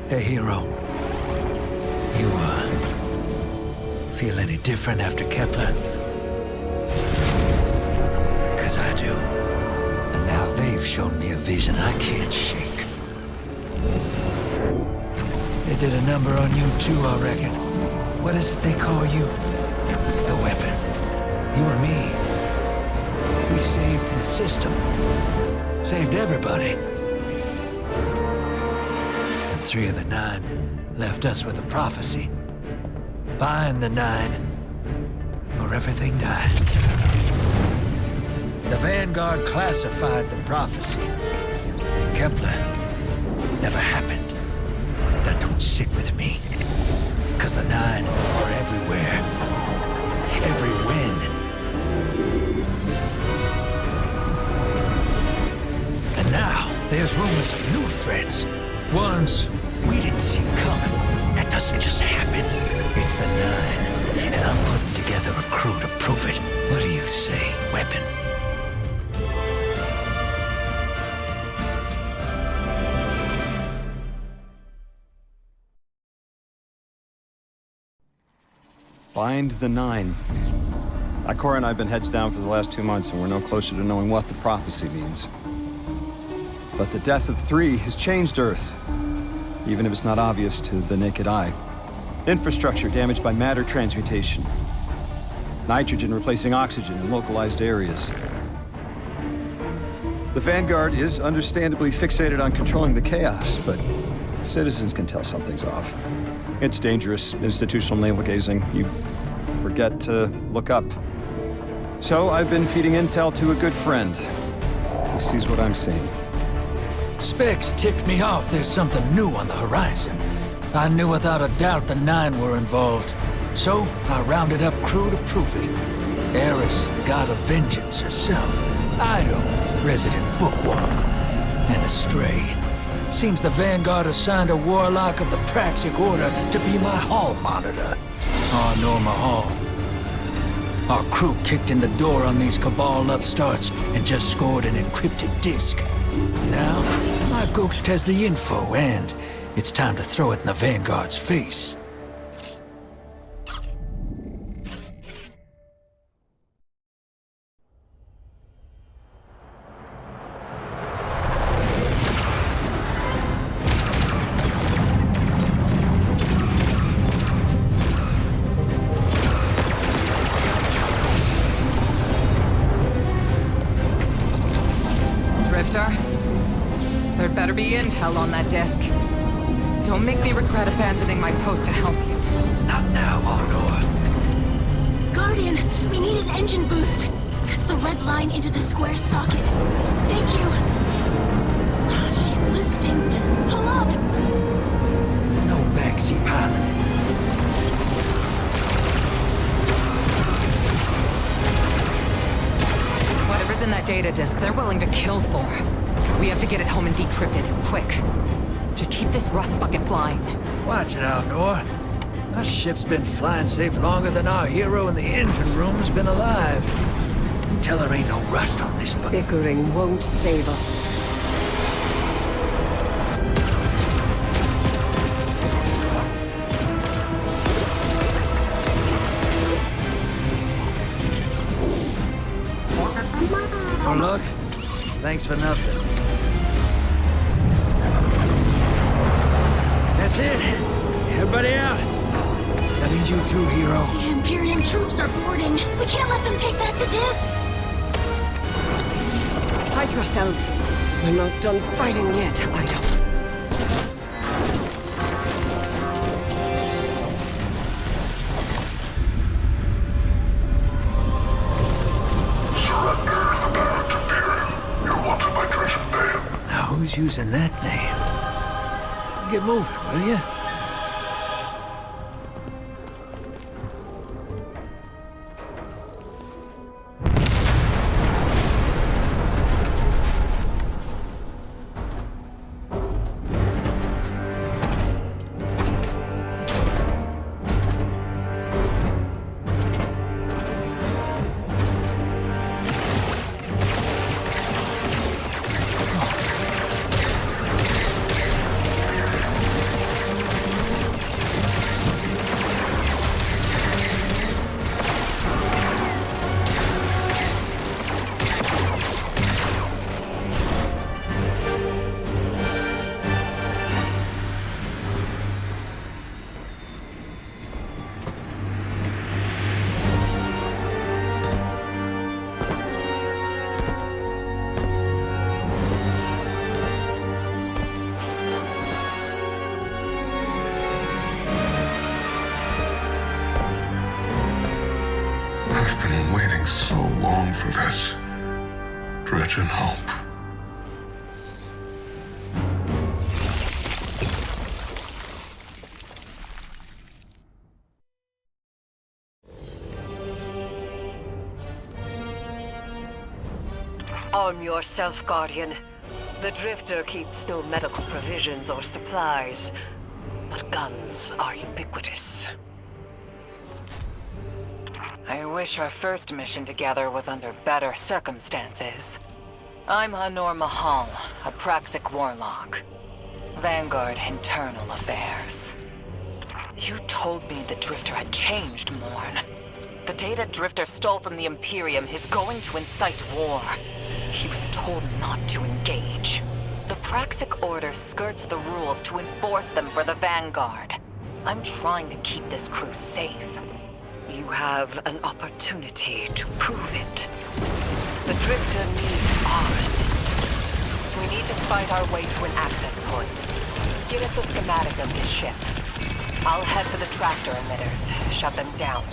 Hey, hero. You, feel any different after Kepler? Because I do. And now they've shown me a vision I can't shake. They did a number on you too, I reckon. What is it they call you? The weapon. You and me. We saved the system. Saved everybody. And 3 of the 9 left us with a prophecy. Bind the 9, or everything dies. The Vanguard classified the prophecy. Kepler never happened. That don't sit with me. Cause the 9 are everywhere. Every when. And now, there's rumors of new threats. Ones we didn't see coming. That doesn't just happen. It's the 9, and I'm putting together a crew to prove it. What do you say, weapon? Bind the 9. Ikora and I have been heads down for the last 2 months, and we're no closer to knowing what the prophecy means. But the death of 3 has changed Earth, even if it's not obvious to the naked eye. Infrastructure damaged by matter transmutation. Nitrogen replacing oxygen in localized areas. The Vanguard is understandably fixated on controlling the chaos, but citizens can tell something's off. It's dangerous, institutional navel-gazing. You forget to look up. So I've been feeding intel to a good friend. He sees what I'm seeing. Specs ticked me off there's something new on the horizon. I knew without a doubt the 9 were involved. So I rounded up crew to prove it. Eris, the god of vengeance herself. Ido, resident bookworm. And Astray. Seems the Vanguard assigned a warlock of the Praxic Order to be my hall monitor. Norma Hall. Our crew kicked in the door on these Cabal upstarts and just scored an encrypted disk. Now, my ghost has the info, and it's time to throw it in the Vanguard's face. There'd better be intel on that disk. Don't make me regret abandoning my post to help you. Not now, Honor. Guardian, we need an engine boost. That's the red line into the square socket. Thank you. She's listening. Pull up. No backseat piloting. Whatever's in that data disk, they're willing to kill for. We have to get it home and decrypted, quick. Just keep this rust bucket flying. Watch it out, Nor. Our ship's been flying safe longer than our hero in the engine room's been alive. You tell her ain't no rust on this bucket. Bickering won't save us. Oh, look. Thanks for nothing. That's it. Everybody out. That means you too, hero. The Imperium troops are boarding. We can't let them take back the disc. Hide yourselves. We're not done fighting yet, Ido. Who's using that name? Get moving, will you? been waiting so long for this. Dredge and hope. Arm yourself, Guardian. The Drifter keeps no medical provisions or supplies, but guns are ubiquitous. I wish our first mission together was under better circumstances. I'm Hanor Mahal, a Praxic warlock. Vanguard Internal Affairs. You told me the Drifter had changed, Morn. The data Drifter stole from the Imperium is going to incite war. He was told not to engage. The Praxic Order skirts the rules to enforce them for the Vanguard. I'm trying to keep this crew safe. You have an opportunity to prove it. The Drifter needs our assistance. We need to fight our way to an access point. Give us a schematic of this ship. I'll head for the tractor emitters, shut them down.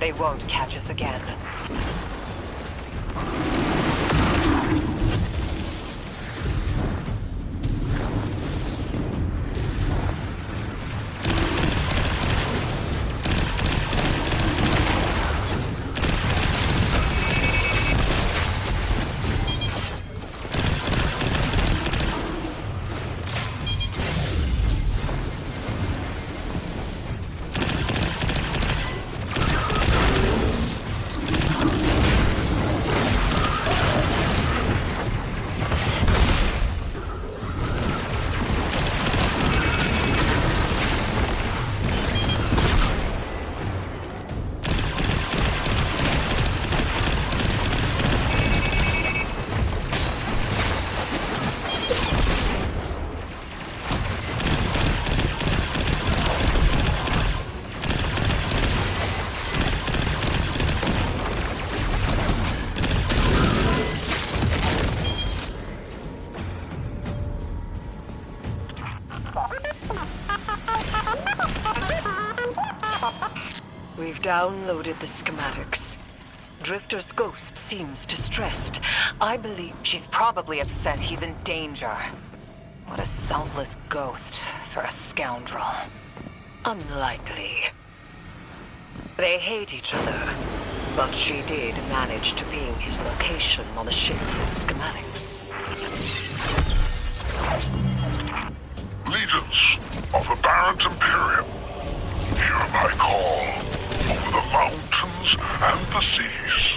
They won't catch us again. We've downloaded the schematics. Drifter's ghost seems distressed. I believe She's probably upset he's in danger. What a selfless ghost for a scoundrel. unlikely. They hate each other, but she did manage to ping his location on the ship's schematics. Legions of the Baron's Imperium, hear my call over the mountains and the seas.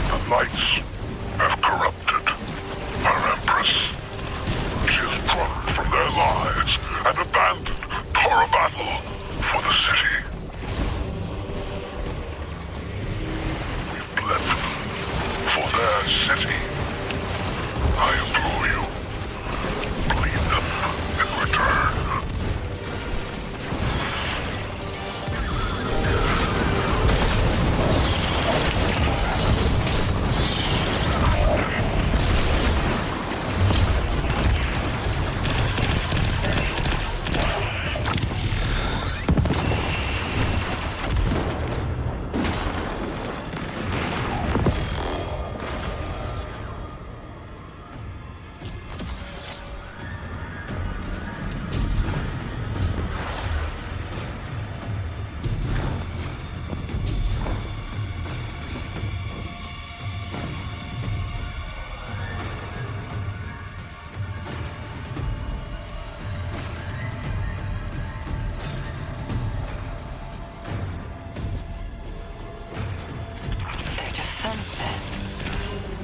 The lights have corrupted our Empress. She has drunk from their lives and abandoned Torah battle for the city. We've bled them for their city. I implore you, bleed them in return.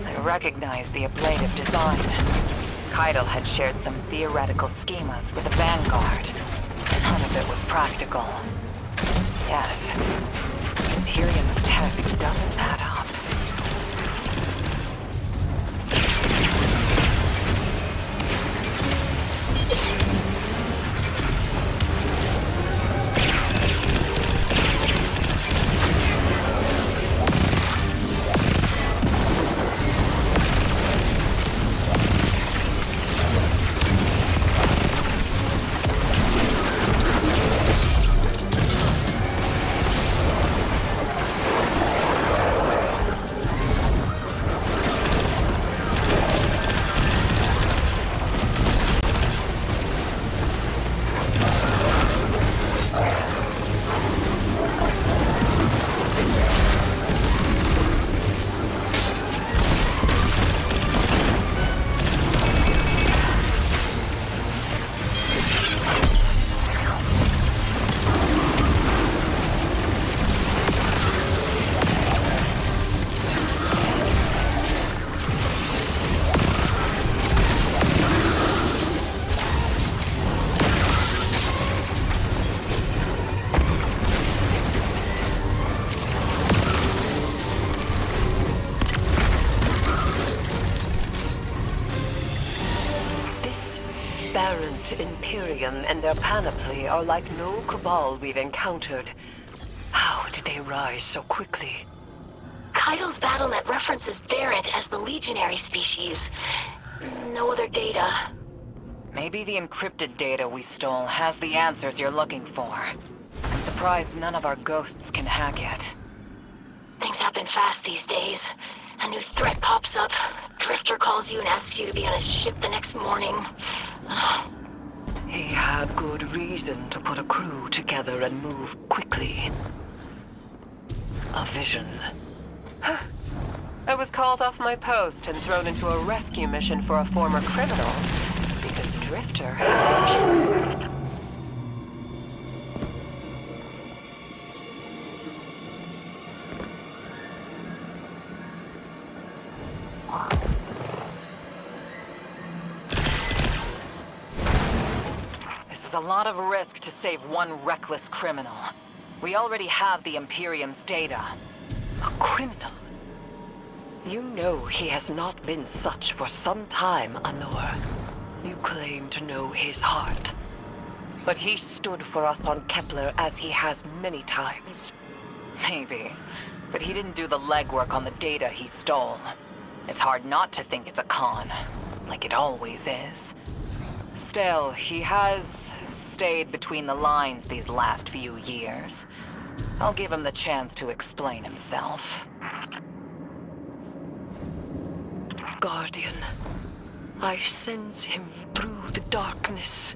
I recognize the ablative design. Keitel had shared some theoretical schemas with the Vanguard. None of it was practical. Yet, Imperium's tech doesn't add up. This aberrant Imperium and their panoply are like no Cabal we've encountered. How did they rise so quickly? Kaido's BattleNet references Variant as the legionary species. No other data. Maybe the encrypted data we stole has the answers you're looking for. I'm surprised none of our ghosts can hack it. Things happen fast these days. A new threat pops up. Drifter calls you and asks you to be on his ship the next morning. He had good reason to put a crew together and move quickly. A vision. I was called off my post and thrown into a rescue mission for a former criminal, because Drifter had vision. This is a lot of risk to save one reckless criminal. We already have the Imperium's data. A criminal? You know he has not been such for some time, Anor. You claim to know his heart. But he stood for us on Kepler as he has many times. Maybe. But he didn't do the legwork on the data he stole. It's hard not to think it's a con, like it always is. Still, he has stayed between the lines these last few years. I'll give him the chance to explain himself. Guardian, I sense him through the darkness.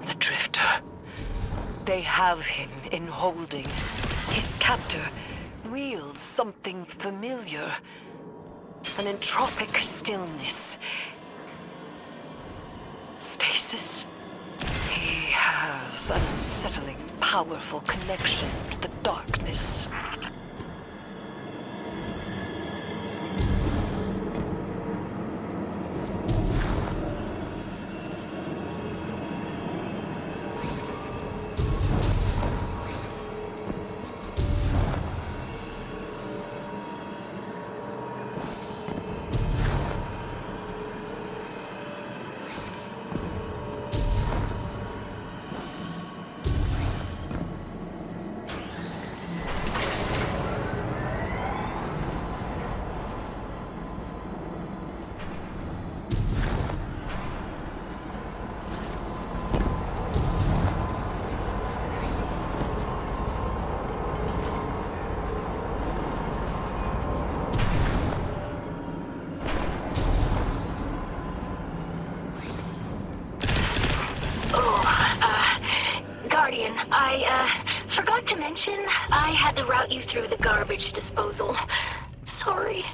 The Drifter. They have him in holding. His captor wields something familiar. An entropic stillness. Stasis. He has an unsettling, powerful connection to the darkness. Guardian, I forgot to mention I had to route you through the garbage disposal. Sorry.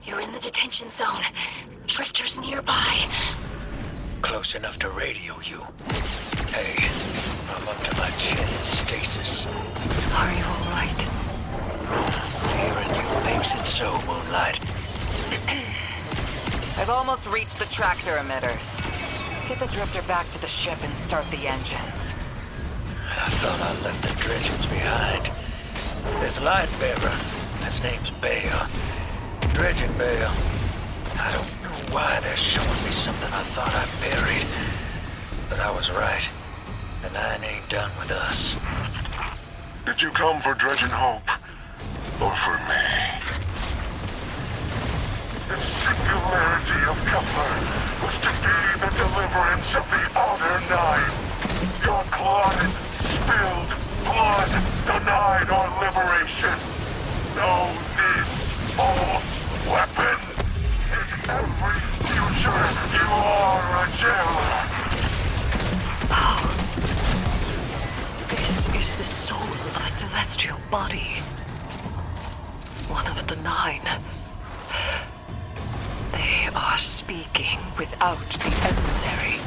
You're in the detention zone. Drifters nearby. Close enough to radio you. Hey, I'm up to my chin in stasis. Are you all right? Hearing you makes it so, Moonlight. I've almost reached the tractor emitters. Get the drifter back to the ship and start the engines. I thought I left the dredgings behind. This light bearer, his name's Bael. Dredging Bael. I don't know why they're showing me something I thought I buried. But I was right. The Nine ain't done with us. Did you come for Dredging Hope? Or for me? The singularity of Kepler was to be the deliverance of the other Nine. Your clotted, spilled blood denied our liberation. Know this false weapon. In every future, you are a jailer. This is the soul of a celestial body. One of the Nine. They are speaking without the emissary.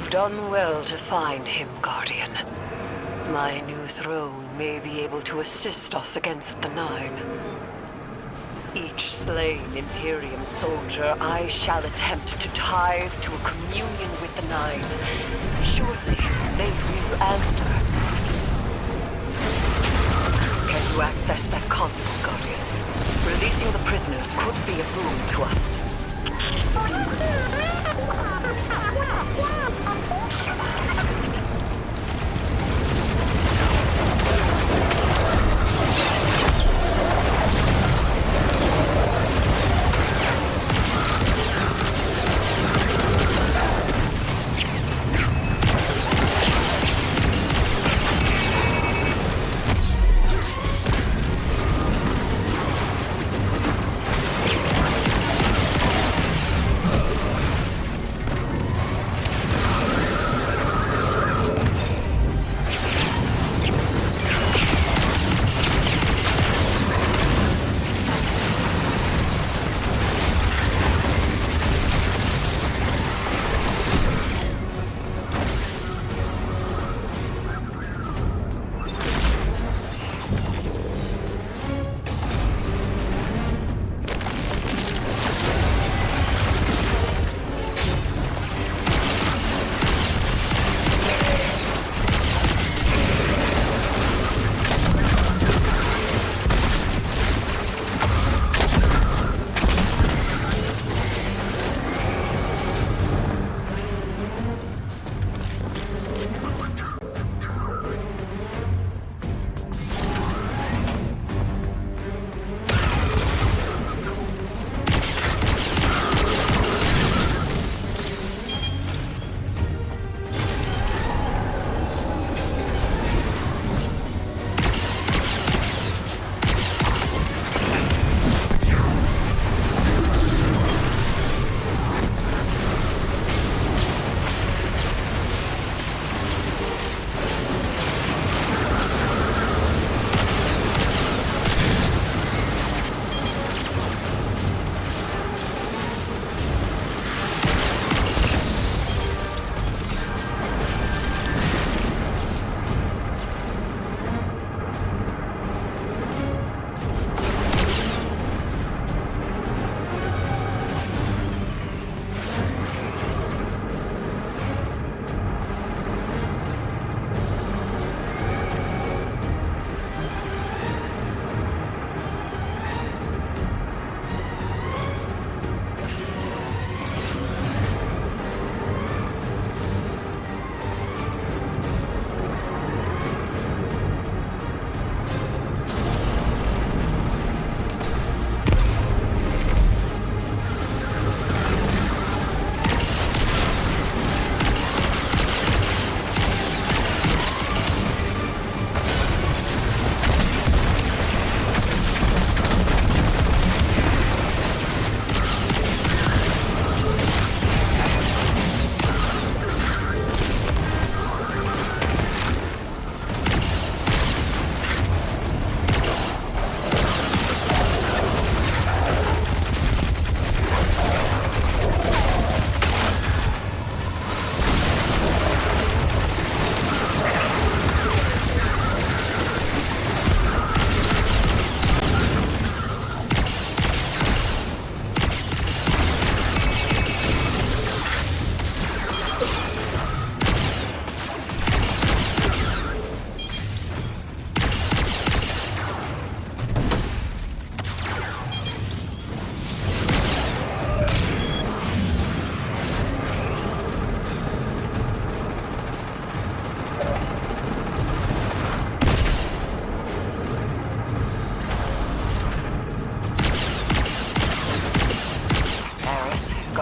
Done well to find him, Guardian. My new throne may be able to assist us against the Nine. Each slain Imperium soldier I shall attempt to tithe to a communion with the Nine. Surely they will answer. Can you access that console, Guardian? Releasing the prisoners could be a boon to us.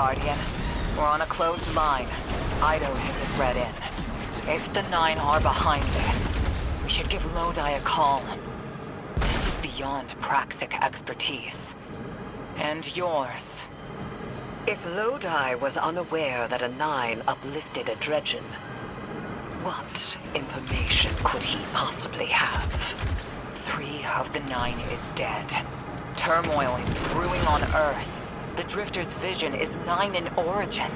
Guardian. We're on a closed line. Ido has it read in. If the Nine are behind this, we should give Lodi a call. This is beyond Praxic expertise. And yours. If Lodi was unaware that a Nine uplifted a Dredgen, what information could he possibly have? 3 of the 9 is dead. Turmoil is brewing on Earth. The Drifter's vision is 9 in origin.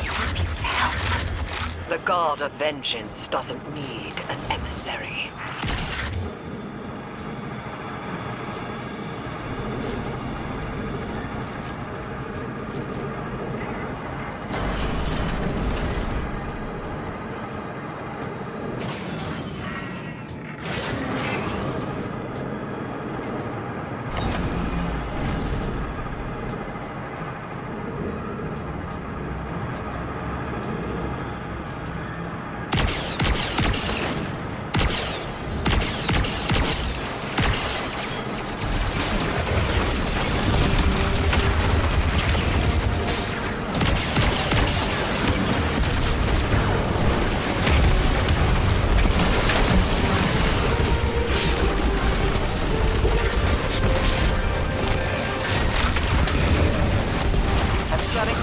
He needs help. The God of Vengeance doesn't need an emissary.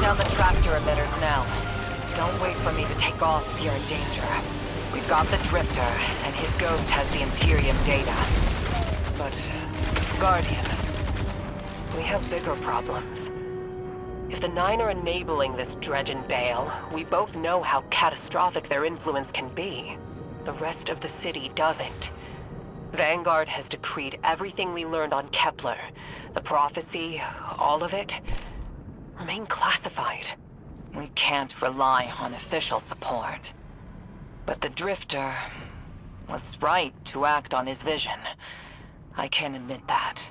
Down the tractor emitters now. Don't wait for me to take off if you're in danger. We've got the Drifter, and his ghost has the Imperium data. But, Guardian, we have bigger problems. If the 9 are enabling this Dredgen Bael, we both know how catastrophic their influence can be. The rest of the city doesn't. Vanguard has decreed everything we learned on Kepler, the prophecy, all of it, remain classified. We can't rely on official support. But the Drifter was right to act on his vision. I can admit that.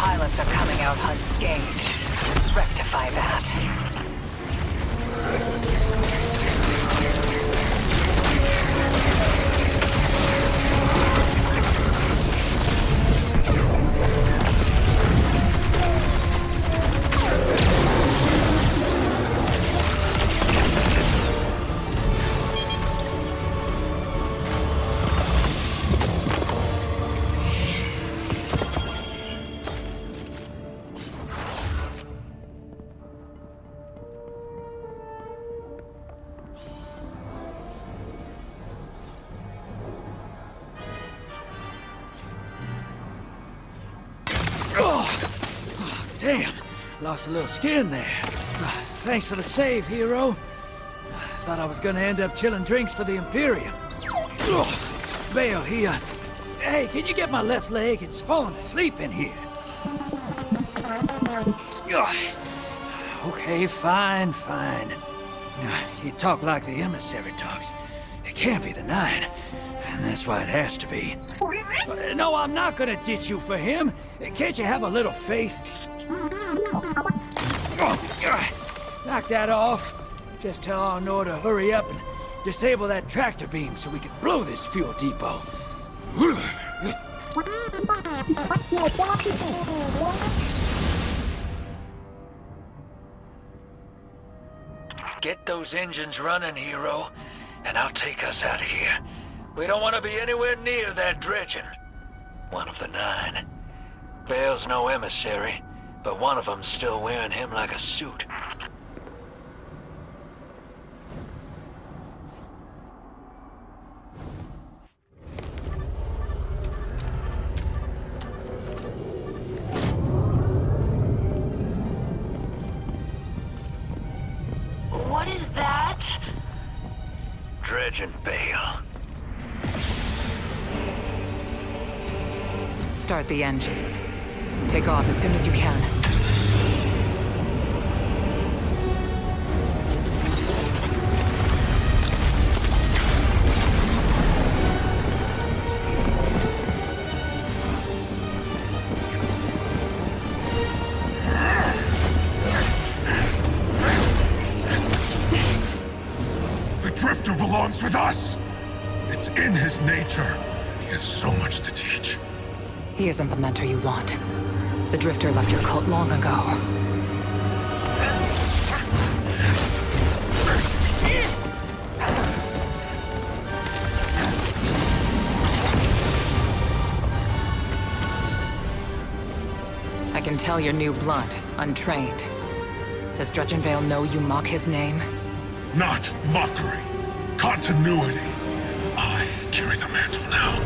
pilots are coming out unscathed. Rectify that. Damn, lost a little skin there. Thanks for the save, hero. Thought I was gonna end up chilling drinks for the Imperium. Bael, hey, can you get my left leg? It's falling asleep in here. Okay, fine. You talk like the emissary talks. It can't be the Nine, and that's why it has to be. No, I'm not gonna ditch you for him. Can't you have a little faith? Knock that off. Just tell Arnor to hurry up and disable that tractor beam so we can blow this fuel depot. Get those engines running, hero, and I'll take us out of here. We don't want to be anywhere near that dredging. One of the Nine. Bael's no emissary, but one of them's still wearing him like a suit. What is that? Dredging, Bael. Start the engines. Take off as soon as you can. The Drifter belongs with us! It's in his nature. He has so much to teach. He isn't the mentor you want. The Drifter left your cult long ago. I can tell you're new blood, untrained. Does Dredgenvale know you mock his name? Not mockery. Continuity. I carry the mantle now.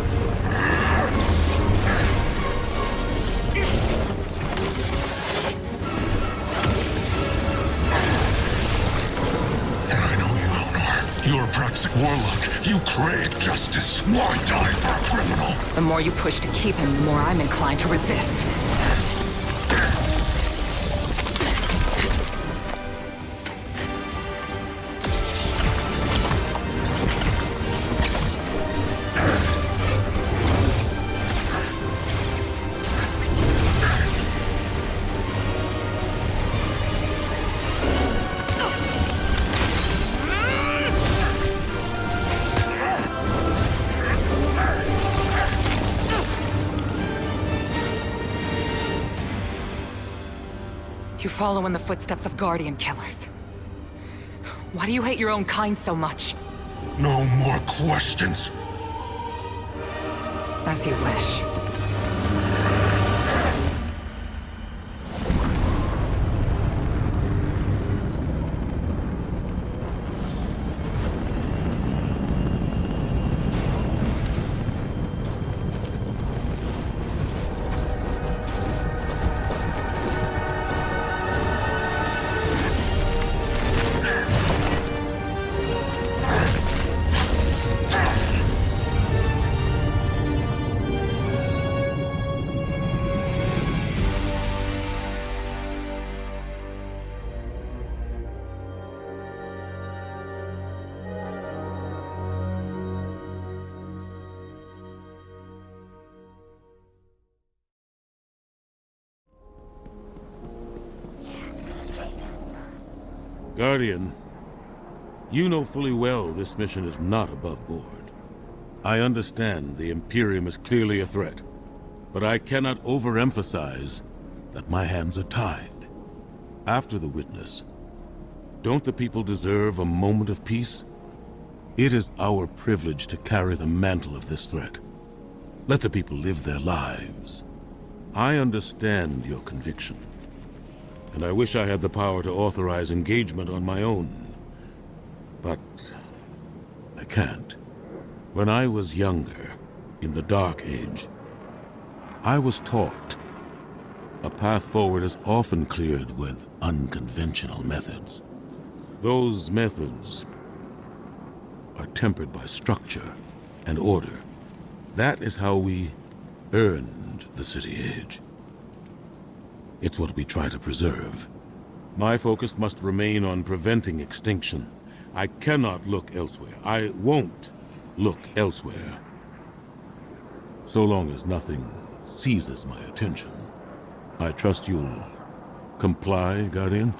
And I know you, Elnor. You're a Praxic warlock. You crave justice. Why die for a criminal? The more you push to keep him, the more I'm inclined to resist. You follow in the footsteps of Guardian killers. Why do you hate your own kind so much? No more questions. As you wish. Guardian, you know fully well this mission is not above board. I understand the Imperium is clearly a threat, but I cannot overemphasize that my hands are tied. After the witness, don't the people deserve a moment of peace? It is our privilege to carry the mantle of this threat. Let the people live their lives. I understand your conviction, and I wish I had the power to authorize engagement on my own. But I can't. When I was younger, in the Dark Age, I was taught a path forward is often cleared with unconventional methods. Those methods are tempered by structure and order. That is how we earned the City Age. It's what we try to preserve. My focus must remain on preventing extinction. I cannot look elsewhere. I won't look elsewhere. So long as nothing seizes my attention. I trust you'll comply, Guardian?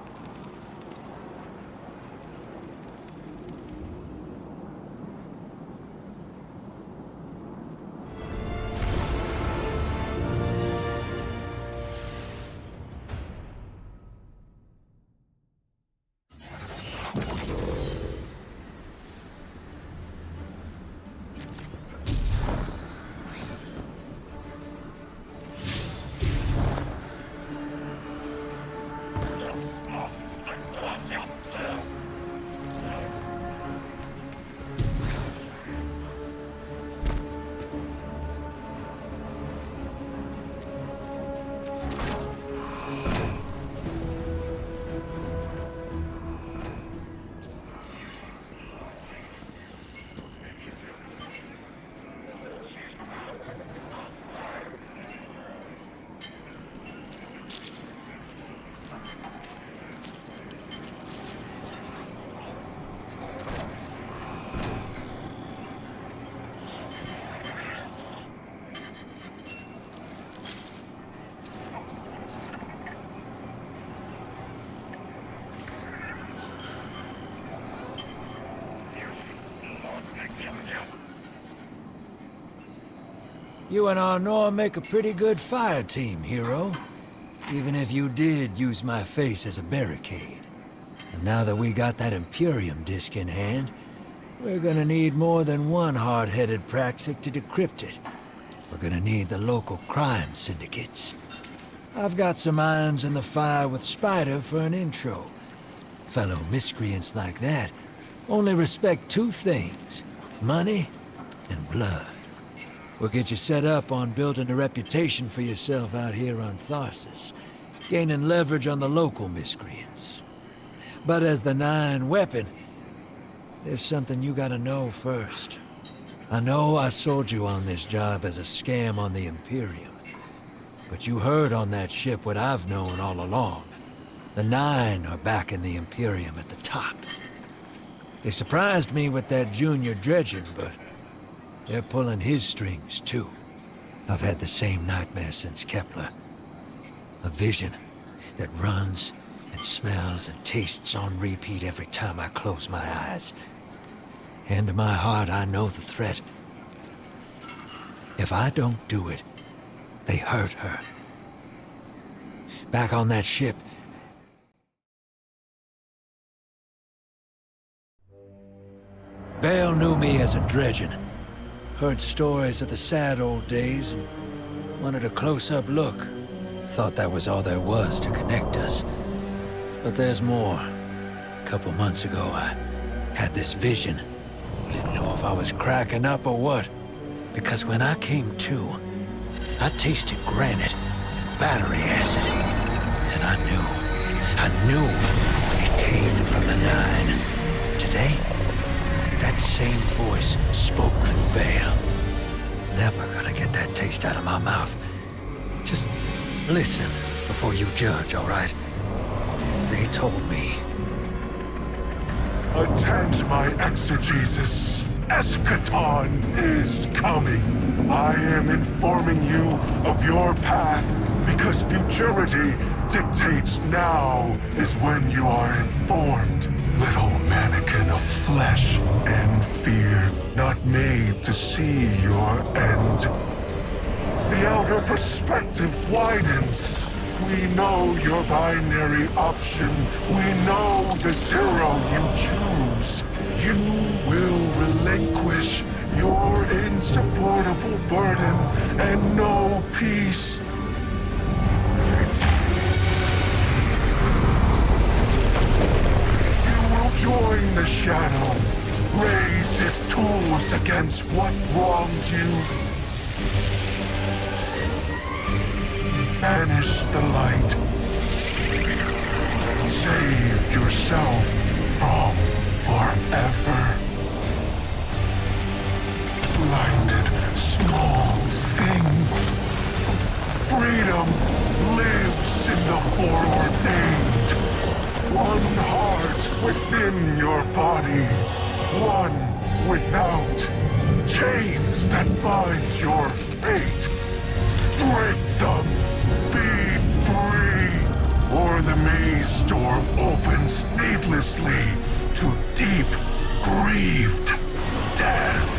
You and Arnor make a pretty good fire team, hero. Even if you did use my face as a barricade. And now that we got that Imperium disk in hand, we're gonna need more than one hard-headed Praxic to decrypt it. We're gonna need the local crime syndicates. I've got some irons in the fire with Spider for an intro. Fellow miscreants like that only respect two things: money and blood. We'll get you set up on building a reputation for yourself out here on Tharsis, gaining leverage on the local miscreants. But as the Nine weapon, there's something you gotta know first. I know I sold you on this job as a scam on the Imperium, but you heard on that ship what I've known all along. The Nine are backing the Imperium at the top. They surprised me with that junior dredging, but they're pulling his strings, too. I've had the same nightmare since Kepler. A vision that runs and smells and tastes on repeat every time I close my eyes. And in my heart, I know the threat. If I don't do it, they hurt her. Back on that ship, Bael knew me as a dredgen. Heard stories of the sad old days and wanted a close-up look. Thought that was all there was to connect us. But there's more. A couple months ago, I had this vision. Didn't know if I was cracking up or what. Because when I came to, I tasted granite and battery acid. And I knew it came from the Nine. Today, that same voice spoke through Bael. Never gonna get that taste out of my mouth. Just listen before you judge, all right? They told me. Attend my exegesis. Eschaton is coming. I am informing you of your path because futurity dictates now is when you are informed. Little mannequin of flesh and fear, not made to see your end. The outer perspective widens. We know your binary option. We know the zero you choose. You will relinquish your insupportable burden and know peace. Join the Shadow. Raise his tools against what wronged you. Banish the the light. Save yourself from forever. Blinded, small thing. Freedom lives in the foreordained. One heart within your body. One without. Chains that bind your fate. Break them. Be free. Or the maze door opens needlessly to deep, grieved death.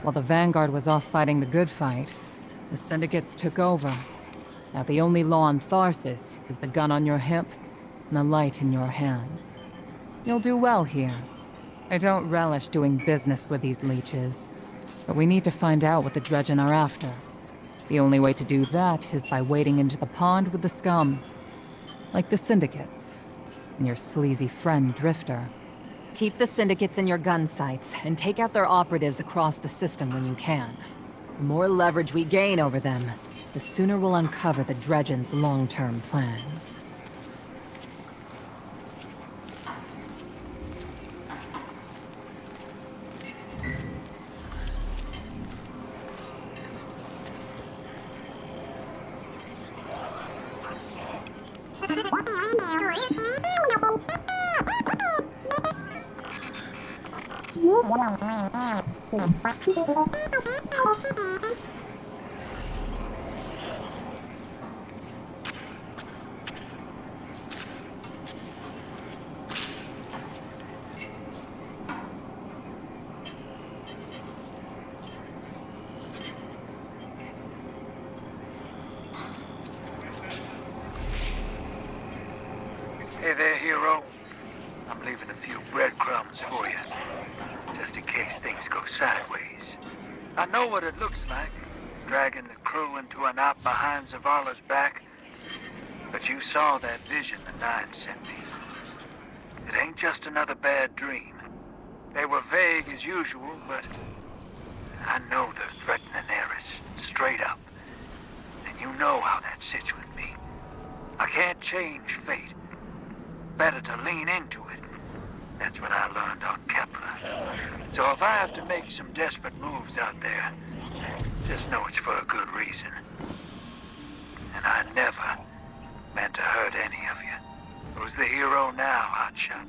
While the Vanguard was off fighting the good fight, the Syndicates took over. Now the only law on Tharsis is the gun on your hip and the light in your hands. You'll do well here. I don't relish doing business with these leeches, but we need to find out what the Dredgen are after. The only way to do that is by wading into the pond with the scum. Like the Syndicates, and your sleazy friend Drifter. Keep the Syndicates in your gun sights, and take out their operatives across the system when you can. The more leverage we gain over them, the sooner we'll uncover the Dredgen's long-term plans. Hey there, hero. I'm leaving a few breadcrumbs for you, just in case things go sideways. I know what it looks like, dragging the crew into a knot behind Zavala's back. But you saw that vision the Nine sent me. It ain't just another bad dream. They were vague as usual, but I know they're threatening Eris, straight up. And you know how that sits with me. I can't change fate. Better to lean into it. That's what I learned on Kepler. So if I have to make some desperate moves out there, just know it's for a good reason. And I never meant to hurt any of you. Who's the hero now, Hotshot?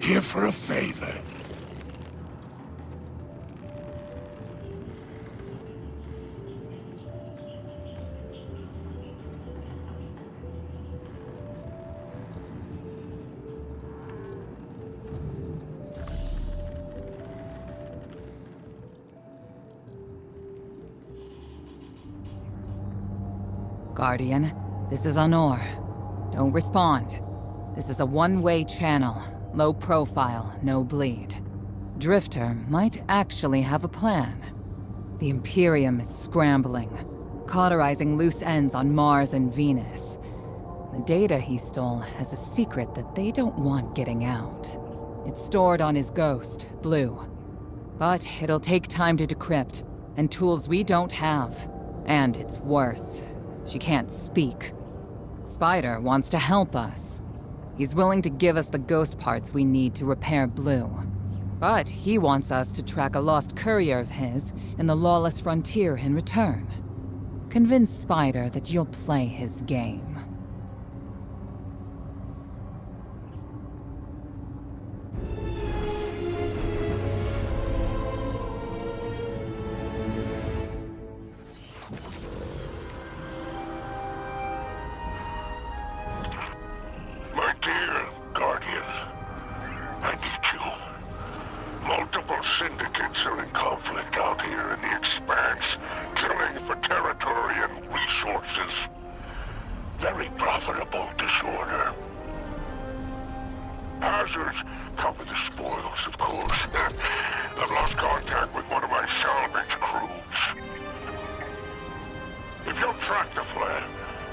Here for a favor. Guardian, this is Honor. Don't respond. This is a one-way channel. Low profile, no bleed. Drifter might actually have a plan. The Imperium is scrambling, cauterizing loose ends on Mars and Venus. The data he stole has a secret that they don't want getting out. It's stored on his ghost, Blue. But it'll take time to decrypt, and tools we don't have. And it's worse. She can't speak. Spider wants to help us. He's willing to give us the ghost parts we need to repair Blue. But he wants us to track a lost courier of his in the lawless frontier in return. Convince Spider that you'll play his game. My dear Guardian, I need you. Multiple syndicates are in conflict out here in the Expanse, killing for territory and resources. Very profitable disorder. Hazards come with the spoils, of course. I've lost contact with one of my salvage crews. If you'll track the flare,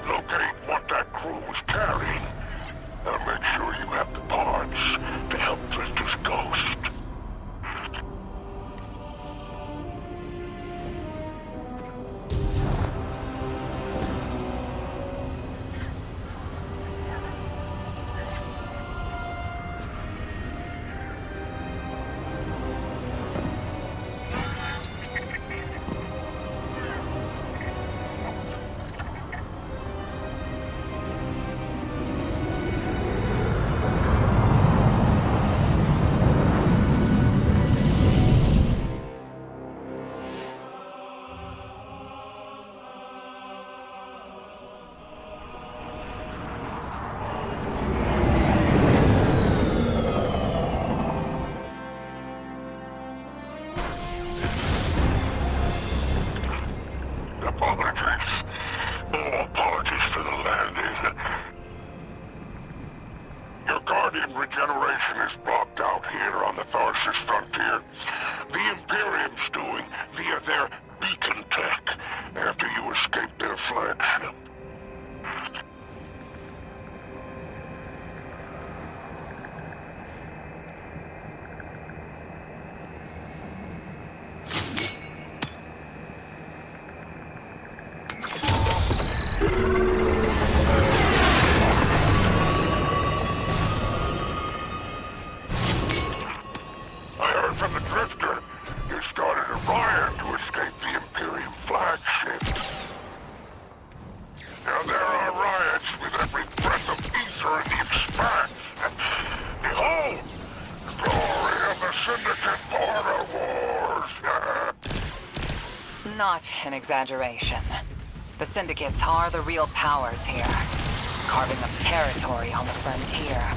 locate what that crew was carrying, I'll make sure you have the parts to help Drifter's ghost. Apologies. Oh, apologies for the landing. Your Guardian regeneration is blocked out here on the Tharsis frontier. The Imperium's doing via their beacon tech after you escaped their flagship. From the Drifter, you started a riot to escape the Imperium flagship. Now there are riots with every breath of ether in the Expanse. Behold, the glory of the Syndicate border wars. Not an exaggeration. The Syndicates are the real powers here, carving up territory on the frontier.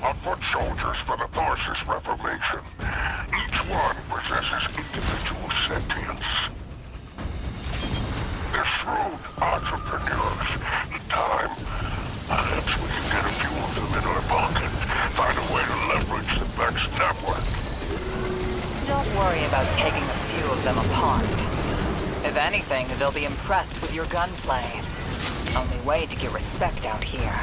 Are foot soldiers for the Tharsis Reformation. Each one possesses individual sentience. They're shrewd entrepreneurs. In time, perhaps we can get a few of them in our pocket, find a way to leverage the Vex network. Don't worry about taking a few of them apart. If anything, they'll be impressed with your gunplay. Only way to get respect out here.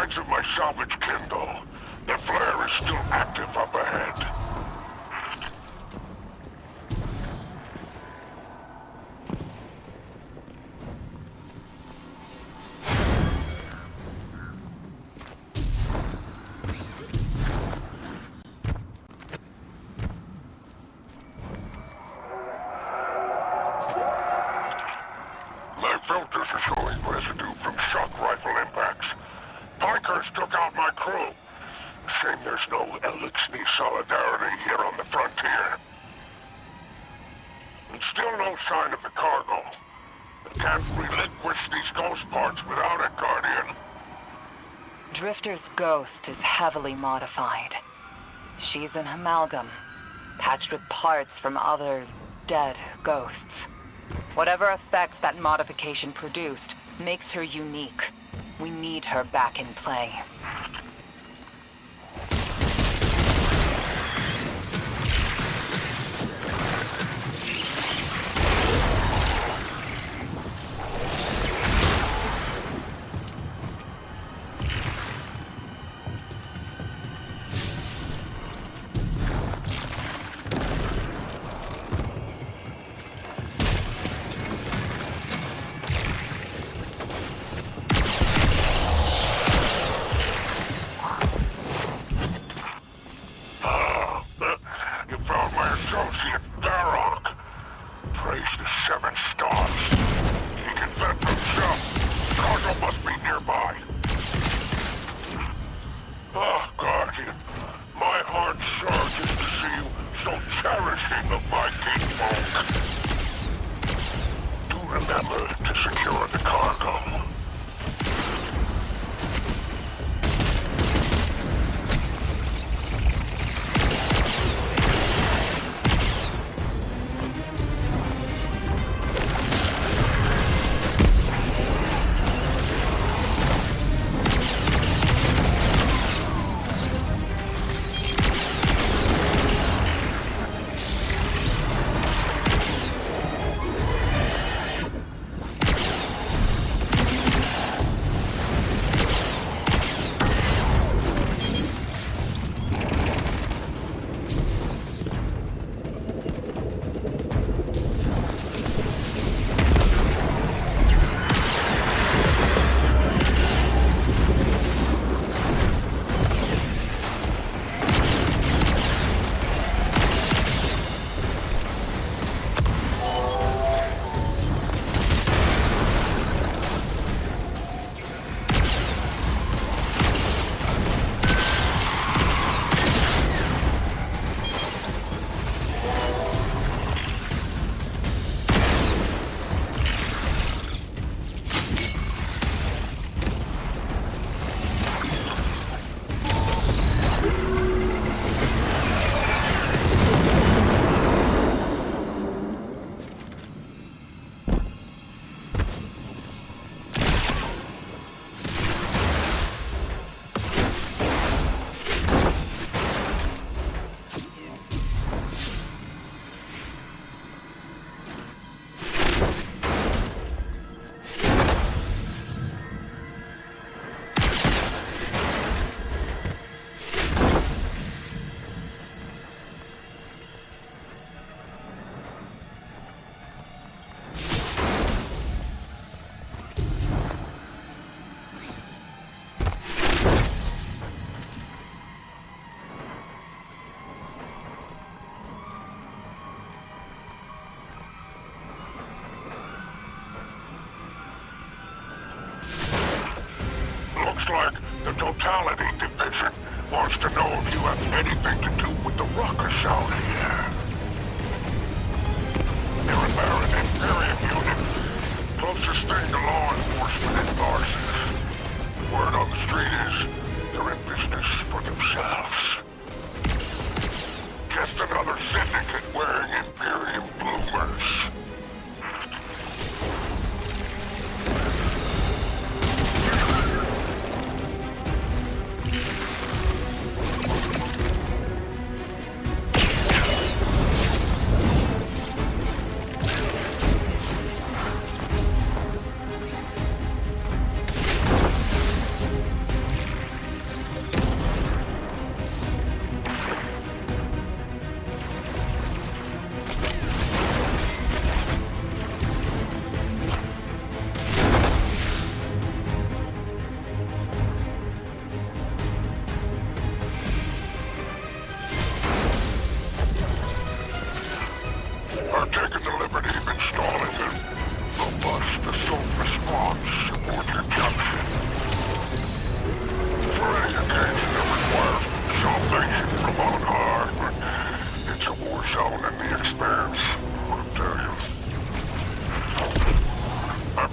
signs of my salvage kindle. The flare is still active up ahead. My filters are showing residue from shock rifle impacts. Pikers took out my crew. Shame there's no Elixir solidarity here on the frontier. And still no sign of the cargo. I can't relinquish these ghost parts without it, Guardian. Drifter's ghost is heavily modified. She's an amalgam, patched with parts from other dead ghosts. Whatever effects that modification produced makes her unique. We need her back in play. Praise the 7 stars. He can fend for himself. Cargo must be nearby. Ah, Guardian. My heart surges to see you so cherishing of my kinfolk. Do remember to secure the cargo. Looks like the Totality Division wants to know if you have anything to do with the ruckus out here. They're a Baron Imperium unit. Closest thing to law enforcement in Larson. Word on the street is they're in business for themselves. Just another syndicate wearing Imperium bloomers.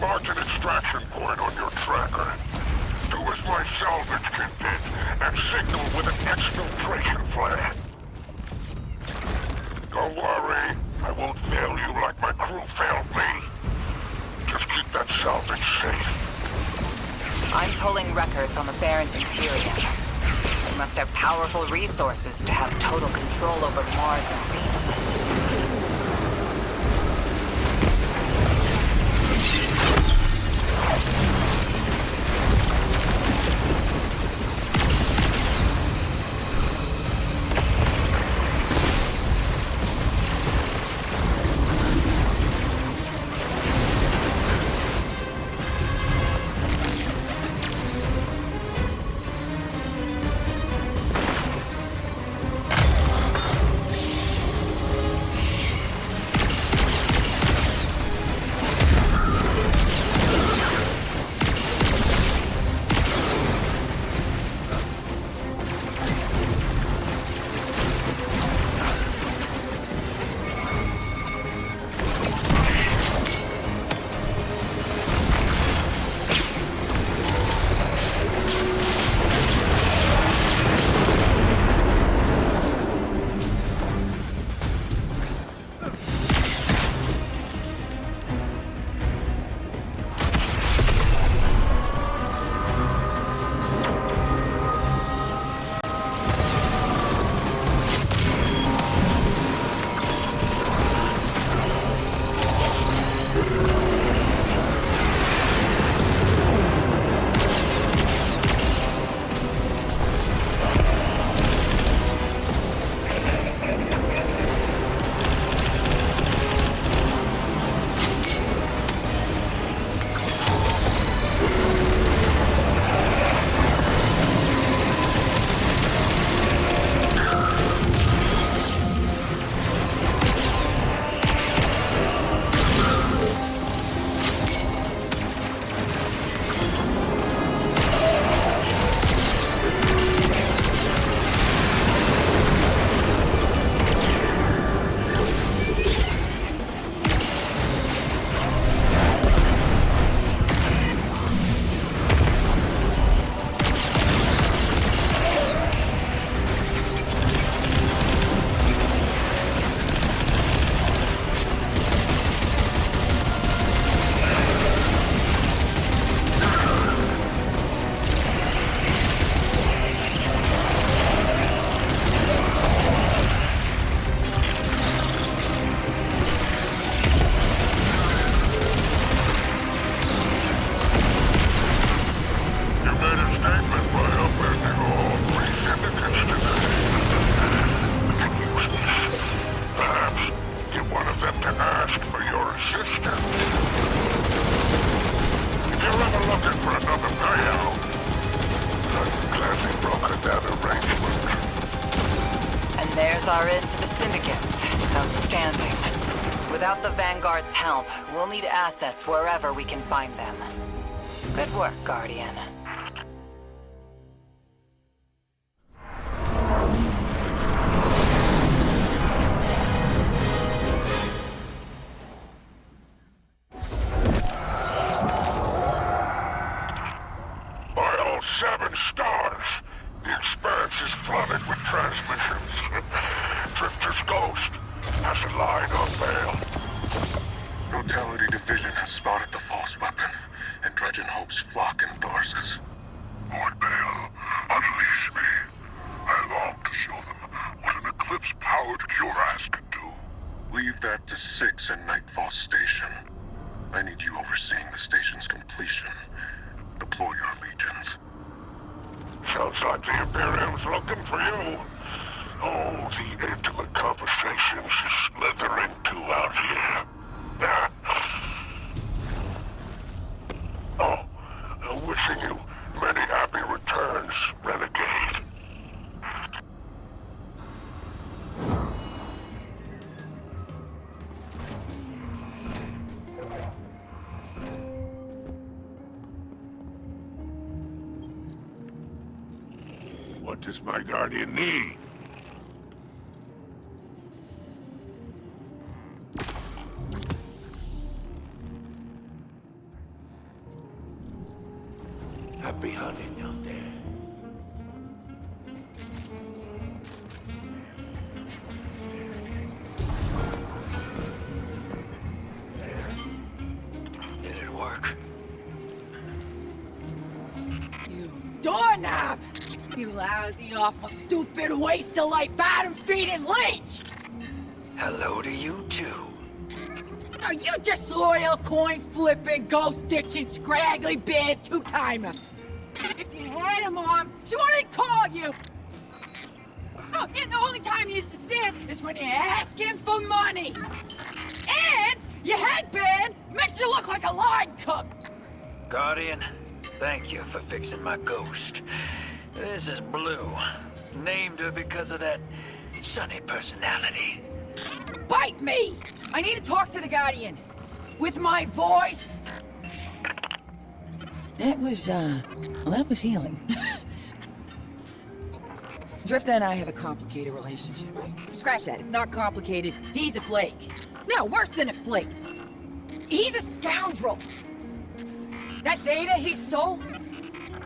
marked an extraction point on your tracker. Do as my salvage kit did, and signal with an exfiltration flare. Don't worry, I won't fail you like my crew failed me. Just keep that salvage safe. I'm pulling records on the Baron's Imperium. They must have powerful resources to have total control over Mars and Venus. There's our end to the syndicates. Outstanding. Without the Vanguard's help, we'll need assets wherever we can find them. Good work, Guardian. By all 7 stars, the expanse is flooded with transmissions. Drifter's ghost has a line on Bael. Brutality Division has spotted the false weapon, and Dredgen hopes flock endorses. Lord Bael, unleash me. I long to show them what an Eclipse-powered cuirass can do. Leave that to 6 and Nightfall Station. I need you overseeing the station's completion. Deploy your legions. Sounds like the Imperium's looking for you. Oh, the intimate conversations you slither into out here. Wishing you many happy returns, Renegade. What does my Guardian need? happy hunting out there. Did it work? You doorknob! You lousy, awful, stupid, waste-of-light, bottom-feeding leech! Hello to you, too. Are you disloyal, coin-flipping, ghost-ditching, scraggly-beard two-timer? If you had a mom, she wouldn't call you! Oh, and the only time you're sincere is when you're asking for money! And your headband makes you look like a line cook! Guardian, thank you for fixing my ghost. This is Blue. Named her because of that sunny personality. Bite me! I need to talk to the Guardian. With my voice. That was healing. Drifter and I have a complicated relationship. Scratch that, it's not complicated. He's a flake. No, worse than a flake. He's a scoundrel. That data he stole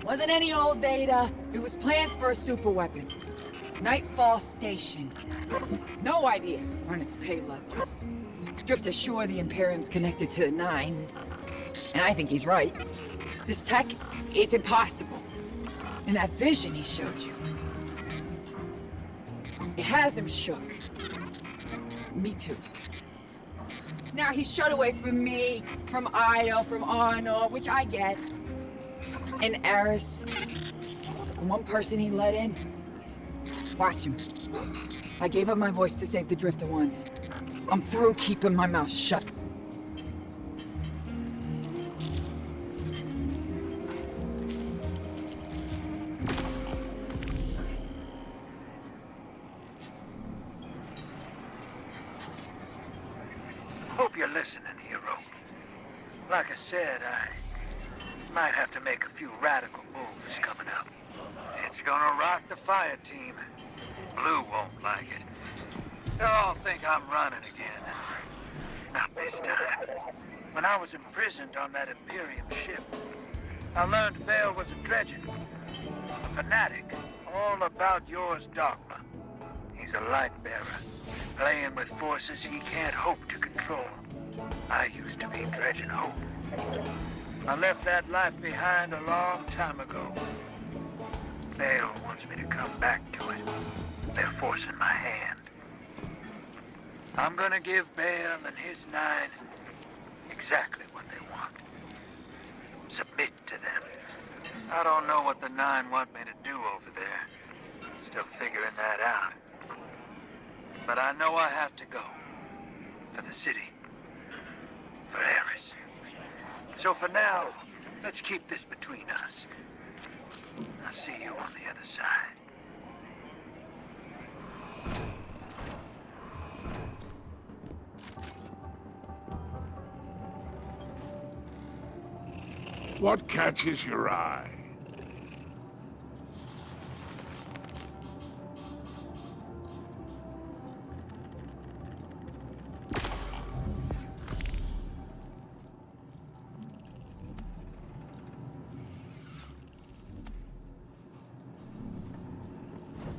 wasn't any old data. It was plans for a superweapon. Nightfall Station. No idea on its payload. Drifter's sure the Imperium's connected to the Nine. And I think he's right. This tech, it's impossible. And that vision he showed you, it has him shook. Me too. Now he's shut away from me, from Ido, from Arno, which I get. And Eris. And one person he let in. Watch him. I gave up my voice to save the Drifter once. I'm through keeping my mouth shut. Hope you're listening, hero. Like I said, I might have to make a few radical moves coming up. It's gonna rock the fire team. Blue won't like it. They'll all think I'm running again. Not this time. When I was imprisoned on that Imperium ship, I learned Bael was a dredgen, a fanatic, all about yours dogma. He's a light bearer, playing with forces he can't hope to control. I used to be dredgen hope. I left that life behind a long time ago. Bael wants me to come back to it. They're forcing my hand. I'm gonna give Bael and his Nine exactly what they want. Submit to them. I don't know what the Nine want me to do over there. Still figuring that out. But I know I have to go. For the city. For Eris. So for now, let's keep this between us. I'll see you on the other side. What catches your eye?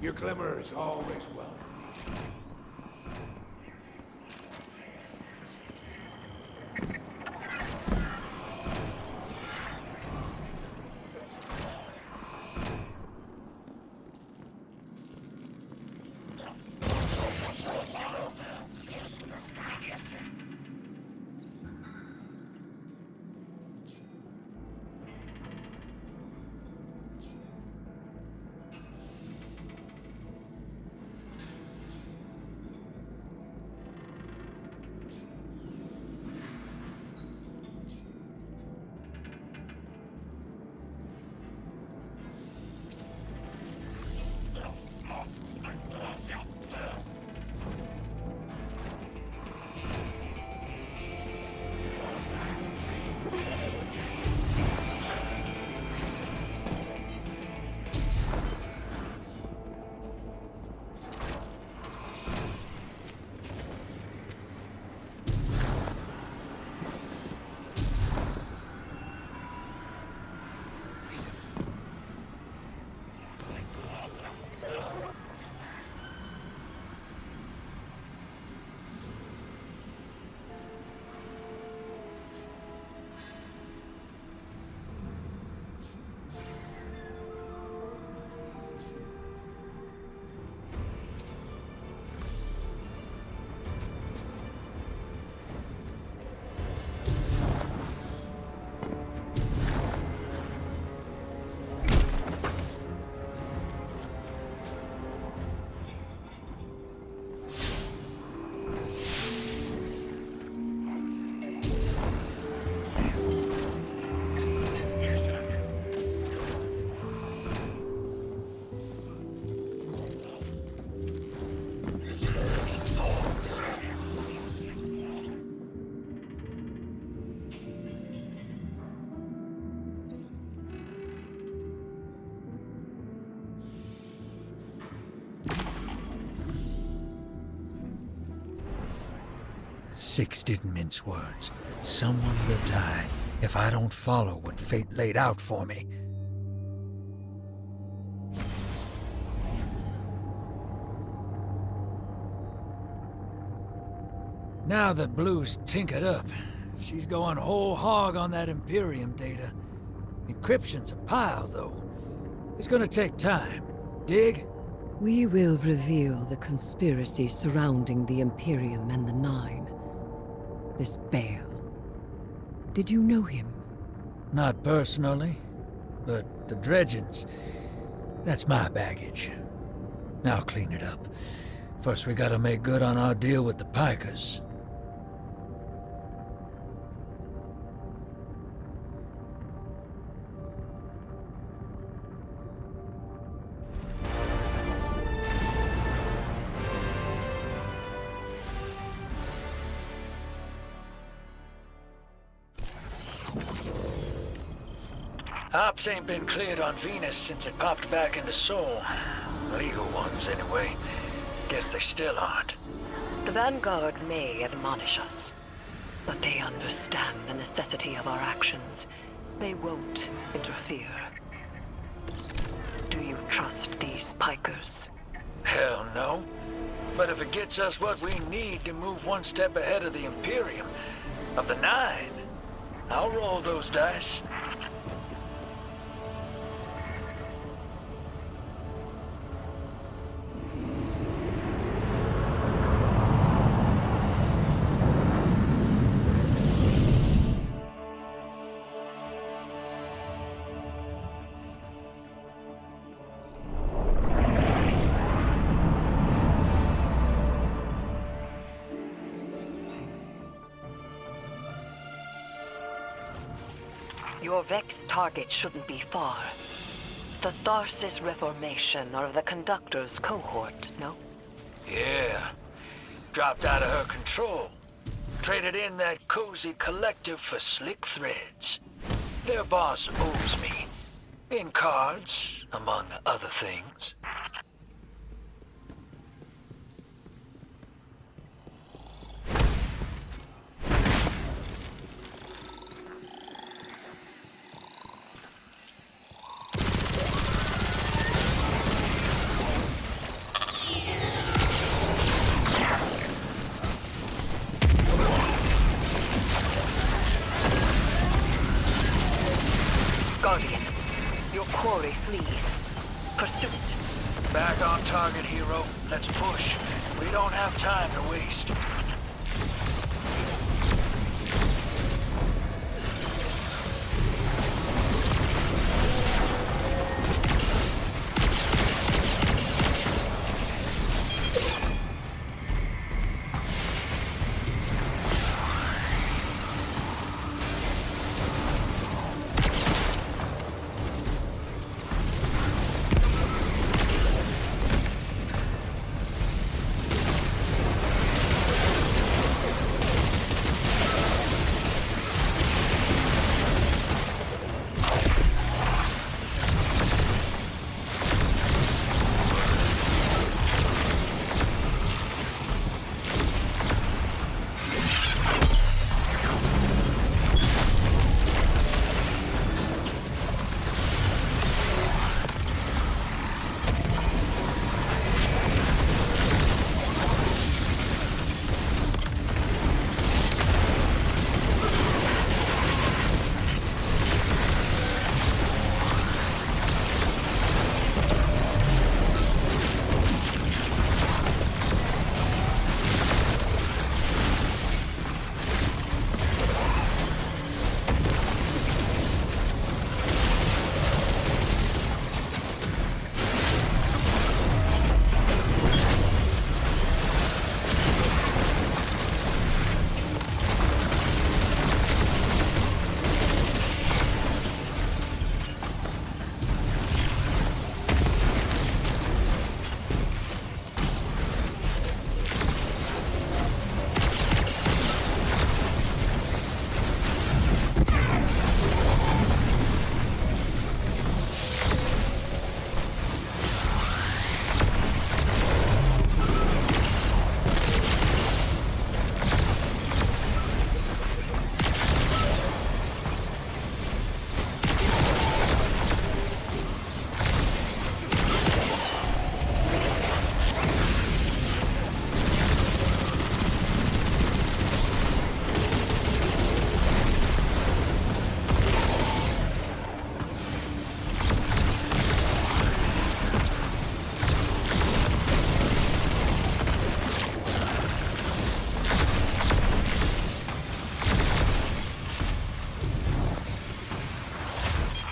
Your glimmer is always welcome. Six didn't mince words. Someone will die if I don't follow what fate laid out for me. Now that Blue's tinkered up, she's going whole hog on that Imperium data. Encryption's a pile, though. It's gonna take time. Dig? We will reveal the conspiracy surrounding the Imperium and the Nine. This Bael. Did you know him? Not personally, but the dredgings, that's my baggage. I'll clean it up. First we gotta make good on our deal with the Pikers. Ops ain't been cleared on Venus since it popped back into Sol. Legal ones, anyway. Guess they still aren't. The Vanguard may admonish us, but they understand the necessity of our actions. They won't interfere. Do you trust these Pikers? Hell no. But if it gets us what we need to move one step ahead of the Imperium, of the Nine, I'll roll those dice. Your Vex target shouldn't be far. The Tharsis Reformation are the Conductor's cohort, no? Yeah. Dropped out of her control. Traded in that cozy collective for slick threads. Their boss owes me. In cards, among other things. Guardian, your quarry flees. Pursue it. Back on target, hero. Let's push. We don't have time to waste.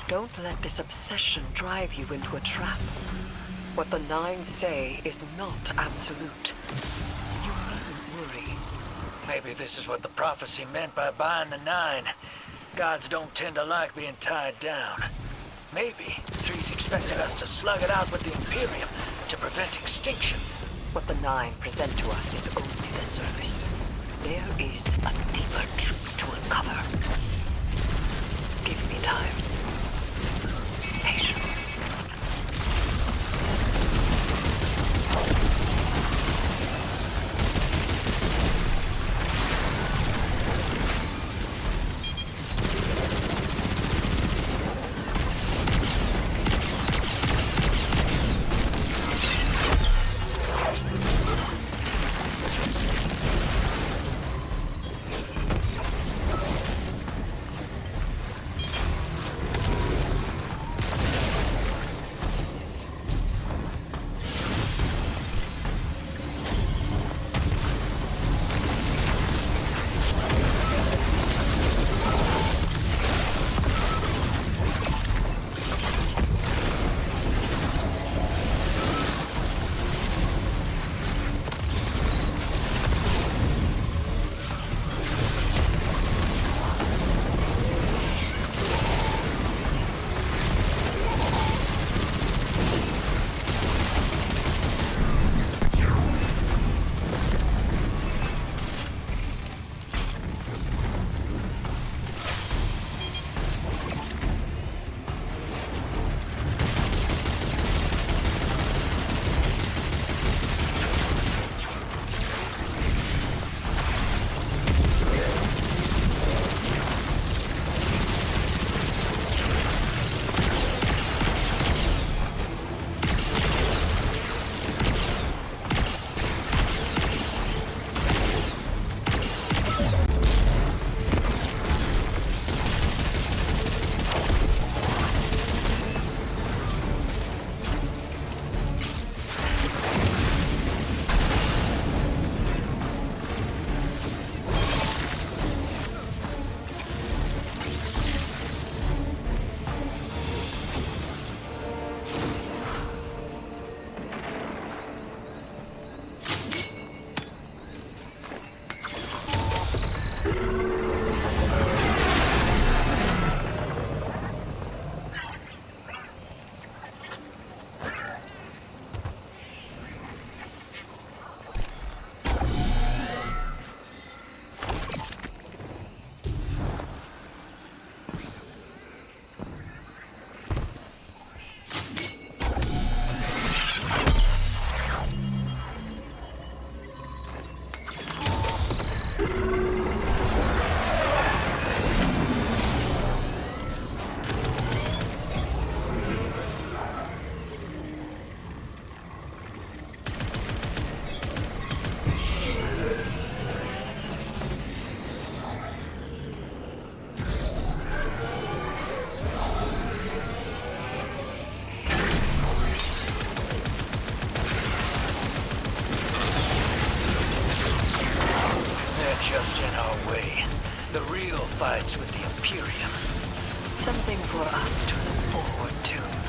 Don't let this obsession drive you into a trap. What the Nine say is not absolute. You needn't worry. Maybe this is what the prophecy meant by buying the Nine. Gods don't tend to like being tied down. Maybe Three's expecting us to slug it out with the Imperium to prevent extinction. What the Nine present to us is only the surface. There is a deeper truth to uncover. Give me time. Patience. fights with the Imperium. Something for us to look forward to.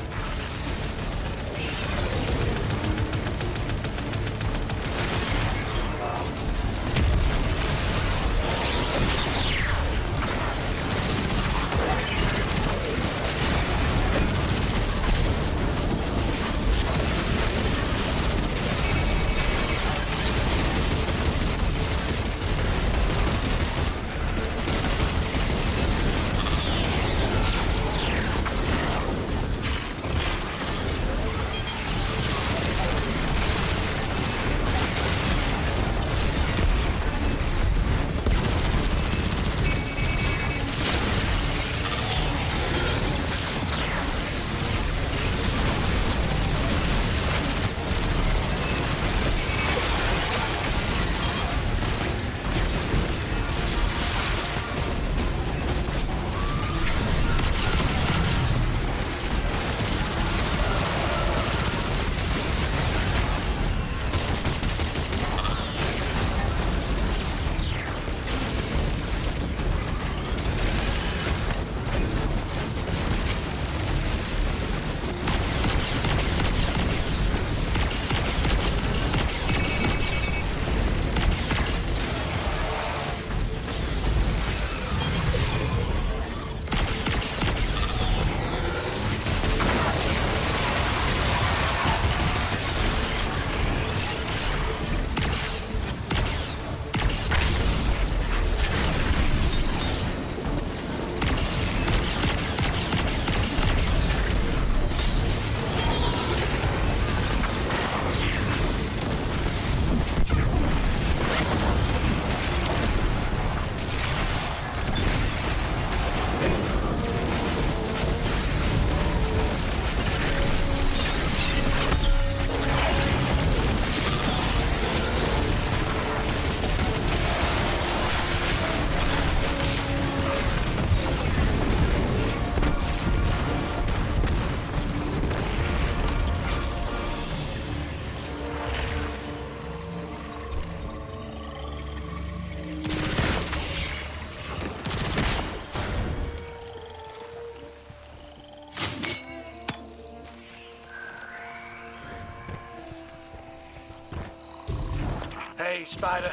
Spider.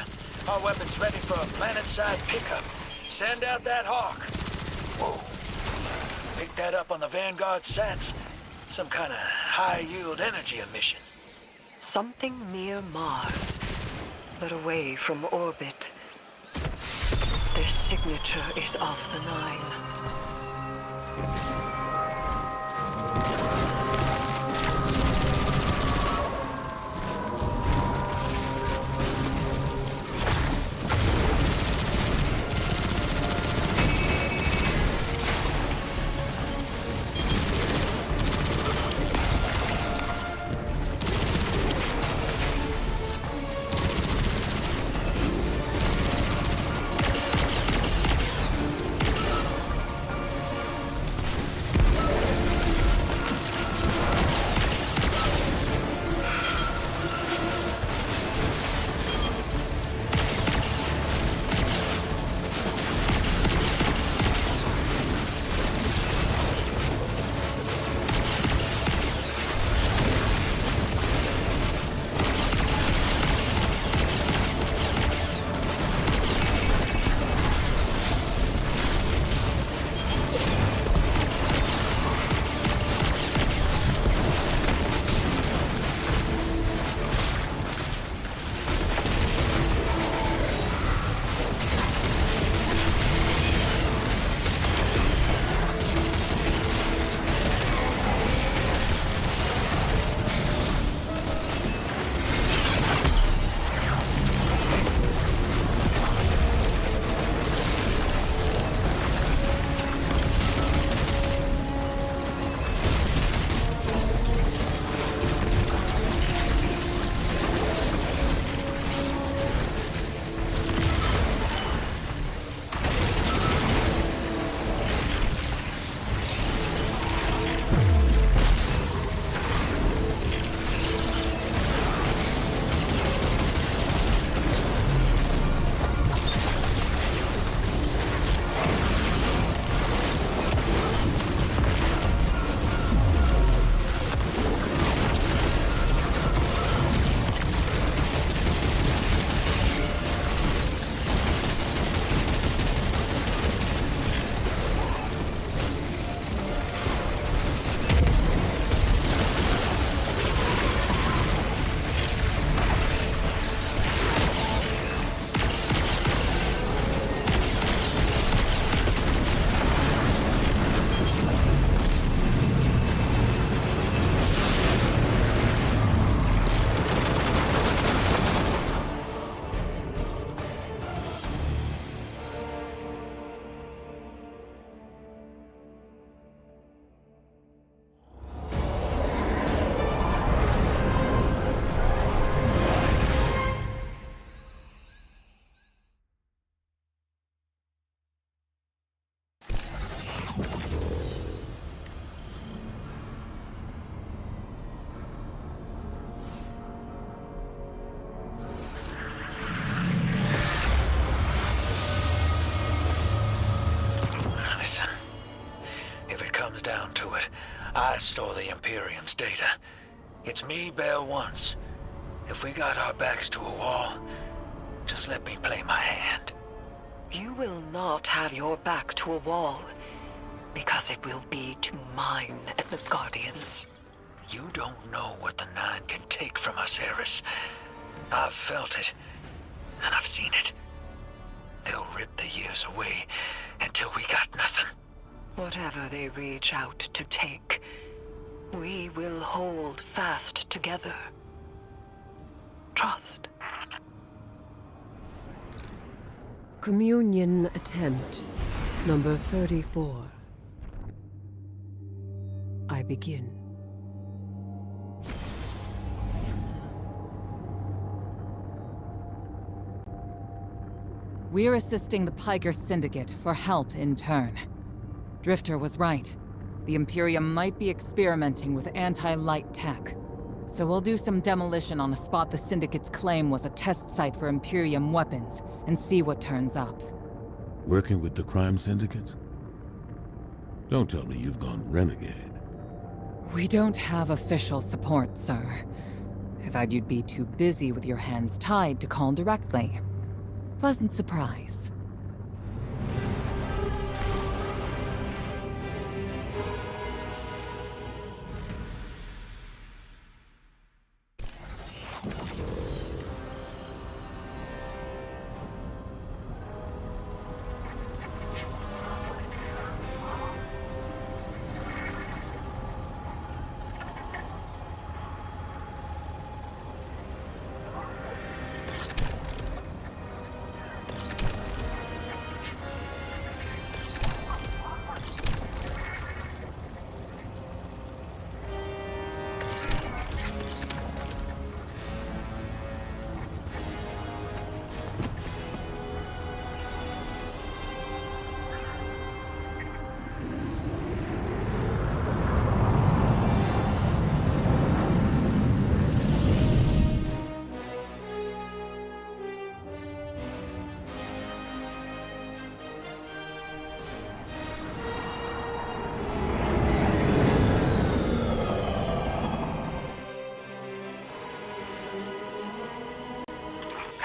Our weapon's ready for a planet-side pickup. Send out that hawk. Whoa. Pick that up on the Vanguard sats. Some kind of high-yield energy emission. Something near Mars, but away from orbit. Their signature is of the Nine. Down to it, I store the Imperium's data. It's me, Bael once. If we got our backs to a wall, just let me play my hand. You will not have your back to a wall, because it will be to mine and the Guardians. You don't know what the Nine can take from us, Eris. I've felt it, and I've seen it. They'll rip the years away until we got nothing. Whatever they reach out to take, we will hold fast together. Trust. Communion attempt number 34. I begin. We're assisting the Piker Syndicate for help in turn. Drifter was right. The Imperium might be experimenting with anti-light tech. So we'll do some demolition on a spot the Syndicate's claim was a test site for Imperium weapons, and see what turns up. Working with the crime syndicates? Don't tell me you've gone renegade. We don't have official support, sir. I thought you'd be too busy with your hands tied to call directly. Pleasant surprise.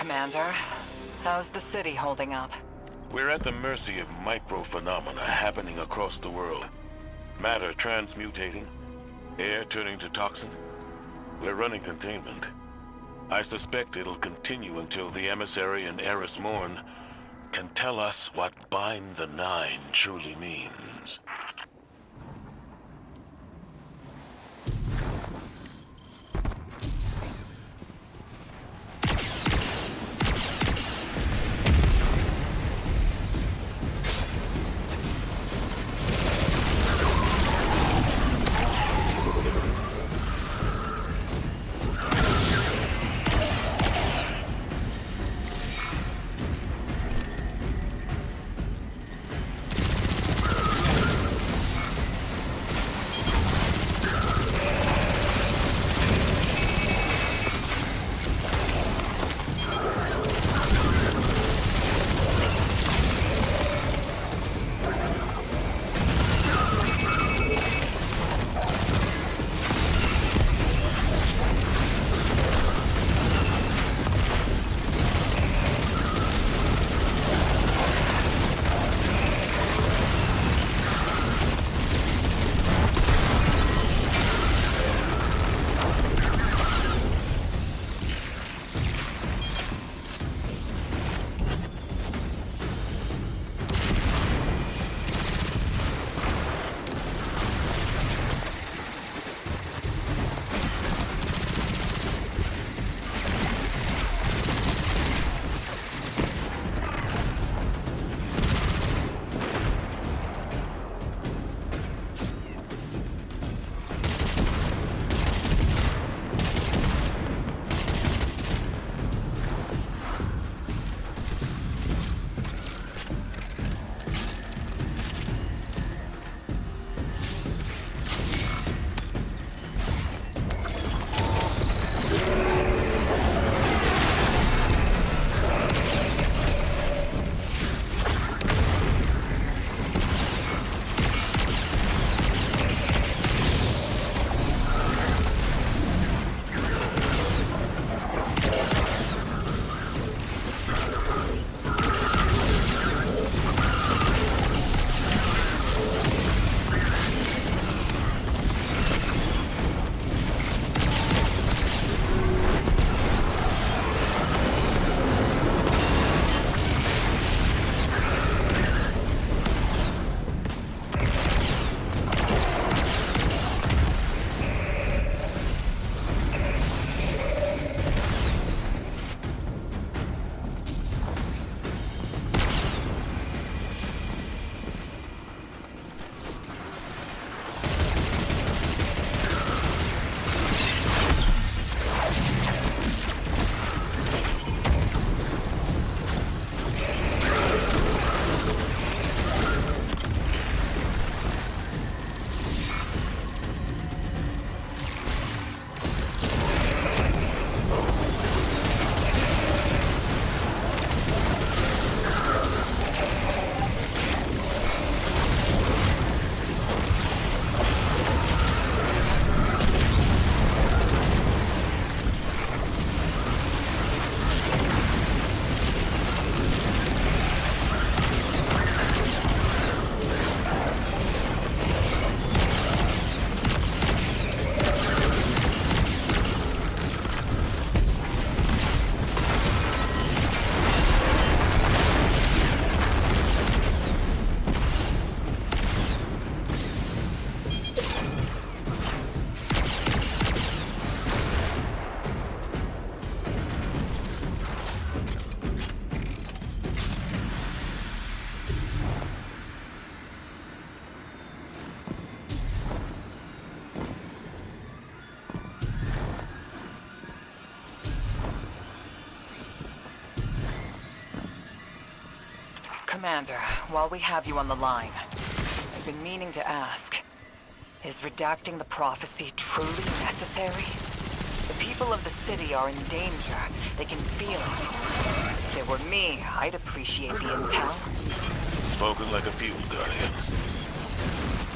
Commander, how's the city holding up? We're at the mercy of micro-phenomena happening across the world. Matter transmutating, air turning to toxin. We're running containment. I suspect it'll continue until the emissary and Eris Morn can tell us what Bind the Nine truly means. Commander, while we have you on the line, I've been meaning to ask. Is redacting the prophecy truly necessary? The people of the city are in danger. They can feel it. If it were me, I'd appreciate the intel. Spoken like a field guardian.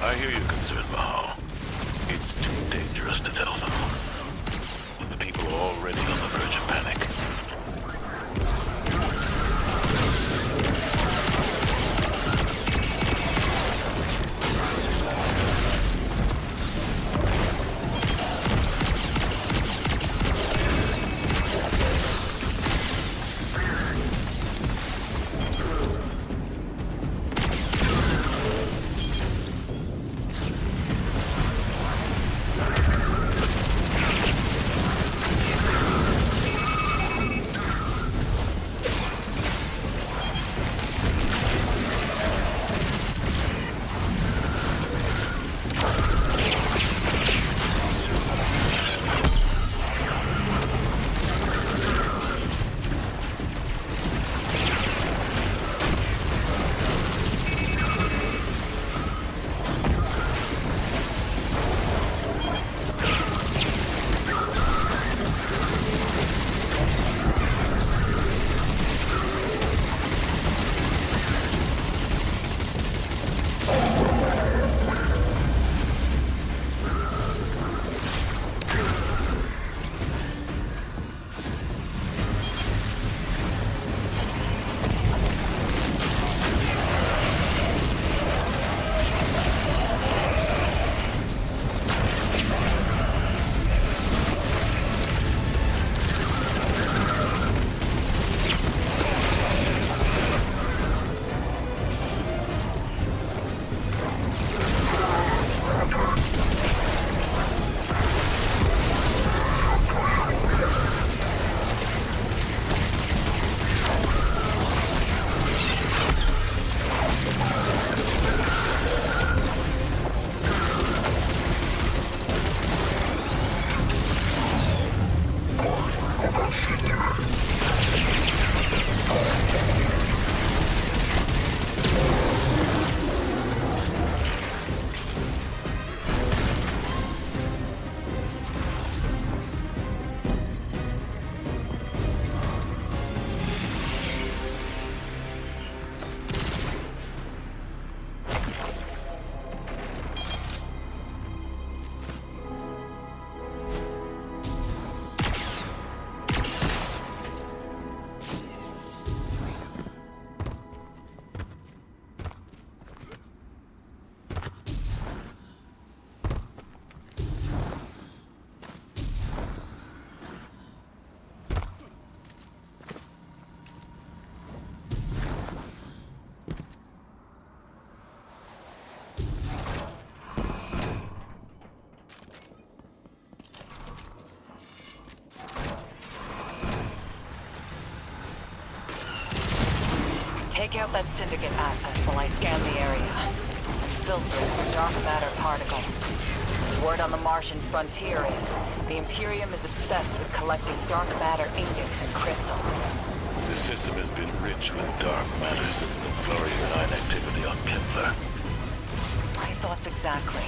I hear your concern, Mahal. It's too dangerous to tell them. But the people are already on the verge of panic. Take out that Syndicate asset while I scan the area. And filter it for dark matter particles. Word on the Martian frontier is, the Imperium is obsessed with collecting dark matter ingots and crystals. The system has been rich with dark matter since the Florian activity on Kepler. My thoughts exactly.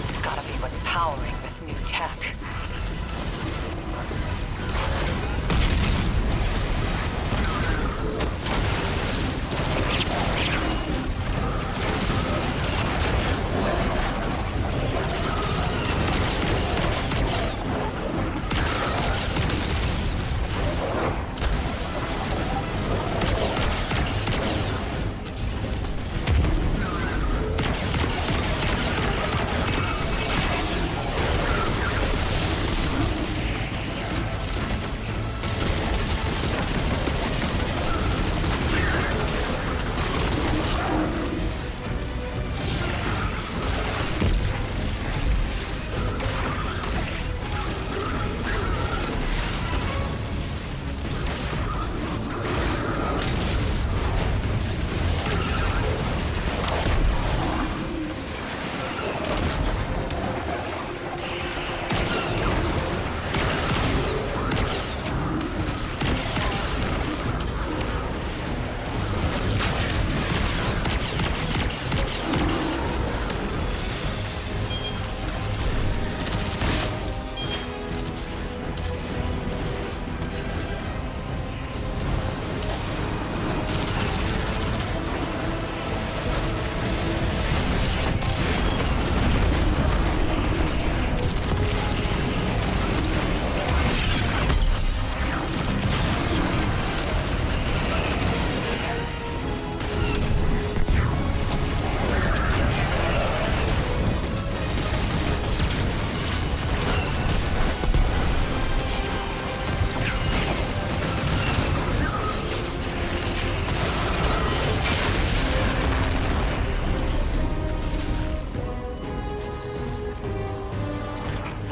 It's gotta be what's powering this new tech.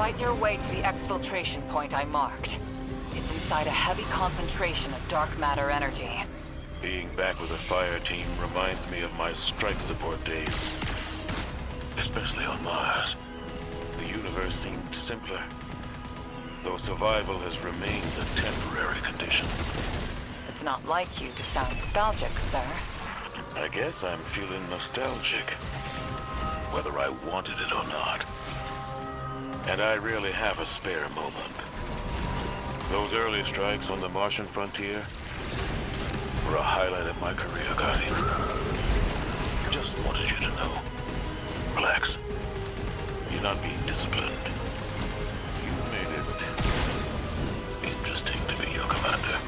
Fight your way to the exfiltration point I marked. It's inside a heavy concentration of dark matter energy. Being back with the fire team reminds me of my strike support days. Especially on Mars. The universe seemed simpler, though survival has remained a temporary condition. It's not like you to sound nostalgic, sir. I guess I'm feeling nostalgic, whether I wanted it or not. And I really have a spare moment. Those early strikes on the Martian frontier were a highlight of my career, Guardian. Just wanted you to know. Relax. You're not being disciplined. You made it interesting to be your commander.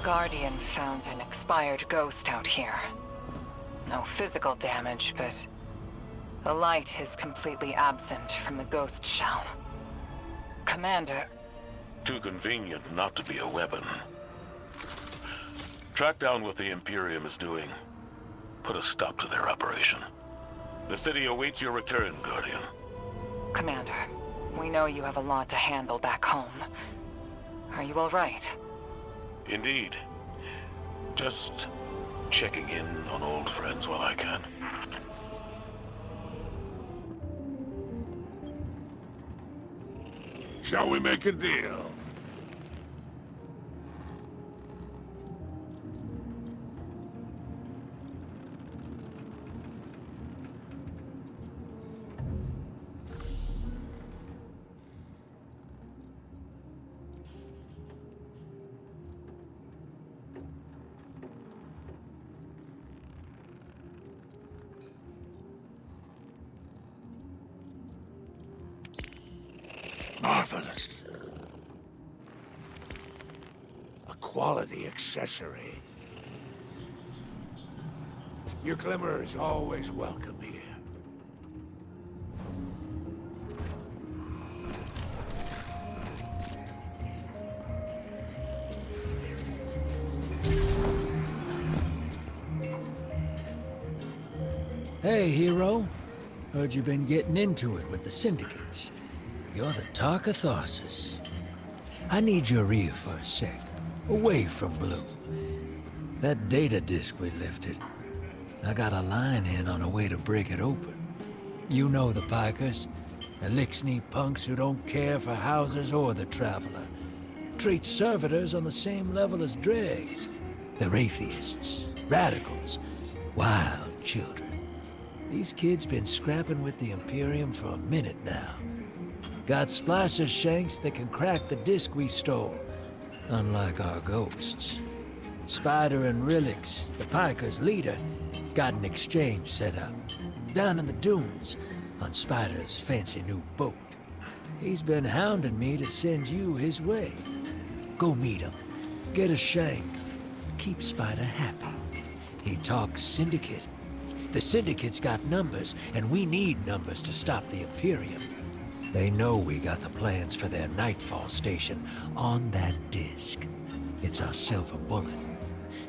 Guardian found an expired ghost out here. No physical damage, but the light is completely absent from the ghost shell. Commander... Too convenient not to be a weapon. Track down what the Imperium is doing. Put a stop to their operation. The city awaits your return, Guardian. Commander, we know you have a lot to handle back home. Are you all right? Indeed. Just checking in on old friends while I can. Shall we make a deal? Marvelous. A quality accessory. Your glimmer is always welcome here. Hey, hero. Heard you've been getting into it with the syndicates. You're the talk of Tharsis. I need your ear for a sec, away from Blue. That data disk we lifted, I got a line in on a way to break it open. You know the Pikers, Elixir punks who don't care for houses or the Traveler. Treat servitors on the same level as dregs. They're atheists, radicals, wild children. These kids been scrapping with the Imperium for a minute now. Got splicer shanks that can crack the disc we stole, unlike our ghosts. Spider and Relix, the Pikers' leader, got an exchange set up, down in the dunes, on Spider's fancy new boat. He's been hounding me to send you his way. Go meet him, get a shank, keep Spider happy. He talks Syndicate. The Syndicate's got numbers, and we need numbers to stop the Imperium. They know we got the plans for their Nightfall station on that disc. It's our silver bullet.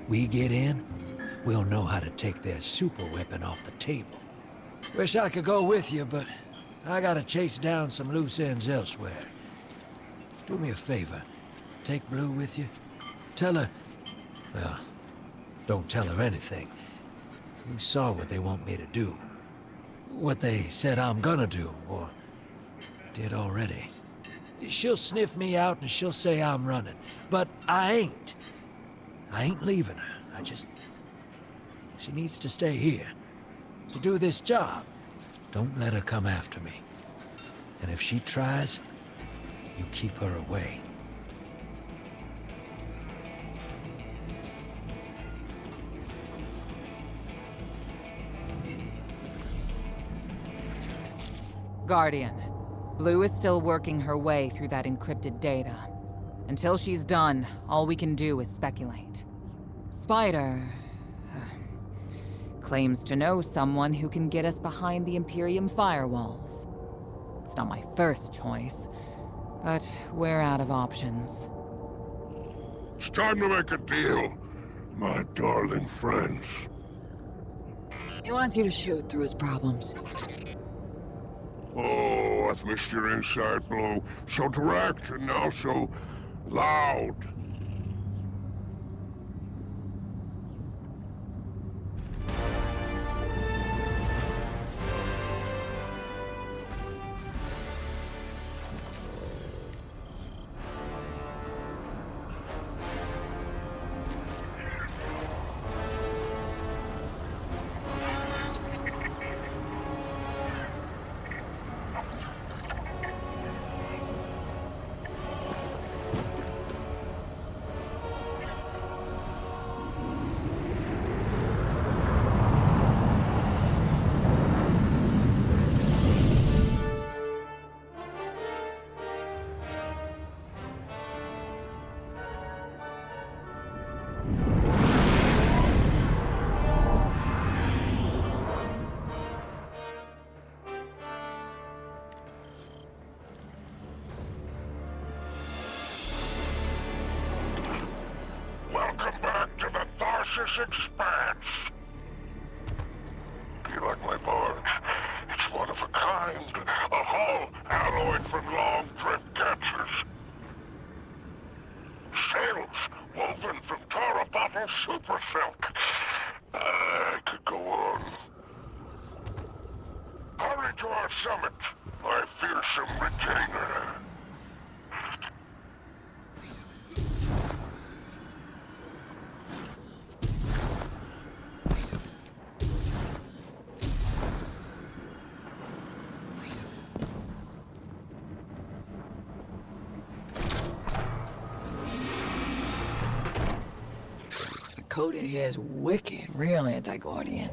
We get in, we'll know how to take their super weapon off the table. Wish I could go with you, but I gotta chase down some loose ends elsewhere. Do me a favor. Take Blue with you. Tell her... well, don't tell her anything. You saw what they want me to do. What they said I'm gonna do, or did already. She'll sniff me out and she'll say I'm running. But I ain't. I ain't leaving her. She needs to stay here. To do this job. Don't let her come after me. And if she tries, you keep her away. Guardian, Blue is still working her way through that encrypted data. Until she's done, all we can do is speculate. Spider... claims to know someone who can get us behind the Imperium firewalls. It's not my first choice, but we're out of options. It's time to make a deal, my darling friends. He wants you to shoot through his problems. Oh, I've missed your inside blow. So direct and now so loud. Welcome back to the Tharsis Expanse. Do you like my barge? It's one of a kind. A hull alloyed from long trip captures. Sails woven from Tara bottle super silk. I could go on. Hurry to our summit, my fearsome retainer. Code in here is wicked, real anti-Guardian.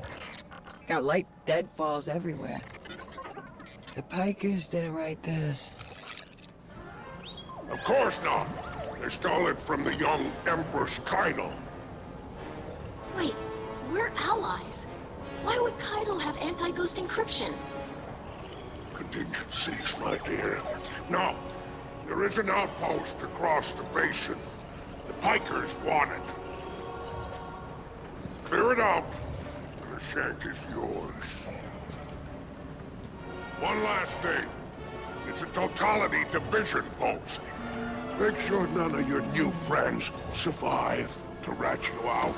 Got light deadfalls everywhere. The Pikers didn't write this. Of course not. They stole it from the young Empress Kynal. Wait, we're allies. Why would Kaido have anti-ghost encryption? Contingencies, my dear. No, there is an outpost across the basin. The Pikers want it. Clear it out, and the shank is yours. One last thing. It's a totality division post. Make sure none of your new friends survive to rat you out.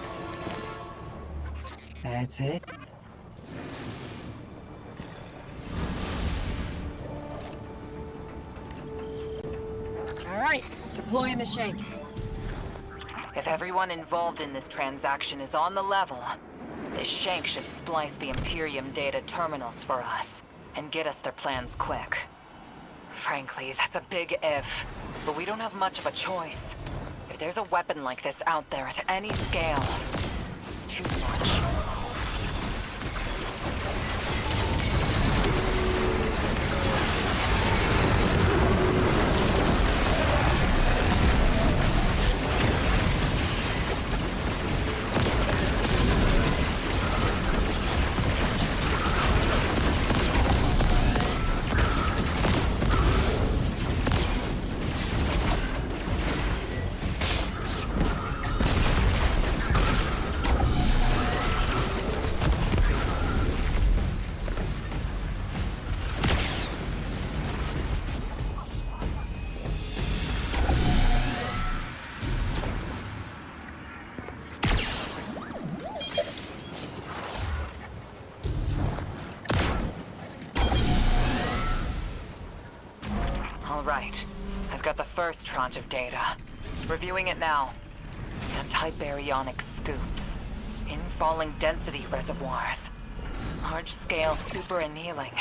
That's it? Alright, deploying the shank. If everyone involved in this transaction is on the level, this shank should splice the Imperium data terminals for us, and get us their plans quick. Frankly, that's a big if, but we don't have much of a choice. If there's a weapon like this out there at any scale, it's too much. Right. I've got the first tranche of data. Reviewing it now. Anti-baryonic scoops. Infalling density reservoirs. Large-scale super-annealing.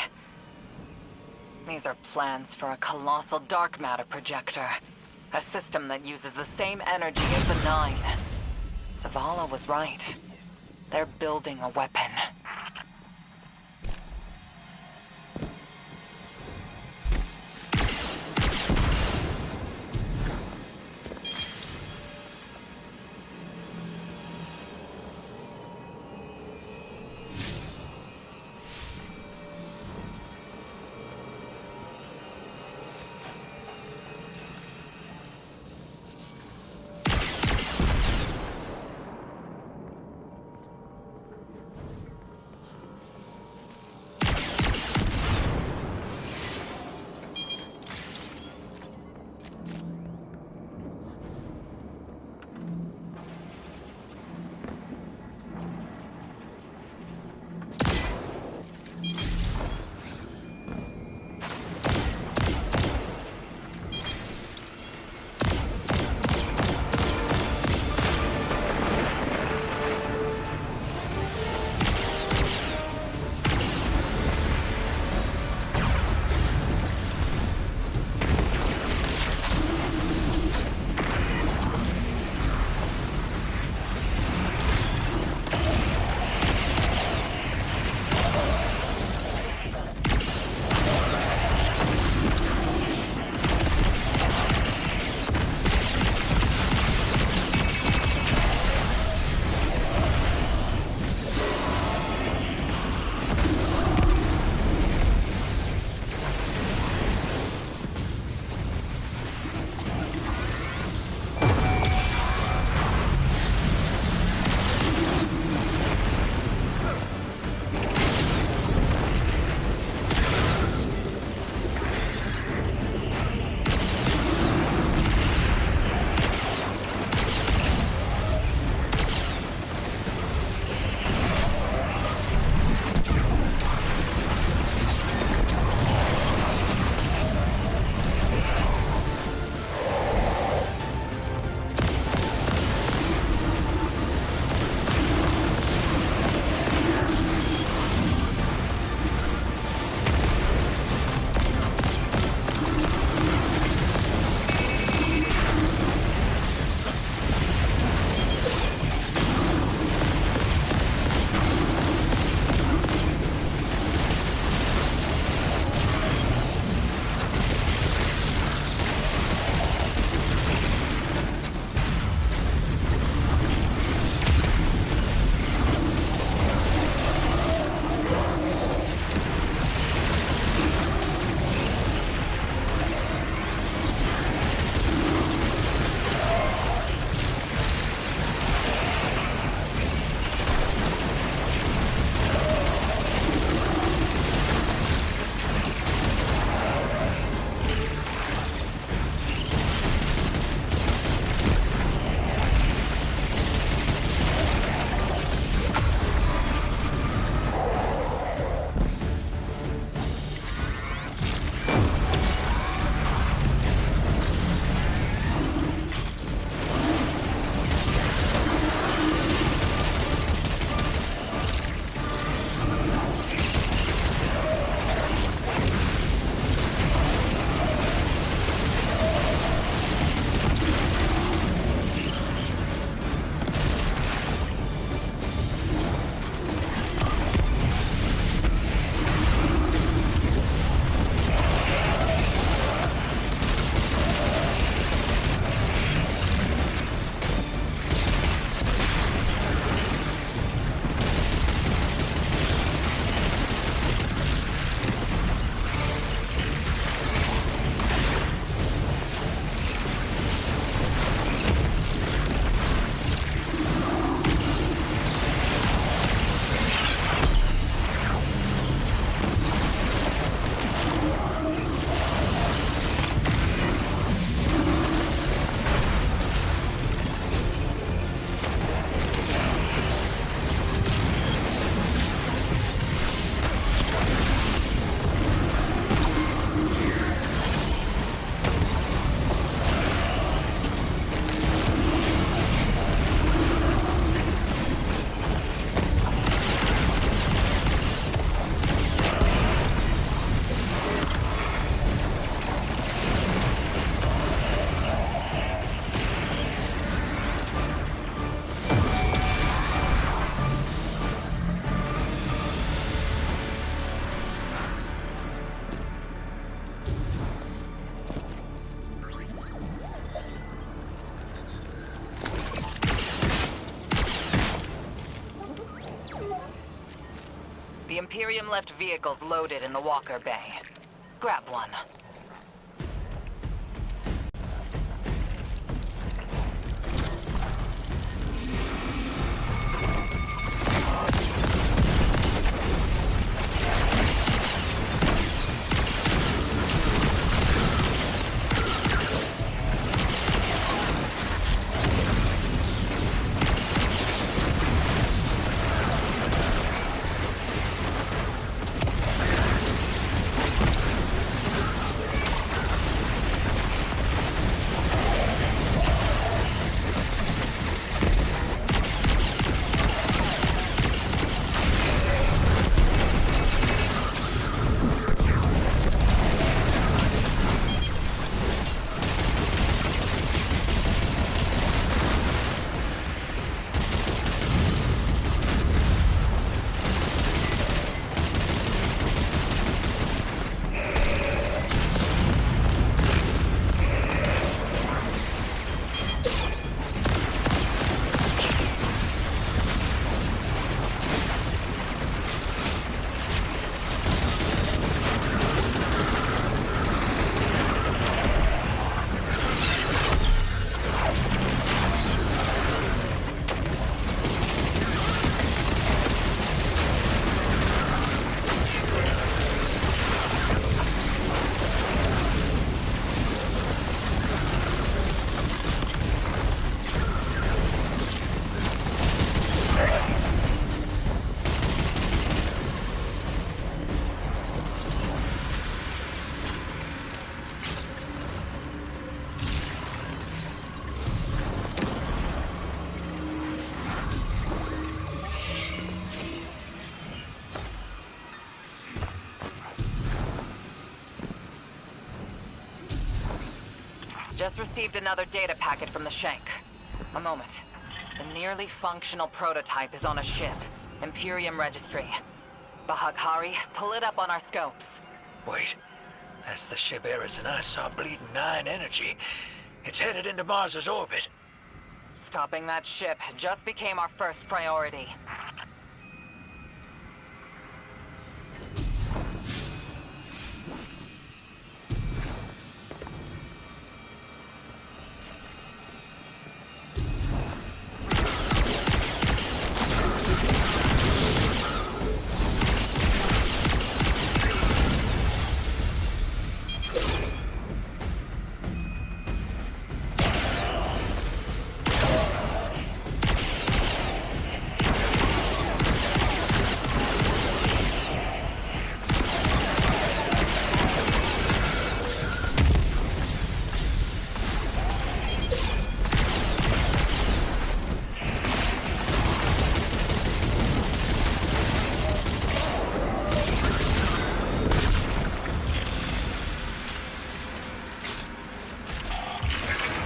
These are plans for a colossal dark matter projector. A system that uses the same energy as the Nine. Zavala was right. They're building a weapon. Imperium left vehicles loaded in the Walker Bay. Grab one. Just received another data packet from the Shank. A moment. The nearly functional prototype is on a ship. Imperium Registry. Bahaghari, pull it up on our scopes. Wait. That's the ship Eris and I saw bleeding 9 energy. It's headed into Mars's orbit. Stopping that ship just became our first priority.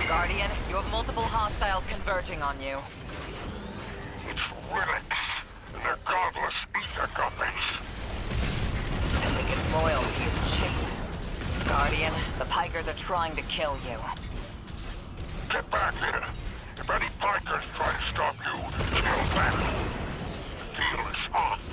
Guardian, you have multiple hostiles converging on you. It's relics, and they're godless ether guppies. Syndicate's loyalty is cheap. Guardian, the Pikers are trying to kill you. Get back here. If any Pikers try to stop you, kill them. The deal is off.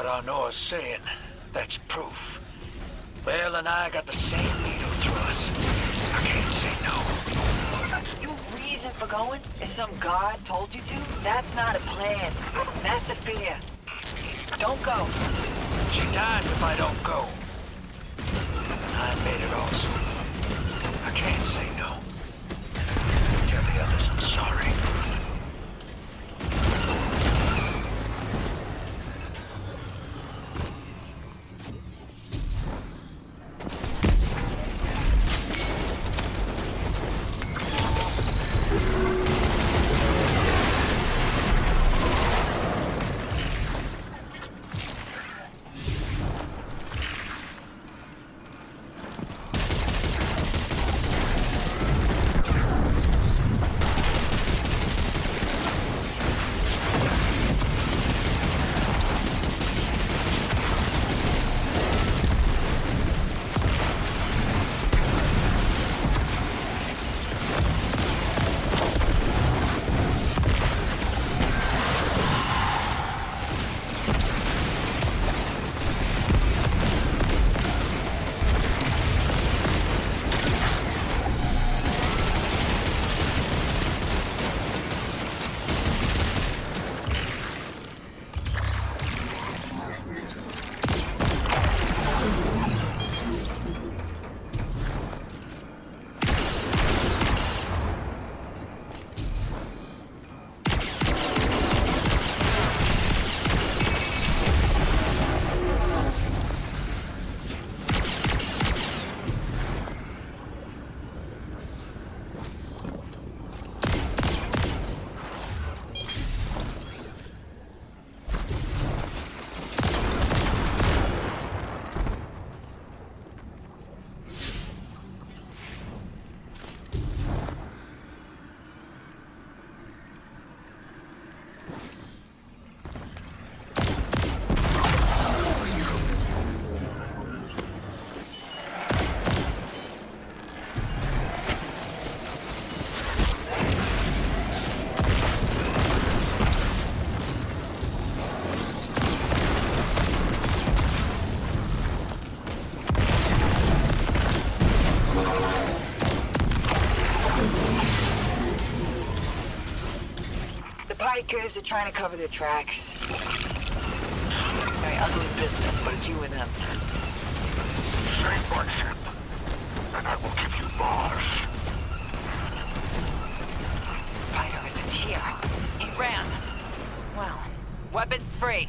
Arnor's saying. That's proof. Bael and I got the same needle through us. I can't say no. Your reason for going is some god told you to? That's not a plan. That's a fear. Don't go. She dies if I don't go. And I made it also. I can't say no. Tell the others I'm sorry. Bikers are trying to cover their tracks. Very ugly business, but it's you and them. Save my ship, and I will give you Mars. Spider isn't here. He ran. Well, weapons free.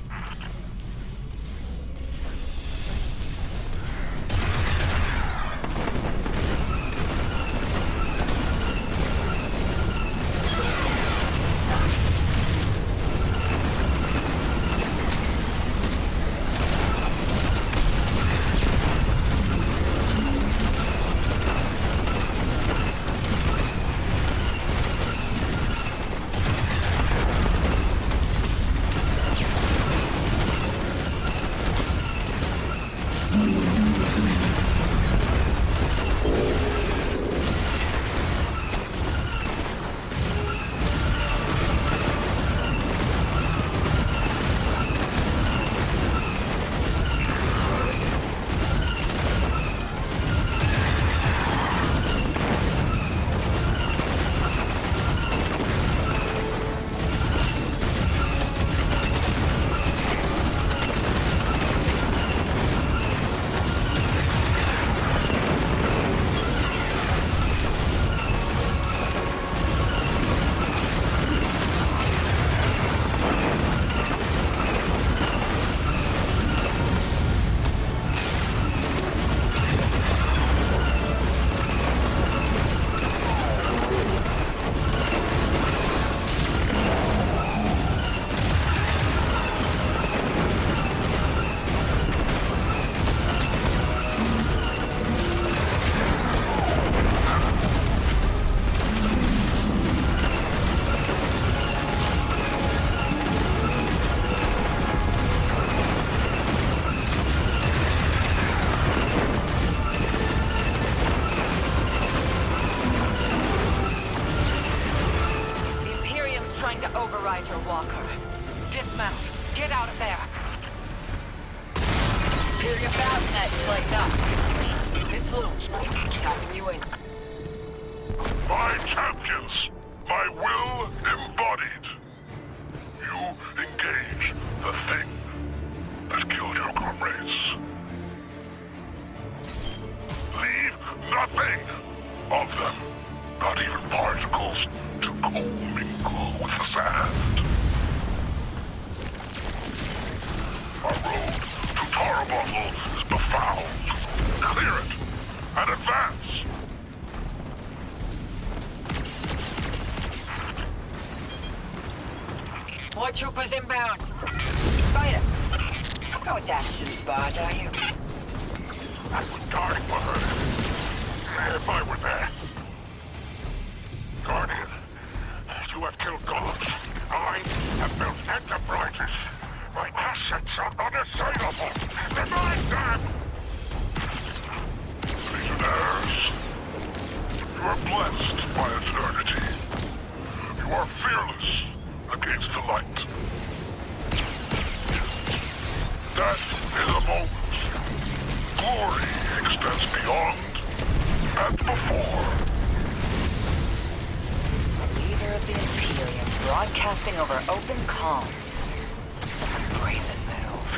Imperium battlenet slayed up. It's loose. Tapping you in. My champions, my will embodied. You engage the thing that killed your comrades. Leave nothing of them, not even particles, to commingle with the sand. Our road to Tarabundle is befouled. Clear it and advance. More troopers inbound. Spider. No attached to the spot, are you? I would die for her. If I were there. Guardian, you have killed gods. I have built enterprises. My assets are unassailable. Remind them! Legionnaires, you are blessed by eternity. You are fearless against the light. That is a moment. Glory extends beyond and before. The leader of the Imperium broadcasting over open comms. That's a brazen move.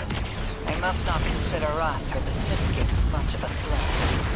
They must not consider us or the syndicates much of a threat.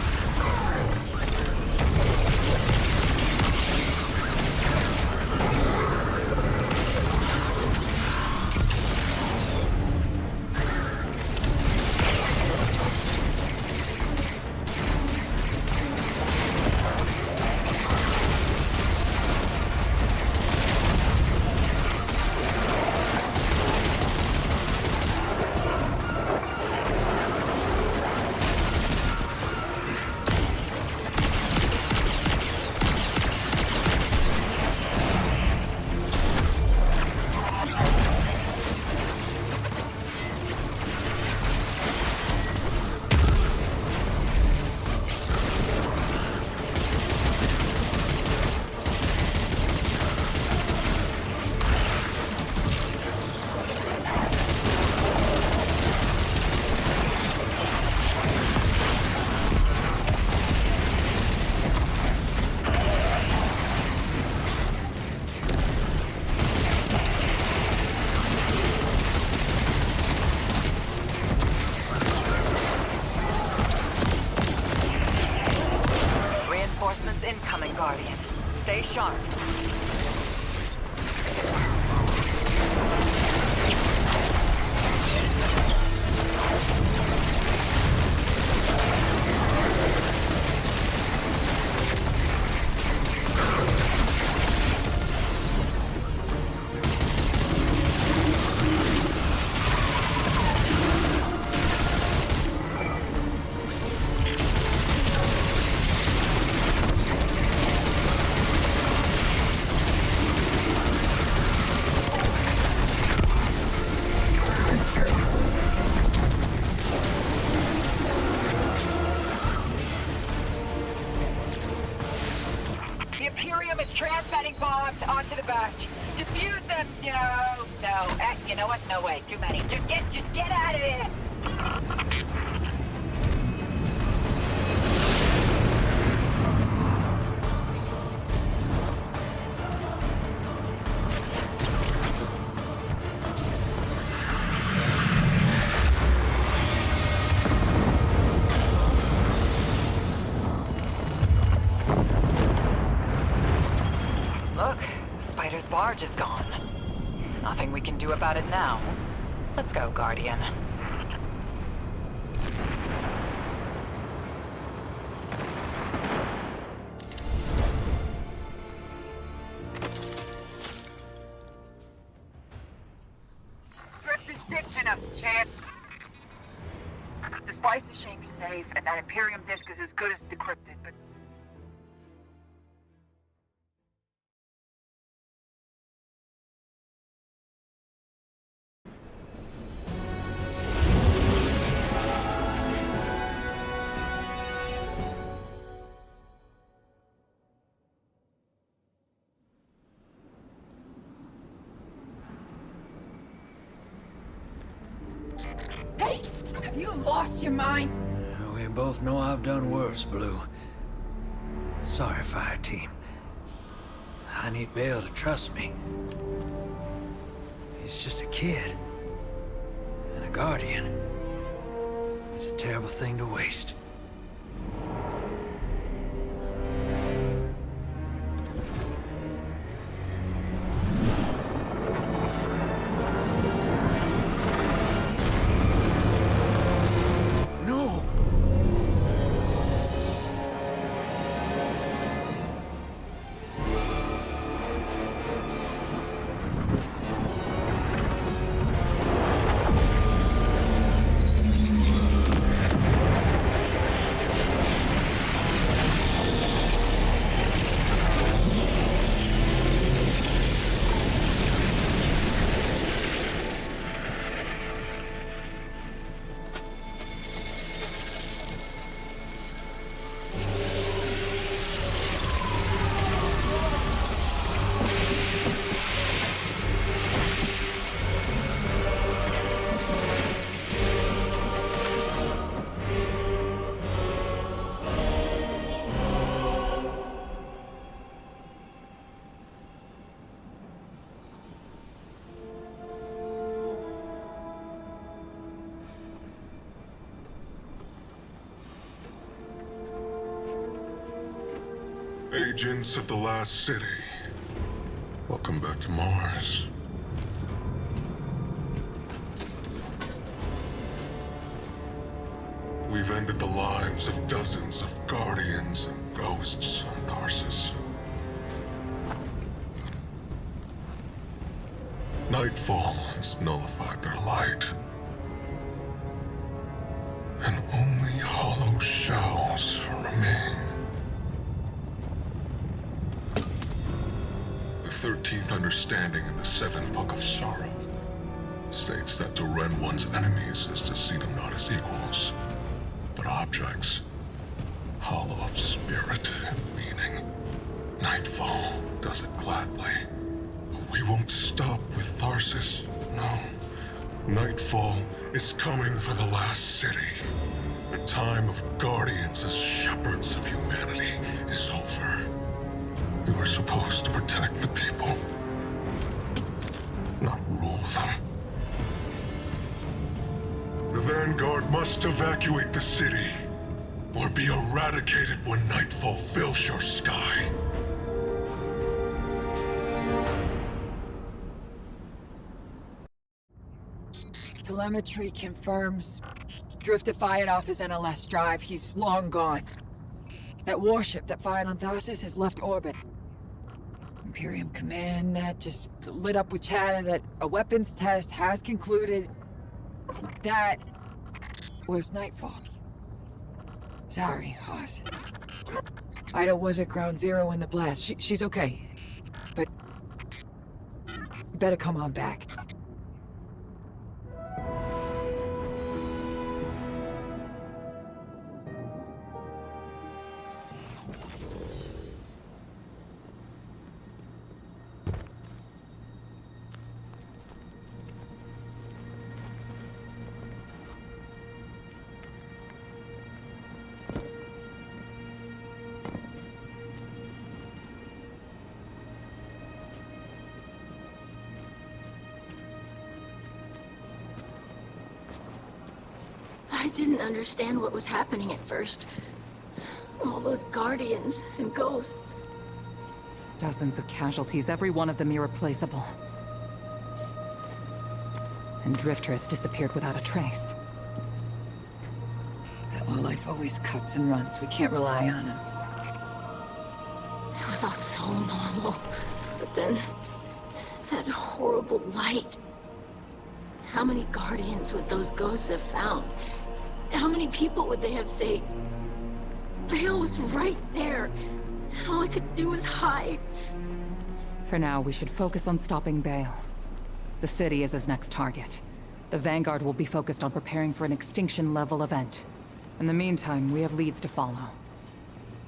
Incoming, Guardian. Stay sharp. The Imperium is transmitting bombs onto the batch. Defuse them! No. You know what? No way. Too many. Just get out of there! Look, Spider's barge is gone. Nothing we can do about it now. Let's go, Guardian. Drift is ditching us, Chad. The Spice is Shank's safe, and that Imperium disk is as good as decrypted, but... Hey! Have you lost your mind? We both know I've done worse, Blue. Sorry, fire team. I need Bael to trust me. He's just a kid. And a guardian. It's a terrible thing to waste. Agents of the Last City, welcome back to Mars. We've ended the lives of dozens of Guardians and Ghosts on Tarsus. Nightfall has nullified their light. And only hollow shells remain. The 13th understanding in the 7th Book of Sorrow states that to rend one's enemies is to see them not as equals, but objects, hollow of spirit and meaning. Nightfall does it gladly. But we won't stop with Tarsus, no. Nightfall is coming for the Last City. The time of Guardians as shepherds of humanity is over. We were supposed to protect the people, not rule them. The Vanguard must evacuate the city, or be eradicated when Nightfall fills your sky. Telemetry confirms Drifter fired off his NLS drive. He's long gone. That warship that fired on Tarsus has left orbit. Imperium Command Net just lit up with chatter that a weapons test has concluded. That was Nightfall. Sorry, Hoss. Ida was at ground zero in the blast. She's okay. But you better come on back. I didn't understand what was happening at first. All those Guardians and Ghosts. Dozens of casualties, every one of them irreplaceable. And Drifter has disappeared without a trace. That lowlife always cuts and runs. We can't rely on him. It was all so normal. But then, that horrible light. How many Guardians would those ghosts have found? How many people would they have saved? Bael was right there, and all I could do was hide. For now, we should focus on stopping Bael. The city is his next target. The Vanguard will be focused on preparing for an extinction-level event. In the meantime, we have leads to follow.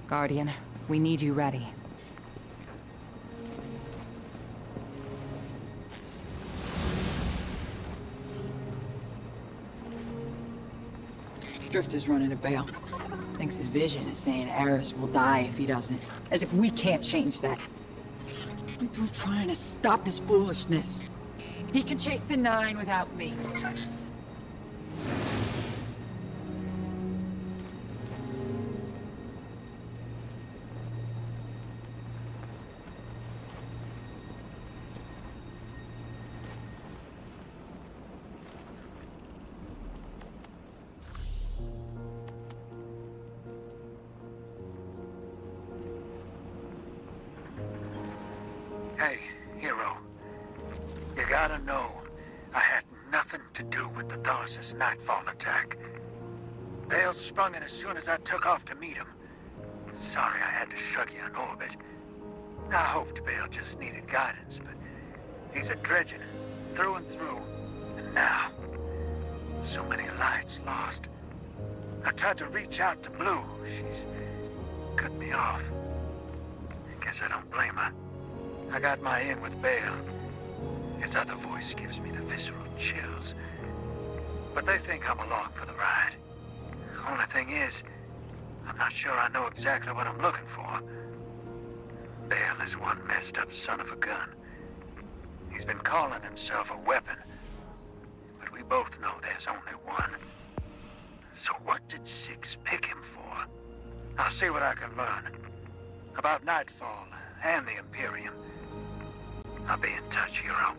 Guardian, we need you ready. Drifter's running a Bael. Thinks his vision is saying Eris will die if he doesn't. As if we can't change that. I'm through trying to stop his foolishness. He can chase the 9 without me. Hey, hero. You gotta know, I had nothing to do with the Tharsis Nightfall attack. Bael sprung it as soon as I took off to meet him. Sorry I had to shrug you in orbit. I hoped Bael just needed guidance, but he's a dredgen, through and through. And now, so many lights lost. I tried to reach out to Blue. She's cut me off. Guess I don't blame her. I got my in with Bael. His other voice gives me the visceral chills. But they think I'm along for the ride. Only thing is, I'm not sure I know exactly what I'm looking for. Bael is one messed up son of a gun. He's been calling himself a weapon. But we both know there's only one. So what did Six pick him for? I'll see what I can learn. About Nightfall and the Imperium. I'll be in touch, hero.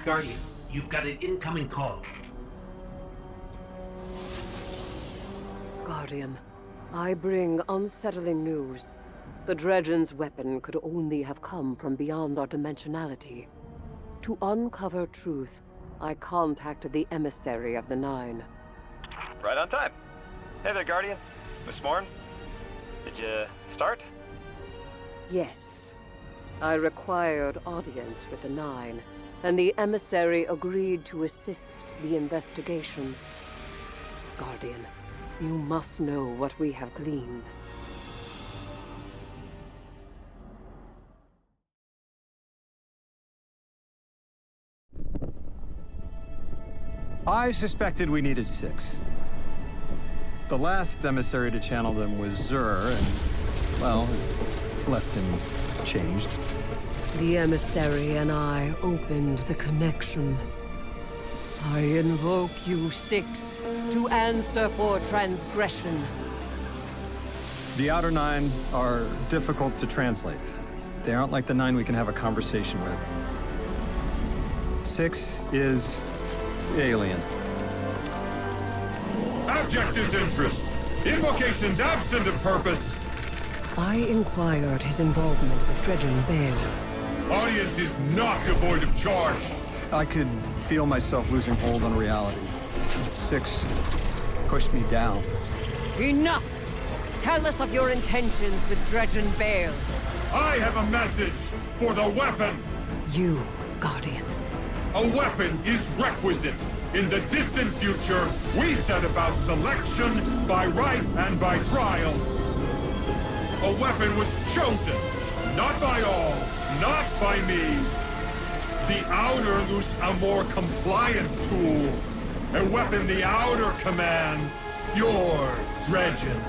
Guardian, you've got an incoming call. Guardian, I bring unsettling news. The Dredgen's weapon could only have come from beyond our dimensionality. To uncover truth, I contacted the emissary of the 9. Right on time. Hey there, Guardian. Miss Morn. Did you start? Yes. I required audience with the 9, and the emissary agreed to assist the investigation. Guardian, you must know what we have gleaned. I suspected we needed 6. The last emissary to channel them was Zur, and, well, left him changed. The emissary and I opened the connection. I invoke you, 6, to answer for transgression. The Outer 9 are difficult to translate. They aren't like the 9 we can have a conversation with. 6 is alien. Abject disinterest. Invocations absent of purpose. I inquired his involvement with Dredgen Bael. Audience is not devoid of charge. I could feel myself losing hold on reality. 6 pushed me down. Enough! Tell us of your intentions with Dredgen Bael. I have a message for the weapon. You, Guardian. A weapon is requisite. In the distant future, we set about selection by right and by trial. A weapon was chosen, not by all, not by me. The Outer loose a more compliant tool. A weapon the Outer commands, your dredgen.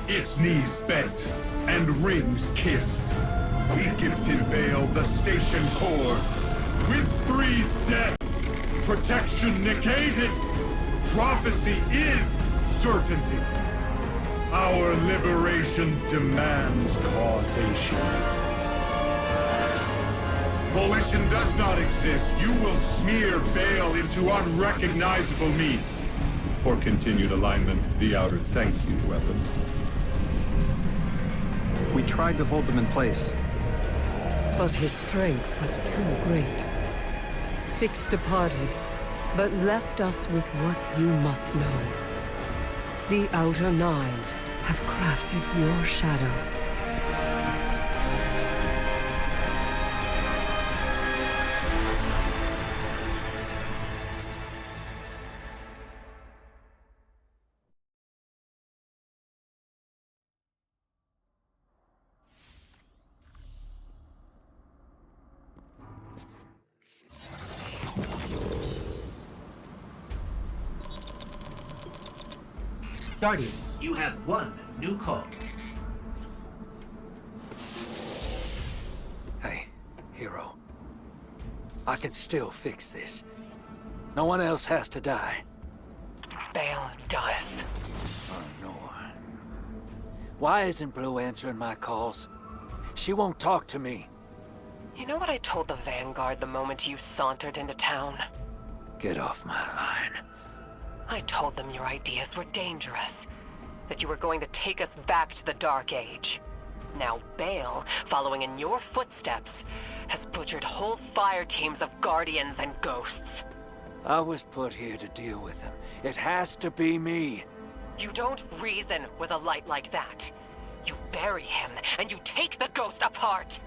Its knees bent and rings kissed. We gifted Bael the station core. With Three's death, protection negated. Prophecy is certainty. Our liberation demands causation. Volition does not exist. You will smear Bael into unrecognizable meat. For continued alignment, the Outer thank you, weapon. We tried to hold them in place. But his strength was too great. 6 departed, but left us with what you must know. The Outer 9 have crafted your shadow. Guardian, you have one new call. Hey, hero. I can still fix this. No one else has to die. Bael does. Oh, no. Why isn't Blue answering my calls? She won't talk to me. You know what I told the Vanguard the moment you sauntered into town? Get off my line. I told them your ideas were dangerous. That you were going to take us back to the Dark Age. Now Bael, following in your footsteps, has butchered whole fire teams of Guardians and Ghosts. I was put here to deal with him. It has to be me. You don't reason with a light like that. You bury him, and you take the Ghost apart!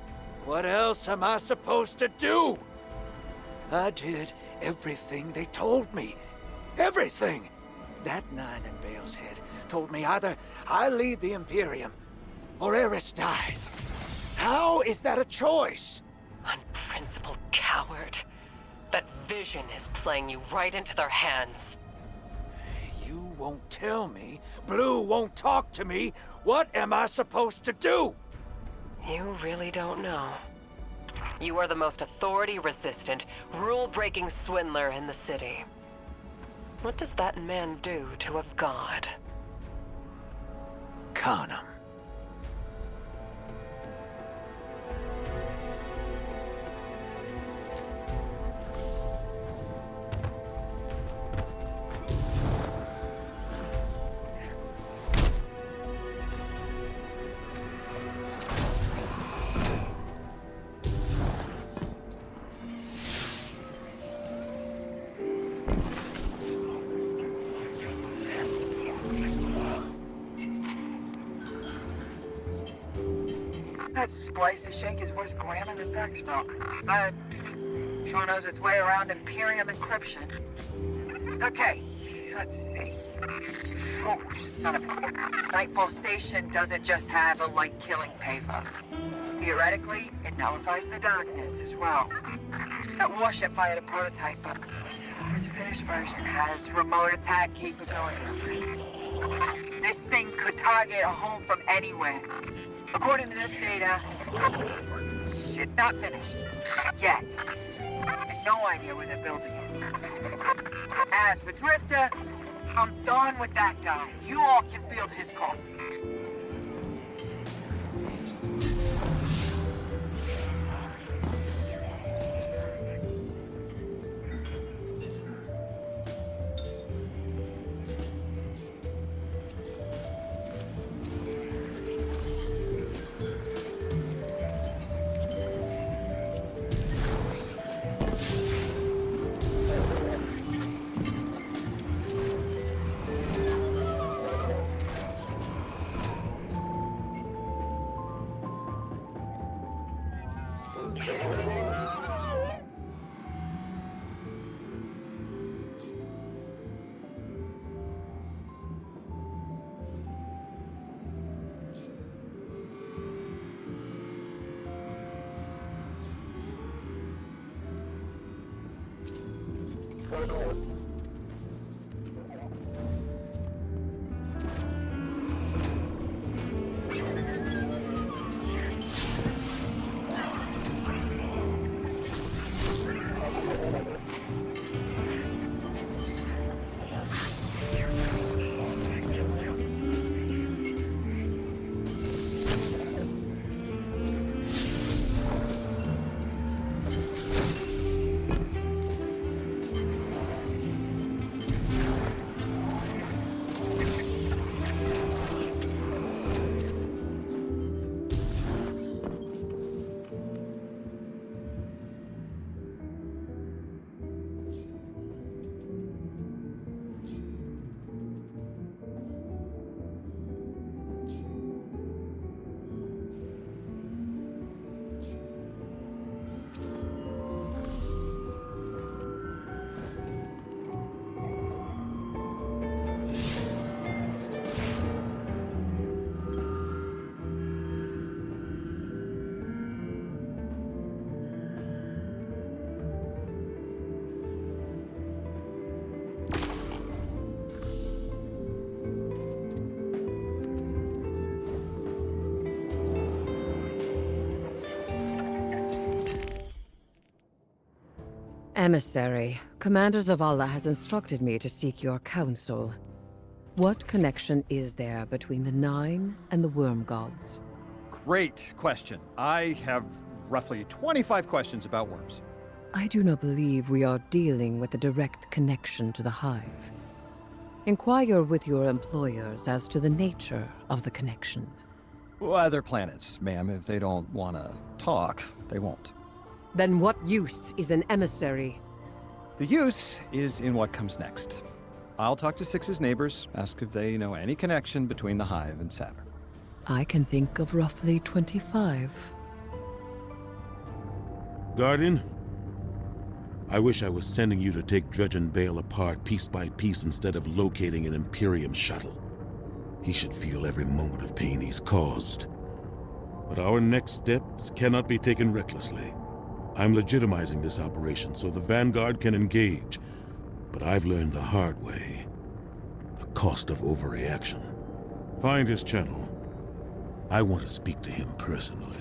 What else am I supposed to do? I did everything they told me. Everything! That 9 in Bael's head told me either I lead the Imperium, or Eris dies. How is that a choice? Unprincipled coward. That vision is playing you right into their hands. You won't tell me. Blue won't talk to me. What am I supposed to do? You really don't know. You are the most authority-resistant, rule-breaking swindler in the city. What does that man do to a god? Con him. That splicer shake is worse grammar than Vex milk. But sure knows its way around Imperium encryption. Okay, let's see. Oh, son of a... Nightfall Station doesn't just have a light-killing payload. Theoretically, it nullifies the darkness as well. That warship fired a prototype, but this finished version has remote attack capabilities. This thing could target a home from anywhere. According to this data, it's not finished. Yet. And no idea where they're building it. As for Drifter, I'm done with that guy. You all can field his calls. Emissary, Commander Zavala has instructed me to seek your counsel. What connection is there between the Nine and the Worm Gods? Great question. I have roughly 25 questions about worms. I do not believe we are dealing with a direct connection to the Hive. Inquire with your employers as to the nature of the connection. Well, other planets, ma'am. If they don't want to talk, they won't. Then what use is an emissary? The use is in what comes next. I'll talk to Six's neighbors, ask if they know any connection between the Hive and Saturn. I can think of roughly 25. Guardian? I wish I was sending you to take Dredge and Bael apart piece by piece instead of locating an Imperium shuttle. He should feel every moment of pain he's caused. But our next steps cannot be taken recklessly. I'm legitimizing this operation so the Vanguard can engage, but I've learned the hard way. The cost of overreaction. Find his channel. I want to speak to him personally.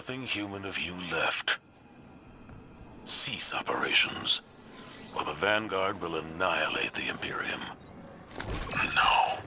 Nothing human of you left. Cease operations, or the Vanguard will annihilate the Imperium. No.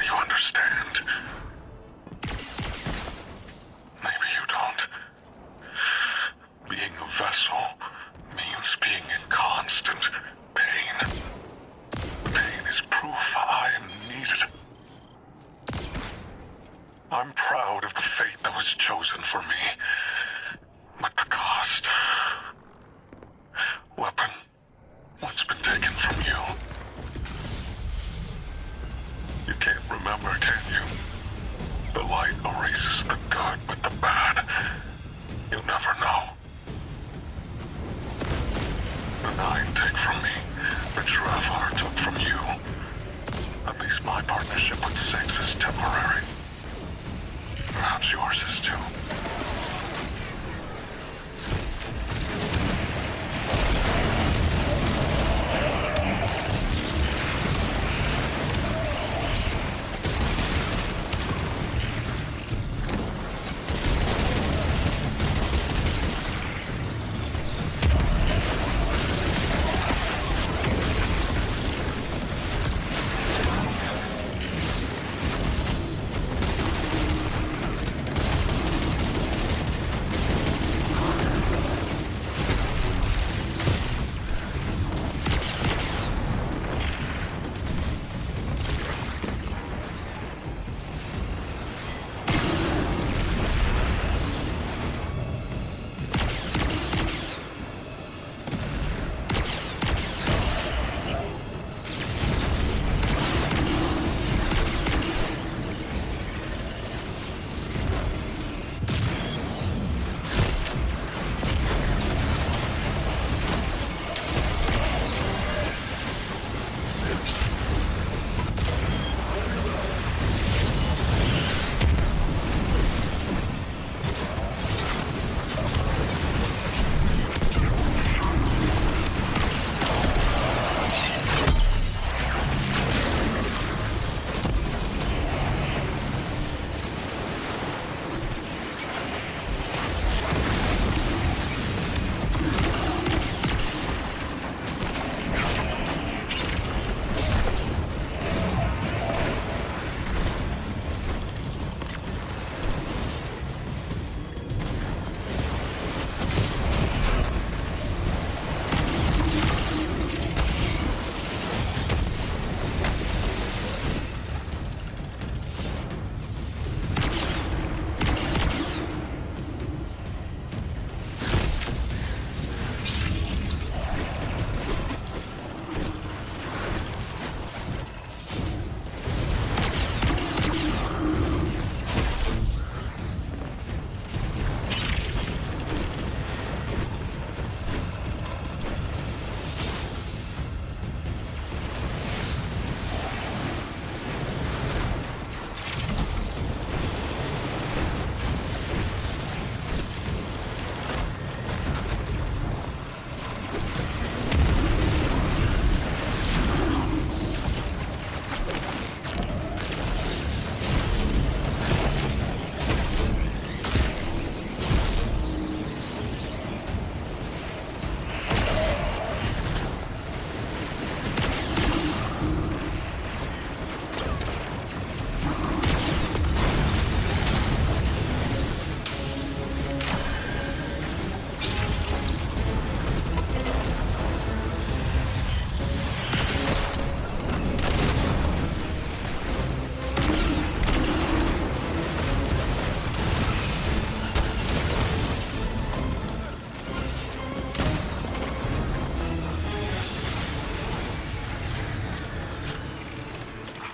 you understand. Maybe you don't. Being a vessel means being in constant pain. Pain is proof I am needed. I'm proud of the fate that was chosen for me. But the cost... Weapon, what's been taken from you? You can't remember, can you? The light erases the good with the bad. You'll never know. The 9 take from me, the Traveler took from you. At least my partnership with Six is temporary. Perhaps yours is too.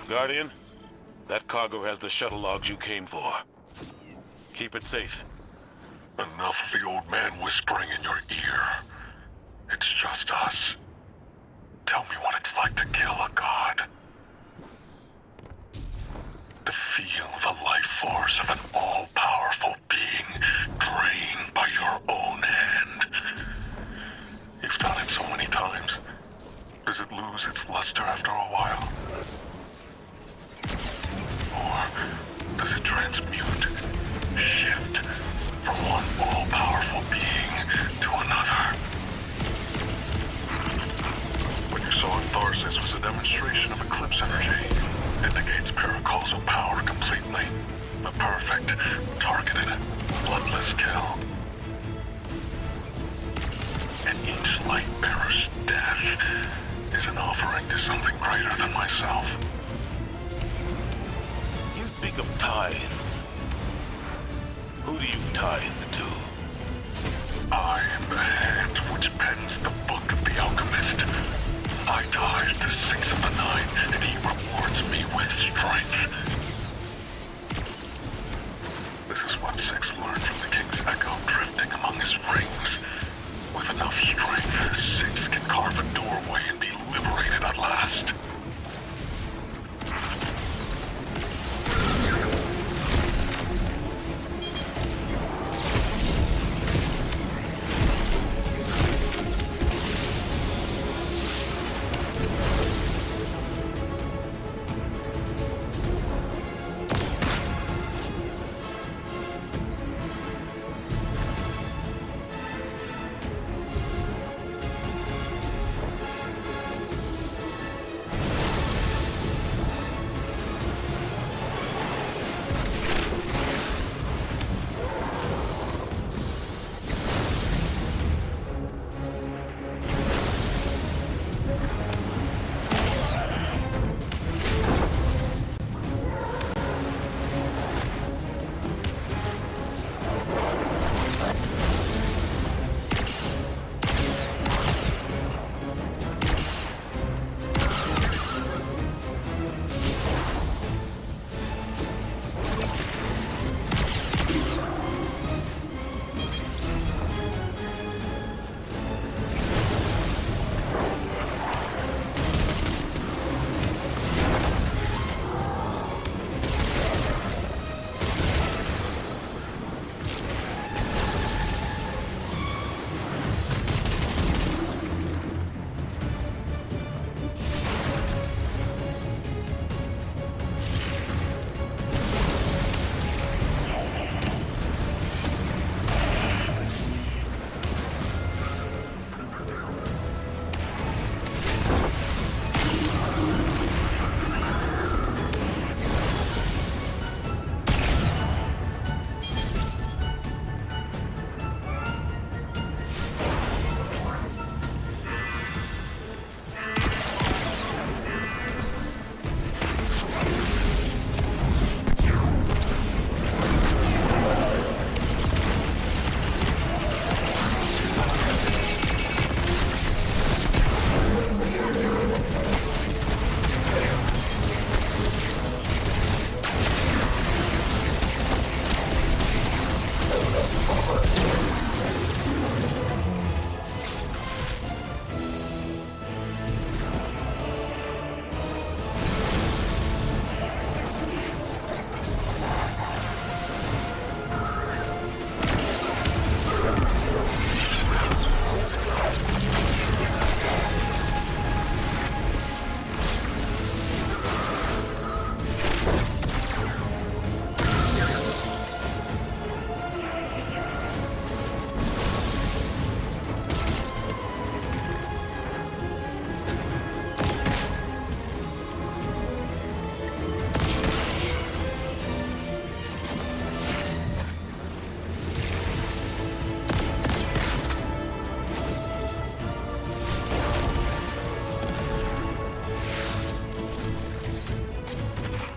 Guardian, that cargo has the shuttle logs you came for. Keep it safe. Enough of the old man whispering in your ear. It's just us. Tell me what it's like to kill a god. To feel the life force of an all-powerful being drained by your own hand. You've done it so many times. Does it lose its luster after a while? Or does it transmute, shift from one all-powerful being to another? What you saw in Tharsis was a demonstration of eclipse energy. It negates paraculture. also power completely. A perfect, targeted, bloodless kill. And each light bearer's death is an offering to something greater than myself. You speak of tithes. Who do you tithe to? I am the hand which pens the book of the alchemist. I tithe to Six of the Nine, and he rewards me with strength. This is what Six learned from the King's Echo drifting among his rings. With enough strength, Six can carve a doorway and be liberated at last.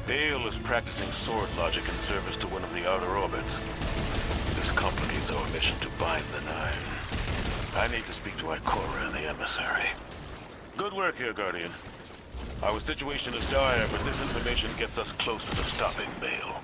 Bael is practicing sword logic in service to one of the outer orbits. This complicates our mission to bind the Nine. I need to speak to Ikora and the emissary. Good work here, Guardian. Our situation is dire, but this information gets us closer to stopping Bael.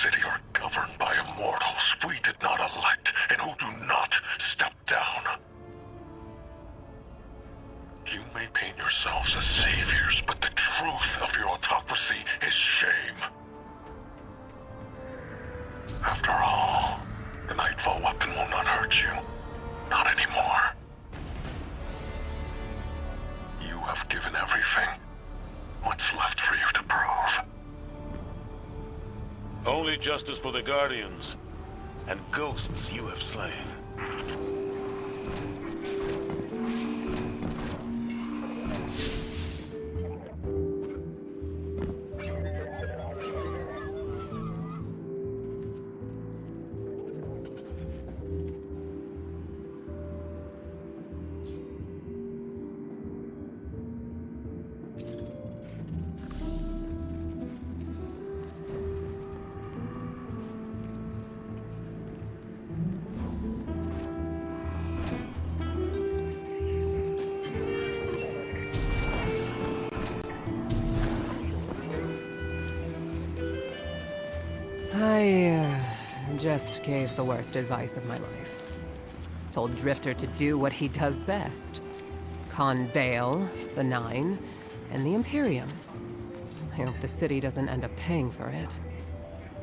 city are governed by immortals we did not elect and who do not step down. You may paint yourselves as saviors, but the truth of your autocracy is shame. After all, the Nightfall weapon will not hurt you. Not anymore. You have given everything. What's left for you to prove? Only justice for the Guardians, and ghosts you have slain. I just gave the worst advice of my life. Told Drifter to do what he does best. Con Bael, the Nine, and the Imperium. I hope the city doesn't end up paying for it.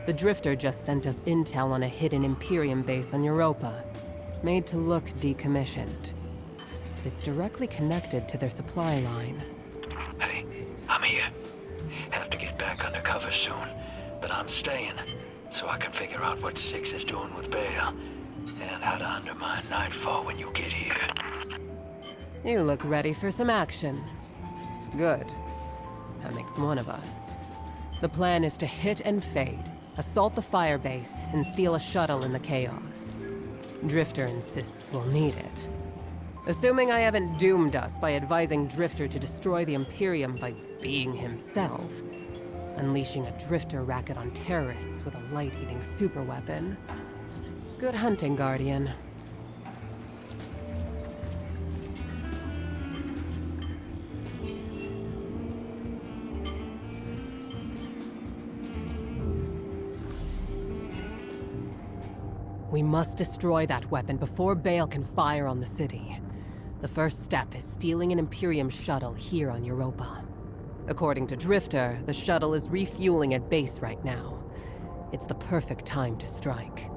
The Drifter just sent us intel on a hidden Imperium base on Europa, made to look decommissioned. It's directly connected to their supply line. Hey, I'm here. Have to get back under cover soon, but I'm staying, so I can figure out what Six is doing with Bael, and how to undermine Nightfall when you get here. You look ready for some action. Good. That makes one of us. The plan is to hit and fade, assault the firebase, and steal a shuttle in the chaos. Drifter insists we'll need it. Assuming I haven't doomed us by advising Drifter to destroy the Imperium by being himself. Unleashing a Drifter racket on terrorists with a light-eating superweapon. Good hunting, Guardian. We must destroy that weapon before Bael can fire on the city. The first step is stealing an Imperium shuttle here on Europa. According to Drifter, the shuttle is refueling at base right now. It's the perfect time to strike.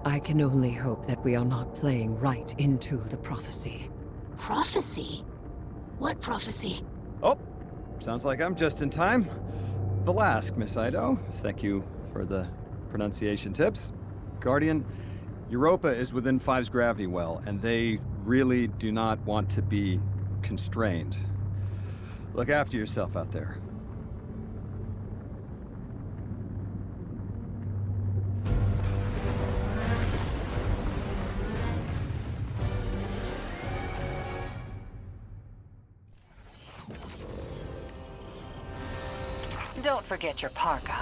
I can only hope that we are not playing right into the prophecy. Prophecy? What prophecy? Oh, sounds like I'm just in time. Velask, Miss Ido. Thank you for the pronunciation tips. Guardian, Europa is within Five's gravity well, and they really do not want to be constrained. Look after yourself out there. Don't forget your parka.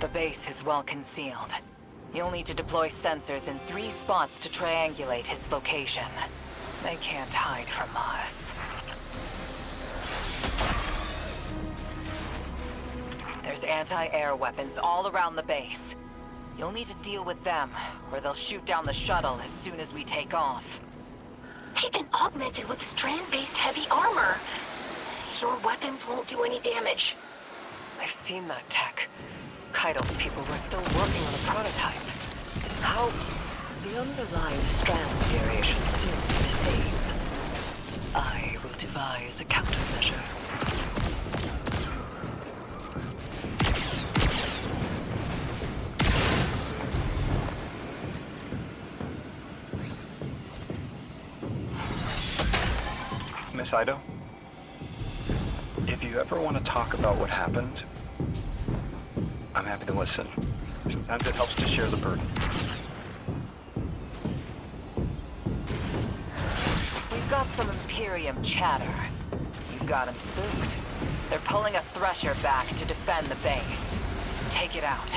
The base is well concealed. You'll need to deploy sensors in 3 spots to triangulate its location. They can't hide from us. There's anti-air weapons all around the base. You'll need to deal with them, or they'll shoot down the shuttle as soon as we take off. They've been augmented with strand-based heavy armor. Your weapons won't do any damage. I've seen that tech. Kaido's people were still working on a prototype. How? The underlying strand theory should still be the same. I will devise a countermeasure. Miss Ido, if you ever want to talk about what happened, I'm happy to listen. Sometimes it helps to share the burden. We've got some Imperium chatter. You got them spooked. They're pulling a Thresher back to defend the base. Take it out.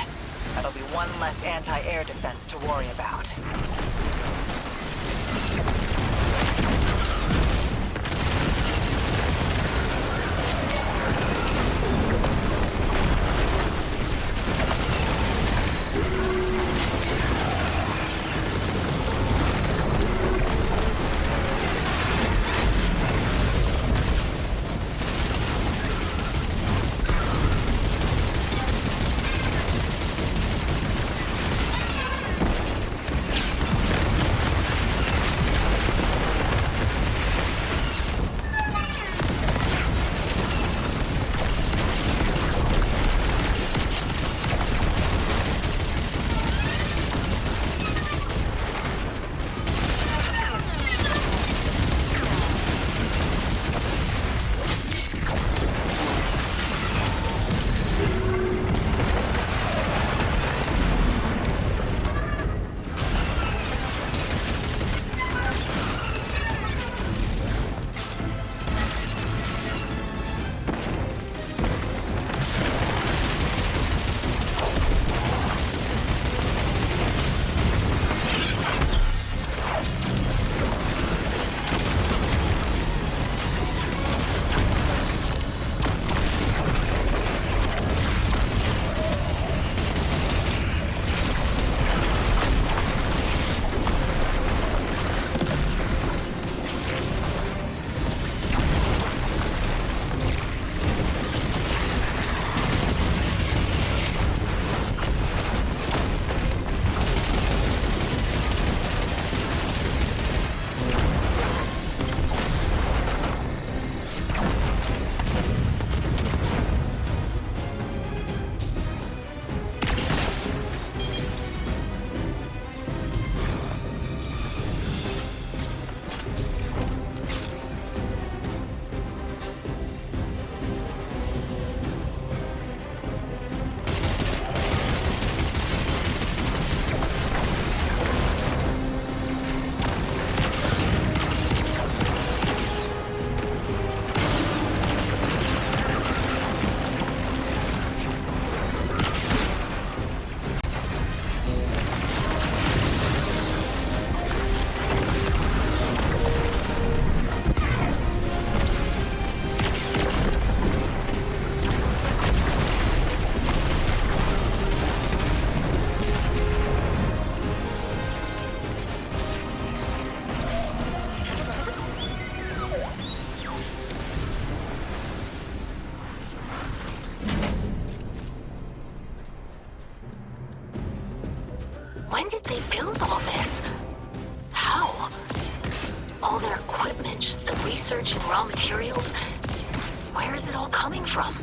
That'll be one less anti-air defense to worry about. When did they build all this? How? All their equipment, the research and raw materials, where is it all coming from?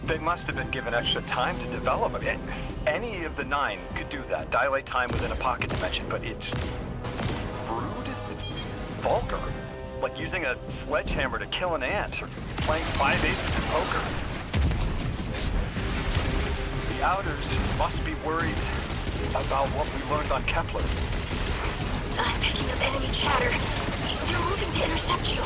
They must have been given extra time to develop it. Any of the 9 could do that, dilate time within a pocket dimension, but it's rude, it's vulgar. Like using a sledgehammer to kill an ant, or playing 5 aces in poker. The Outers must be worried about what we learned on Kepler. I'm picking up enemy chatter. They're moving to intercept you.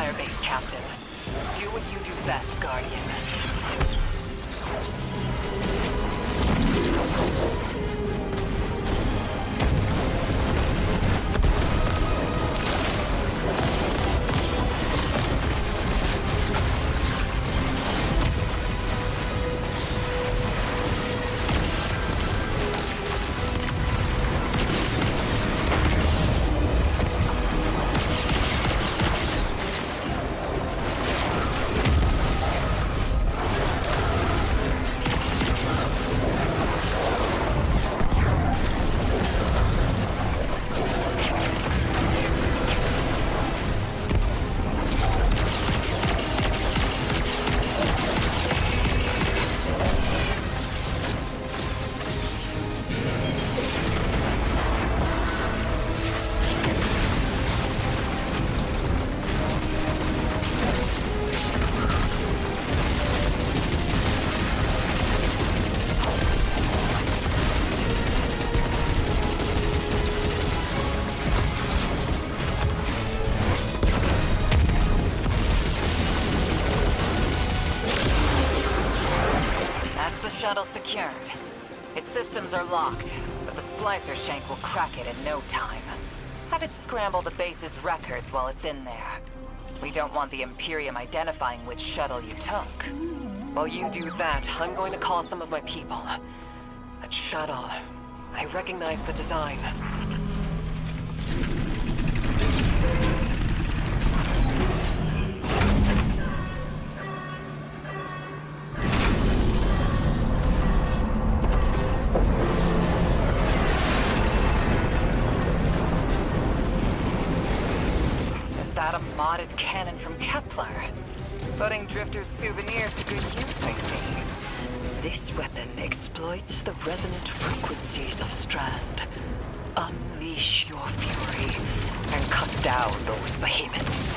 firebase, Captain. Do what you do best, Guardian. Shuttle secured. Its systems are locked, but the splicer shank will crack it in no time. Have it scramble the base's records while it's in there. We don't want the Imperium identifying which shuttle you took. While you do that, I'm going to call some of my people. That shuttle, I recognize the design. That a modded cannon from Kepler? Putting Drifter's souvenirs to good use, I see. This weapon exploits the resonant frequencies of Strand. Unleash your fury and cut down those behemoths.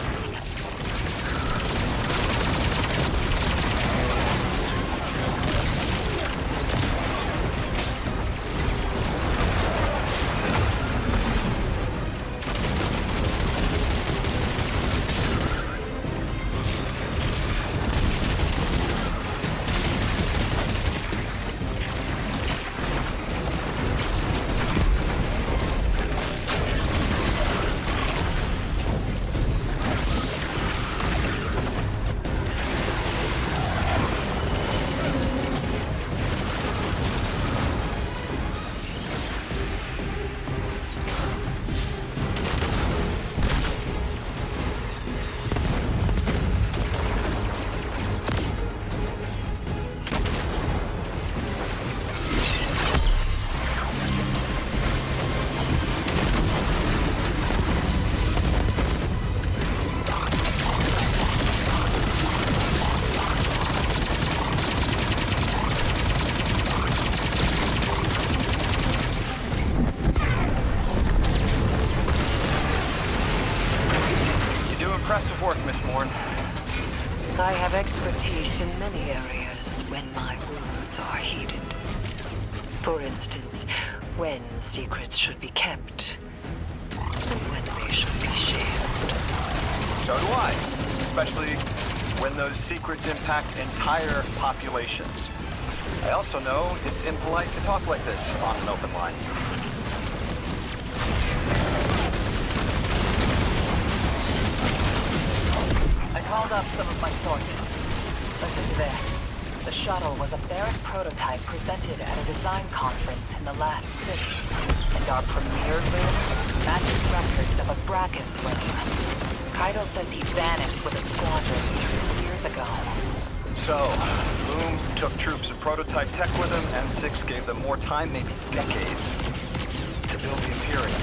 Impressive work, Miss Morn. I have expertise in many areas when my wounds are heeded. For instance, when secrets should be kept, and when they should be shared. So do I. Especially when those secrets impact entire populations. I also know it's impolite to talk like this on an open line. I called up some of my sources. Listen to this. The shuttle was a Barrack prototype presented at a design conference in the last city. And our premier Lume matches records of a Brachus Lume. Keitel says he vanished with a squadron 3 years ago. So, Lume took troops and prototype tech with him, and Six gave them more time, maybe decades, to build the Imperium.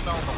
noble.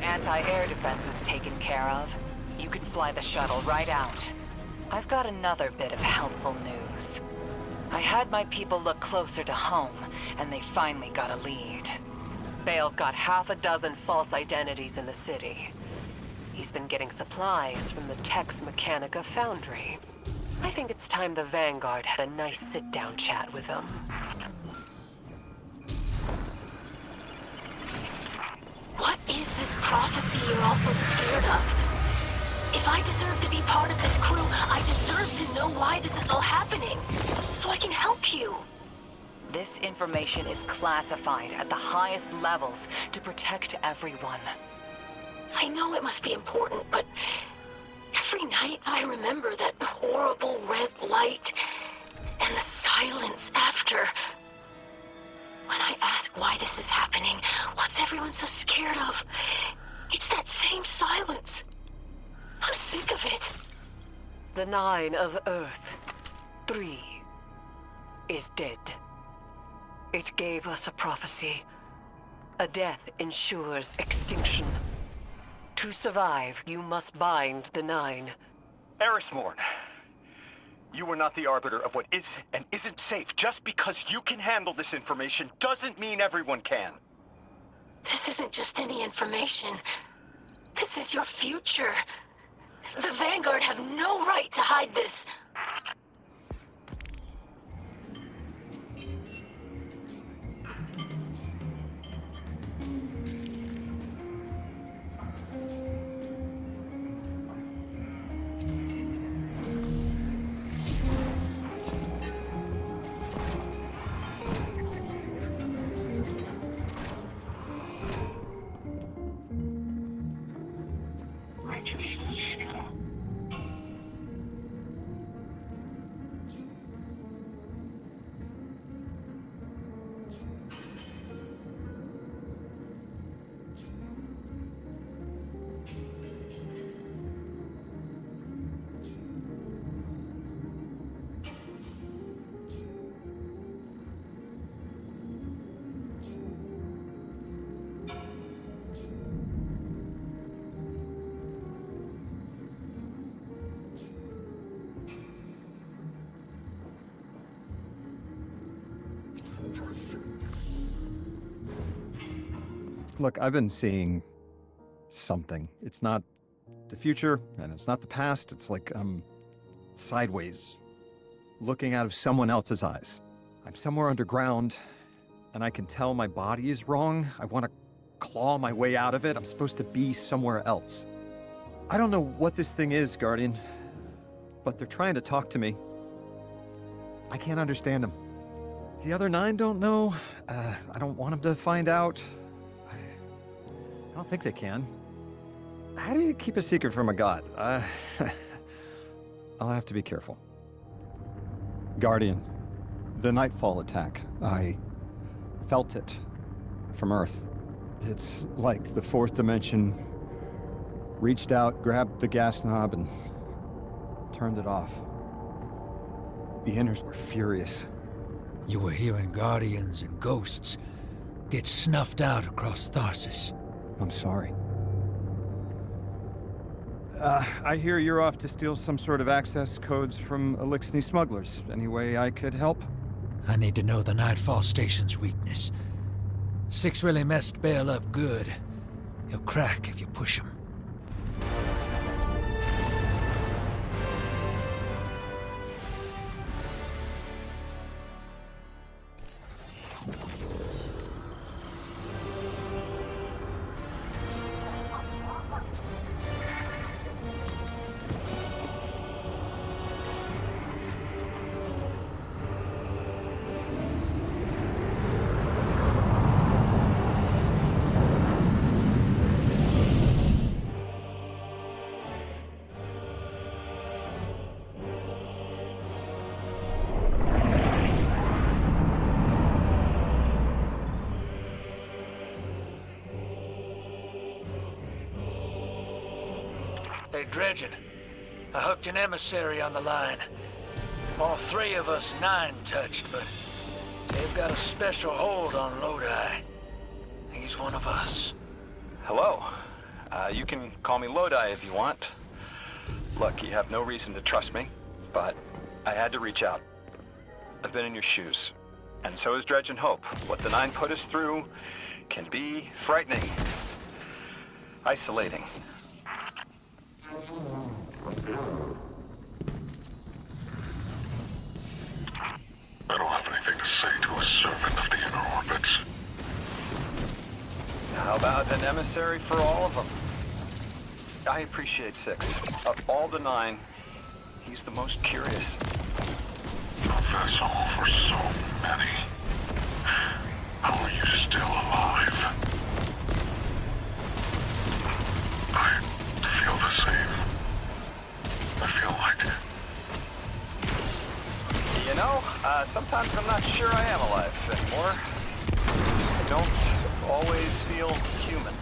Anti-air defenses taken care of. You can fly the shuttle right out. I've got another bit of helpful news. I had my people look closer to home, and they finally got a lead. Bael's got half a dozen false identities in the city. He's been getting supplies from the Tex Mechanica foundry. I think it's time the Vanguard had a nice sit-down chat with him. What is this prophecy you're all so scared of? If I deserve to be part of this crew, I deserve to know why this is all happening, so I can help you. This information is classified at the highest levels to protect everyone. I know it must be important, but every night I remember that horrible red light and the silence after. When I ask why this is happening, what's everyone so scared of? It's that same silence. I'm sick of it. The 9 of Earth, 3, is dead. It gave us a prophecy. A death ensures extinction. To survive, you must bind the 9. Erismorn, you are not the arbiter of what is and isn't safe. Just because you can handle this information doesn't mean everyone can. This isn't just any information. This is your future. The Vanguard have no right to hide this. Look, I've been seeing something. It's not the future, and it's not the past. It's like I'm sideways, looking out of someone else's eyes. I'm somewhere underground, and I can tell my body is wrong. I want to claw my way out of it. I'm supposed to be somewhere else. I don't know what this thing is, Guardian, but they're trying to talk to me. I can't understand them. The other 9 don't know. I don't want them to find out. I don't think they can. How do you keep a secret from a god? I'll have to be careful. Guardian, the Nightfall attack. I felt it from Earth. It's like the 4th dimension reached out, grabbed the gas knob, and turned it off. The Inners were furious. You were hearing guardians and ghosts get snuffed out across Tharsis. I'm sorry. I hear you're off to steal some sort of access codes from Elixni smugglers. Any way I could help? I need to know the Nightfall Station's weakness. 6 really messed Bael up good. He'll crack if you push him. Hey, Dredgen. I hooked an emissary on the line. All 3 of us 9 touched, but they've got a special hold on Lodi. He's one of us. Hello. You can call me Lodi if you want. Look, you have no reason to trust me, but I had to reach out. I've been in your shoes, and so is Dredgen Hope. What the 9 put us through can be frightening, isolating. I don't have anything to say to a servant of the inner orbits. How about an emissary for all of them? I appreciate 6. Of all the 9, he's the most curious. A vessel for so many. How are you still alive? I feel the same. I feel like... You know, sometimes I'm not sure I am alive anymore. I don't always feel human.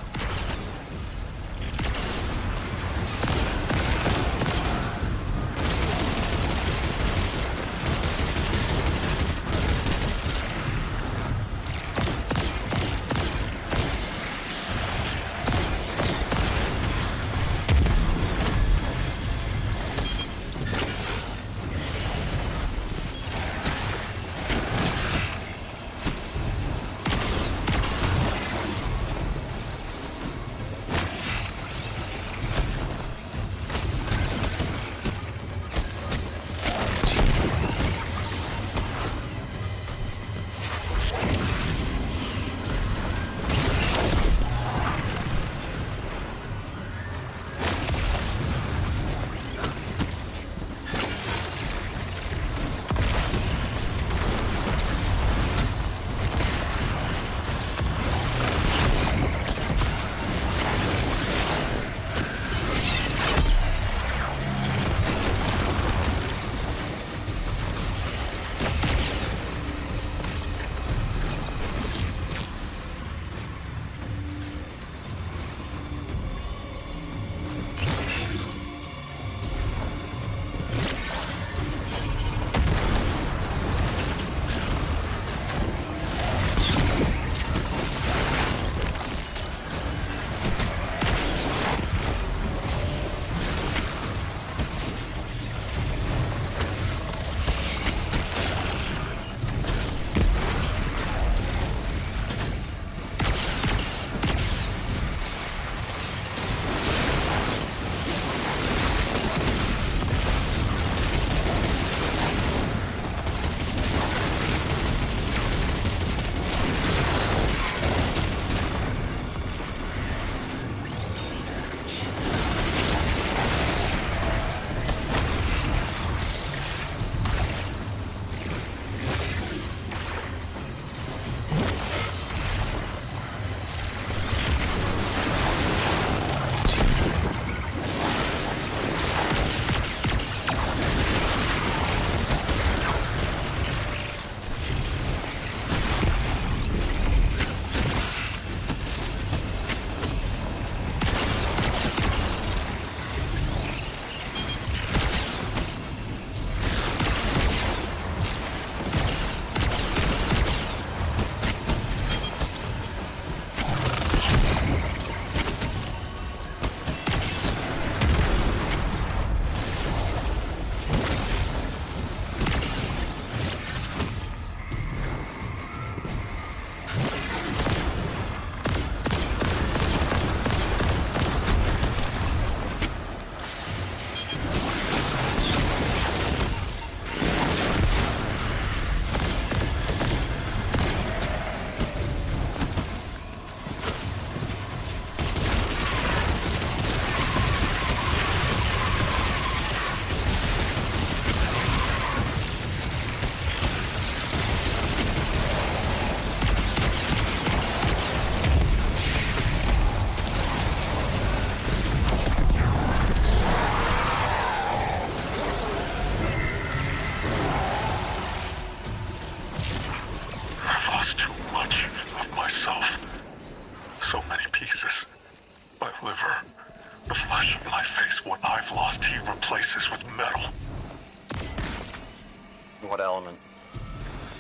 what element?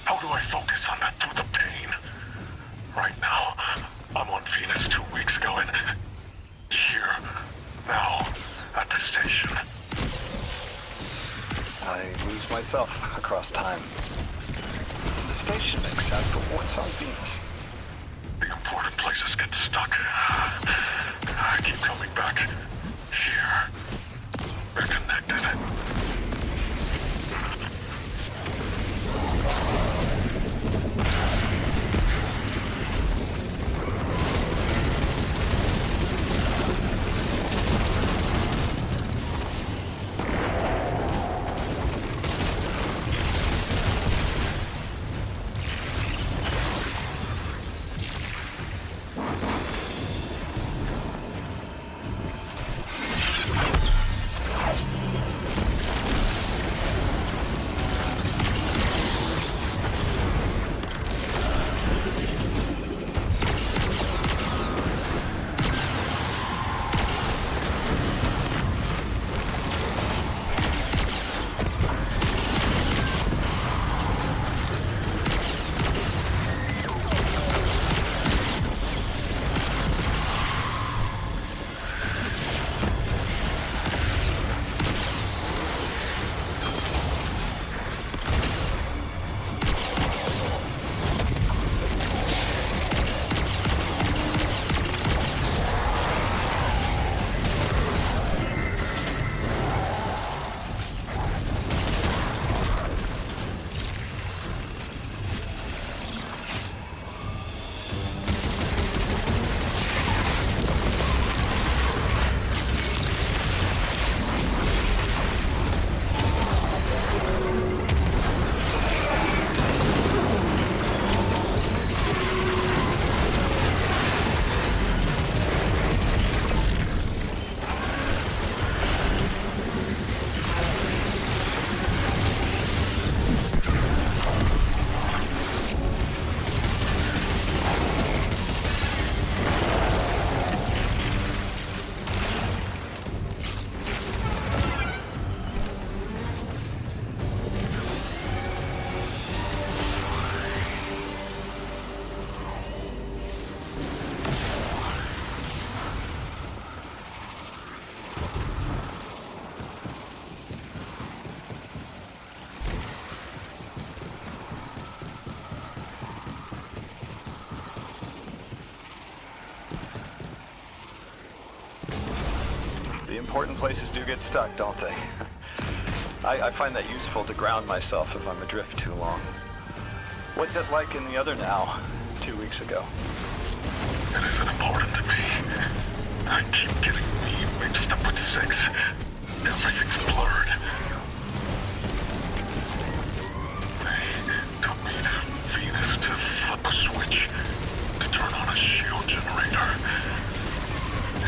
How do I focus on that through the pain? Right now, I'm on Venus 2 weeks ago and here, now, at the station. I lose myself across time. The station makes sense, but what's on Venus? The important places get stuck. I keep coming back. Here. We're connected. The important places do get stuck, don't they? I find that useful to ground myself if I'm adrift too long. What's it like in the other now, 2 weeks ago? It isn't important to me. I keep getting me mixed up with 6. Everything's blurred. They took me to Venus to flip a switch, to turn on a shield generator.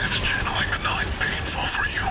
Is channeling the 9 painful for you?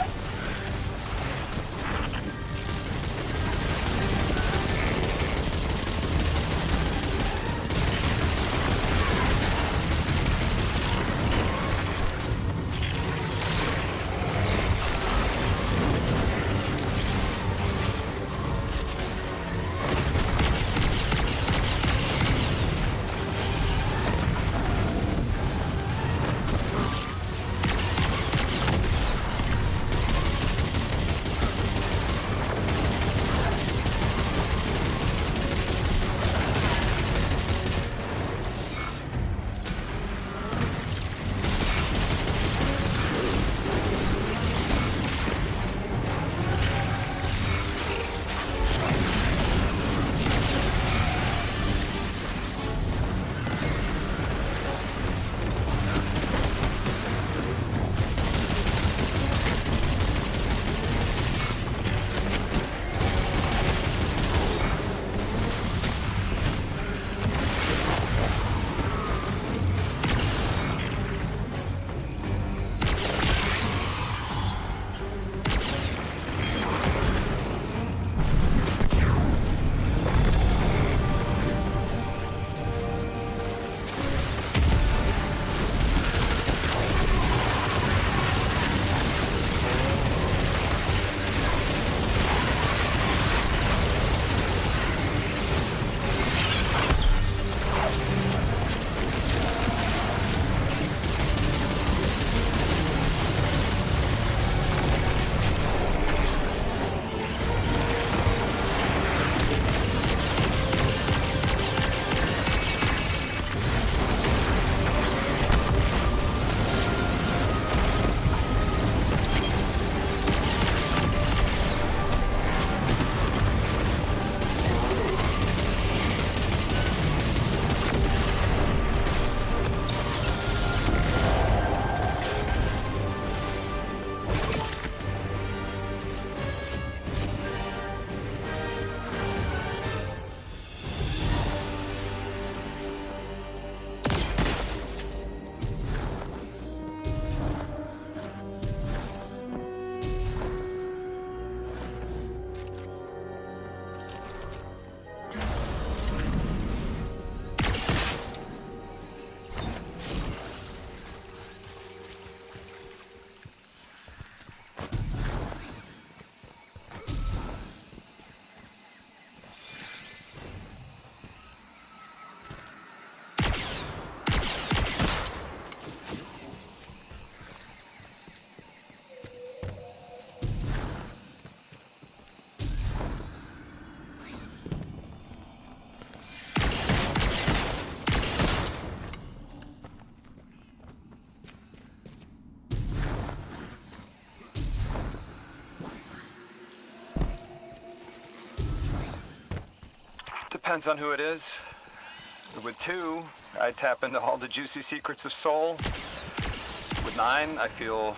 Depends on who it is. With 2, I tap into all the juicy secrets of Soul. With 9, I feel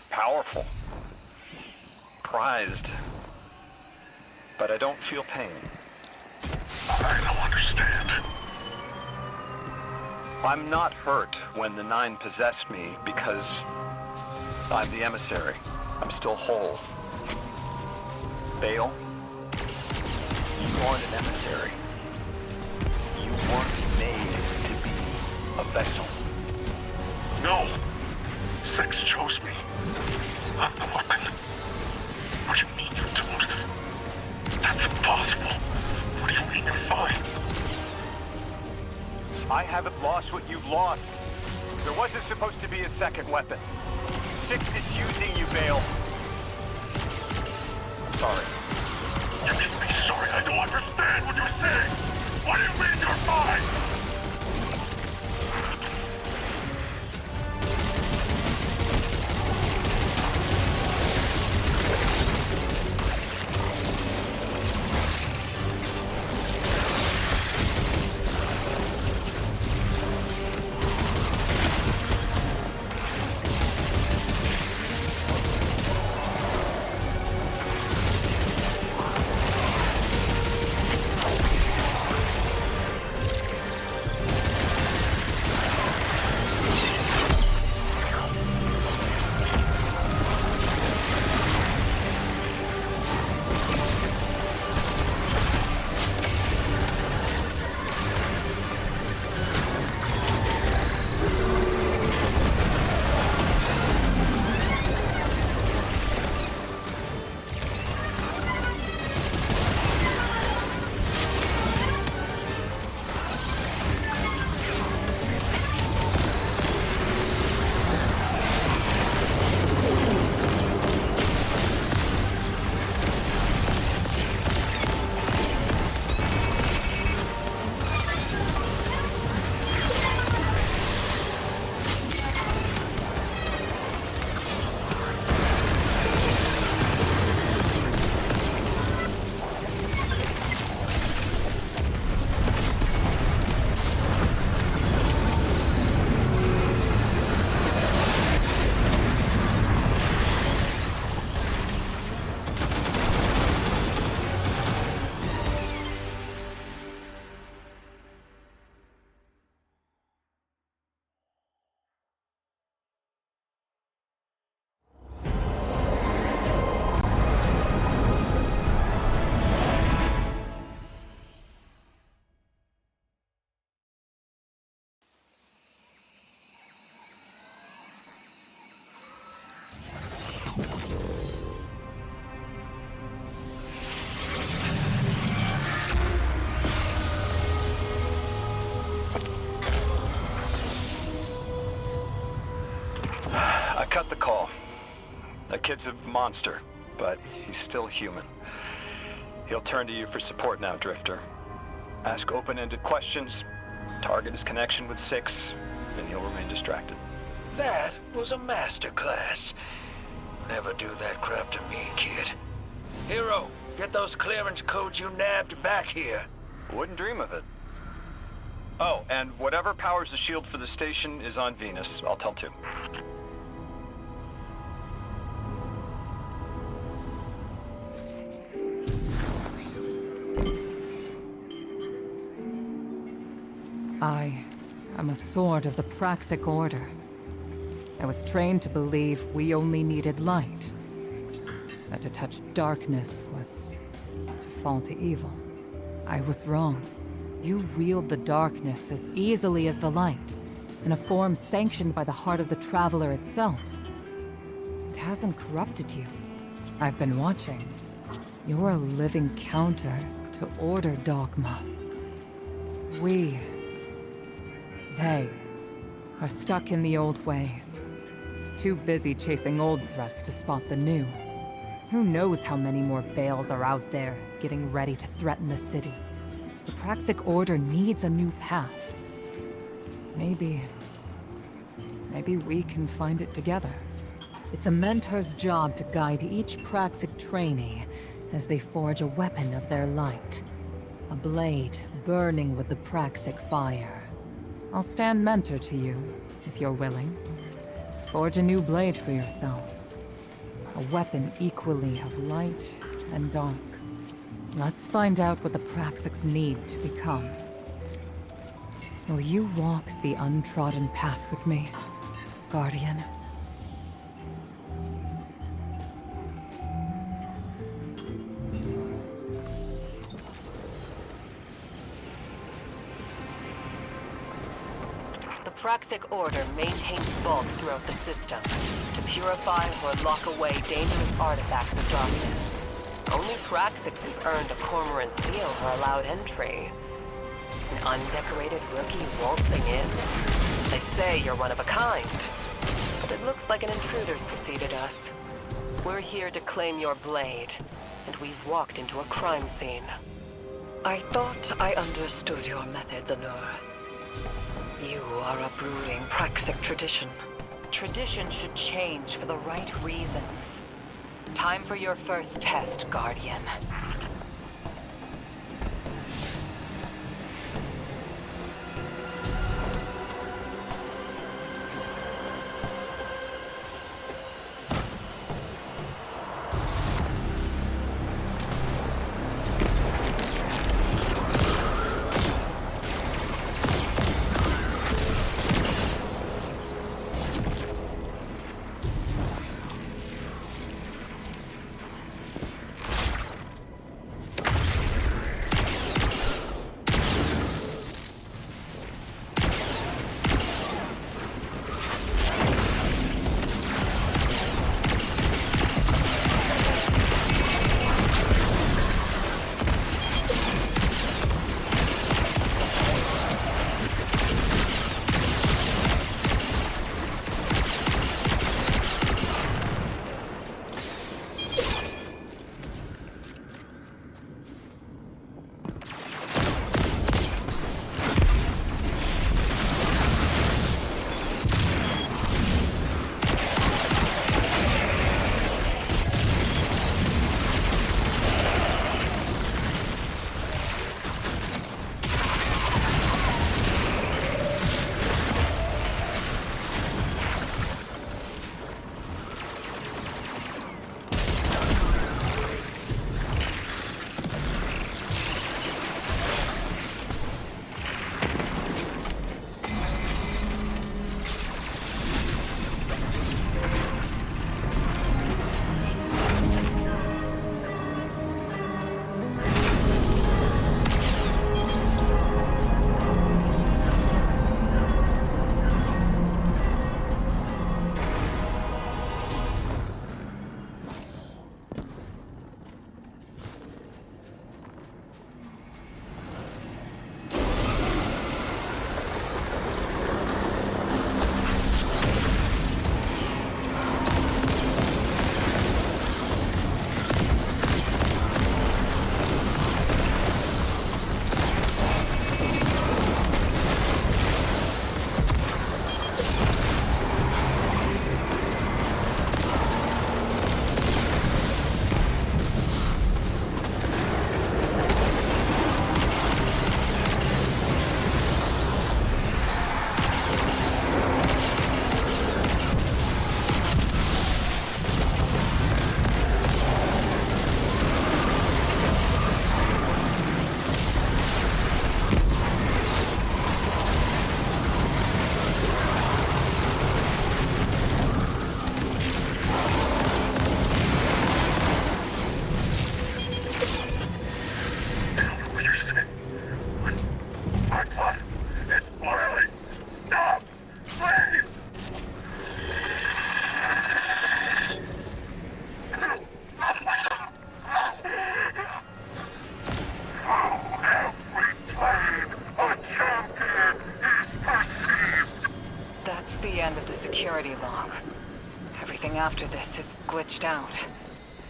powerful, prized, but I don't feel pain. I don't understand. I'm not hurt when the 9 possess me because I'm the emissary. I'm still whole. Bael, you aren't an emissary. You weren't made to be a vessel. No! 6 chose me. I'm the weapon. What do you mean you don't? That's impossible. What do you mean you're fine? I haven't lost what you've lost. There wasn't supposed to be a second weapon. 6 is using you, Bael. I'm sorry. You can be sorry. I don't understand what you're saying. What do you mean you're fine? I cut the call. That kid's a monster, but he's still human. He'll turn to you for support now, Drifter. Ask open-ended questions, target his connection with 6, and he'll remain distracted. That was a masterclass. Never do that crap to me, kid. Hero, get those clearance codes you nabbed back here. Wouldn't dream of it. Oh, and whatever powers the shield for the station is on Venus. I'll tell 2. I am a sword of the Praxic Order. I was trained to believe we only needed light. That to touch darkness was to fall to evil. I was wrong. You wield the darkness as easily as the light, in a form sanctioned by the heart of the Traveler itself. It hasn't corrupted you. I've been watching. You're a living counter to Order dogma. They are stuck in the old ways. Too busy chasing old threats to spot the new. Who knows how many more Baels are out there, getting ready to threaten the city. The Praxic Order needs a new path. Maybe we can find it together. It's a mentor's job to guide each Praxic trainee as they forge a weapon of their light. A blade burning with the Praxic fire. I'll stand mentor to you, if you're willing. Forge a new blade for yourself. A weapon equally of light and dark. Let's find out what the Praxics need to become. Will you walk the untrodden path with me, Guardian? The Praxic Order maintains vaults throughout the system to purify or lock away dangerous artifacts of darkness. Only Praxics who've earned a Cormorant seal are allowed entry. An undecorated rookie waltzing in? They'd say you're one of a kind. But it looks like an intruder's preceded us. We're here to claim your blade, and we've walked into a crime scene. I thought I understood your methods, Anur. You are uprooting Praxic tradition. Tradition should change for the right reasons. Time for your first test, Guardian. security log. Everything after this is glitched out.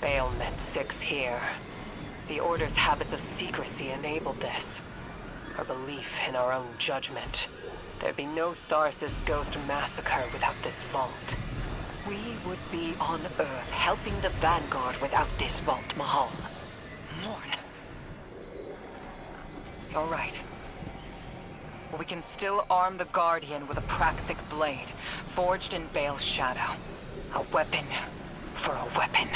Bael meant 6 here. The Order's habits of secrecy enabled this. Our belief in our own judgment. There'd be no Tharsis Ghost massacre without this vault. We would be on Earth helping the Vanguard without this vault, Mahal. Mourn. You're right. We can still arm the Guardian with a Praxic blade, forged in Bael's shadow. A weapon for a weapon.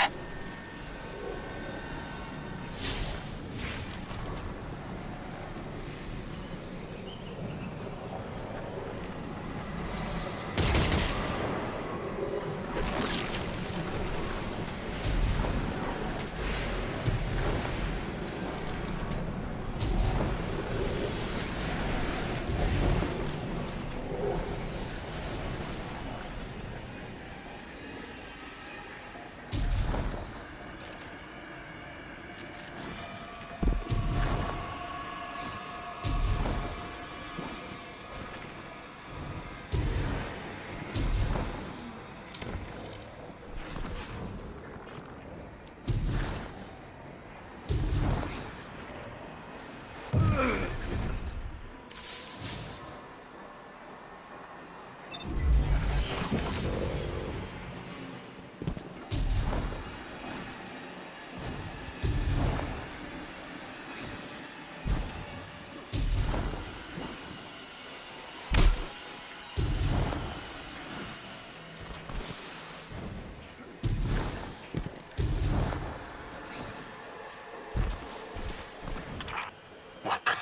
Weapon.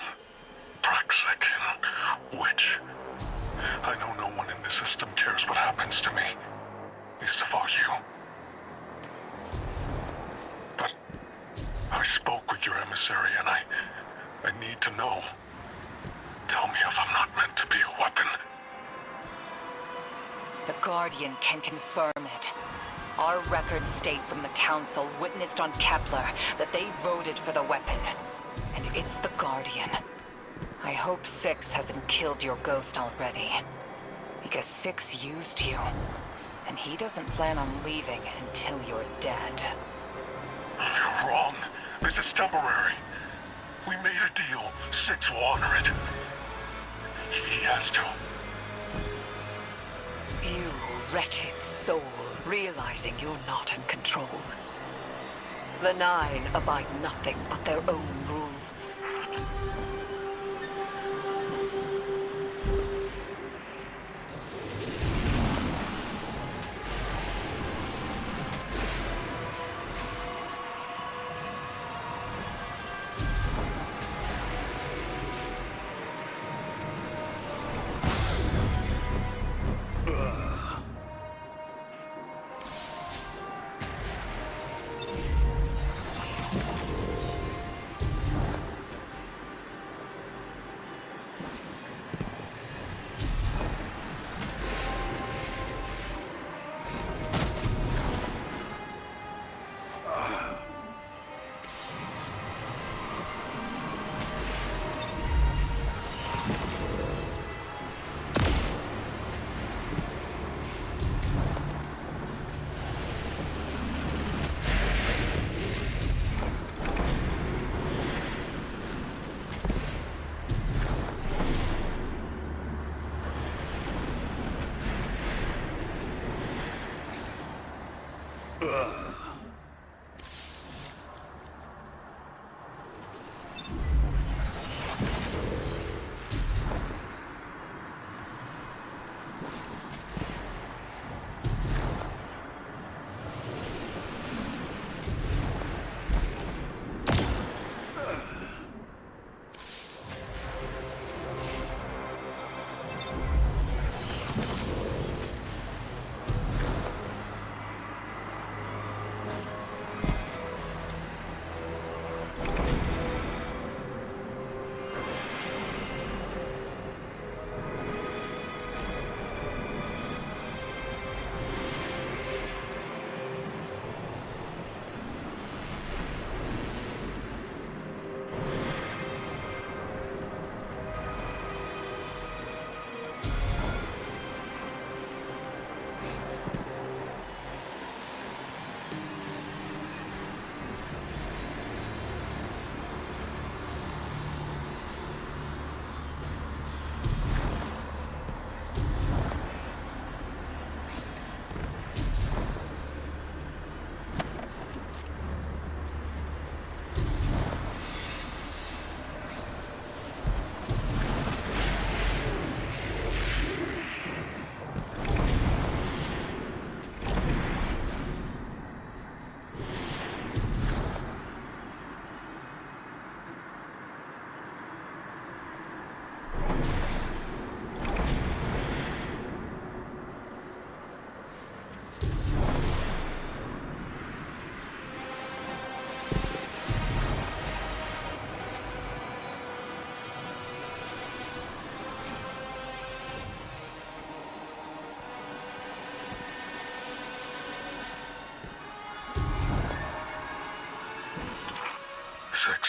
Praxic. Witch. I know no one in this system cares what happens to me. Least of all you. But I spoke with your emissary and I need to know. Tell me if I'm not meant to be a weapon. The Guardian can confirm it. Our records state from the Council witnessed on Kepler that they voted for the weapon. And it's the Guardian. I hope Six hasn't killed your ghost already. Because Six used you. And he doesn't plan on leaving until you're dead. You're wrong. This is temporary. We made a deal. Six will honor it. He has to. You wretched soul, realizing you're not in control. The Nine abide nothing but their own rules.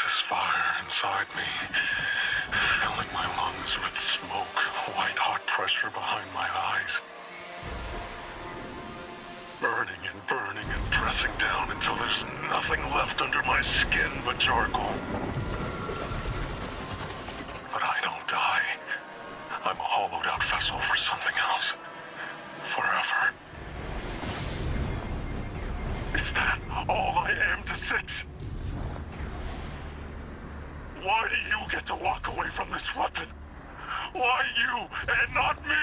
This fire inside me, filling my lungs with smoke, white-hot pressure behind my eyes. Burning and pressing down until there's nothing left under my skin but charcoal. But I don't die. I'm a hollowed-out vessel for something else. Forever. Is that all I am to Six? Why do you get to walk away from this weapon? Why you and not me?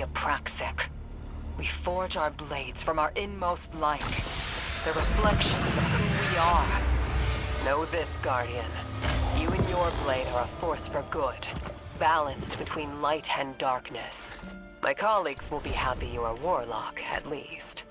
be a Praxic. We forge our blades from our inmost light. They're reflections of who we are. Know this, Guardian. You and your blade are a force for good, balanced between light and darkness. My colleagues will be happy you're a warlock, at least.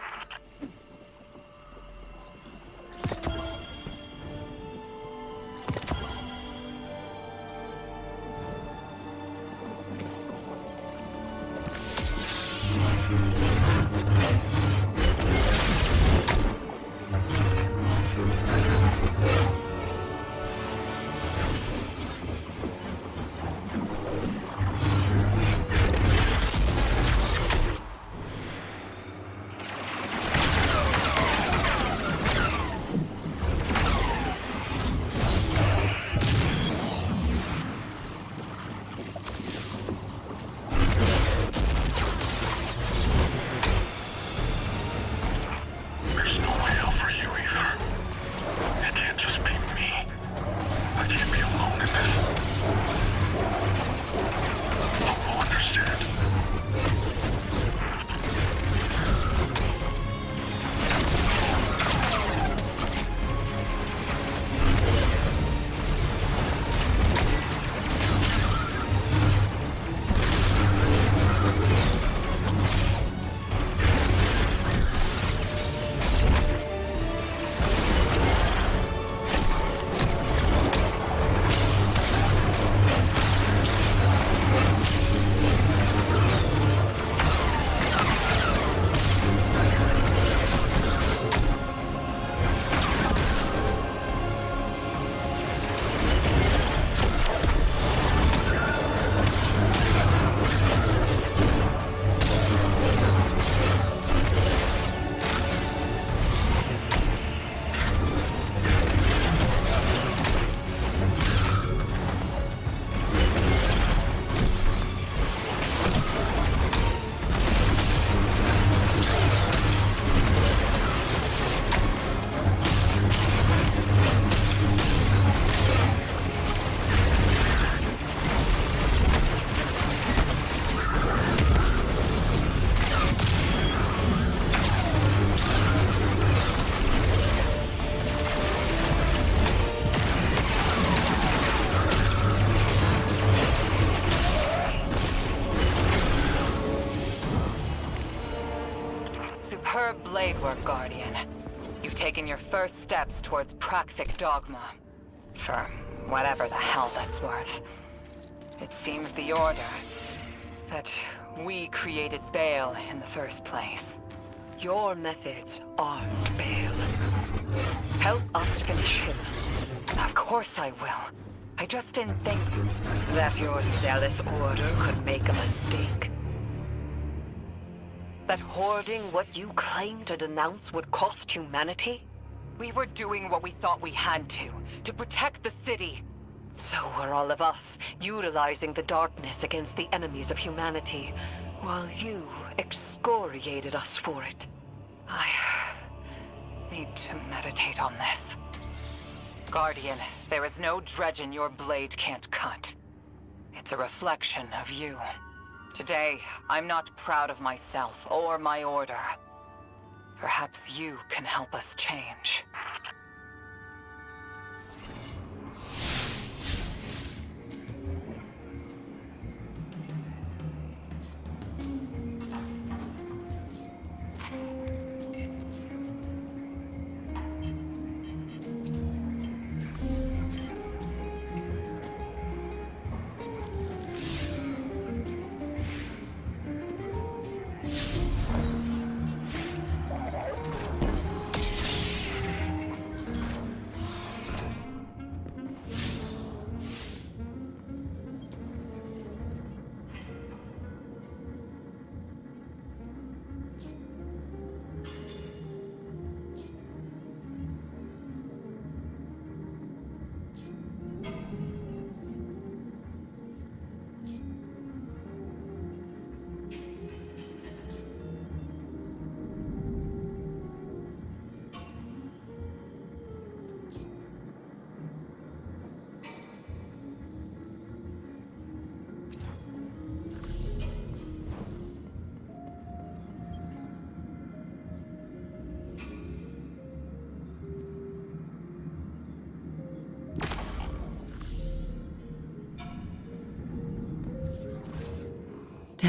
Superb blade work, Guardian. You've taken your first steps towards Praxic dogma. For whatever the hell that's worth. It seems the Order that we created Bael in the first place. Your methods aren't Bael. Help us finish him. Of course I will. I just didn't think that your zealous Order could make a mistake. That hoarding what you claim to denounce would cost humanity? We were doing what we thought we had to protect the city. So were all of us, utilizing the darkness against the enemies of humanity, while you excoriated us for it. I need to meditate on this. Guardian, there is no dredging your blade can't cut. It's a reflection of you. Today, I'm not proud of myself or my Order. Perhaps you can help us change.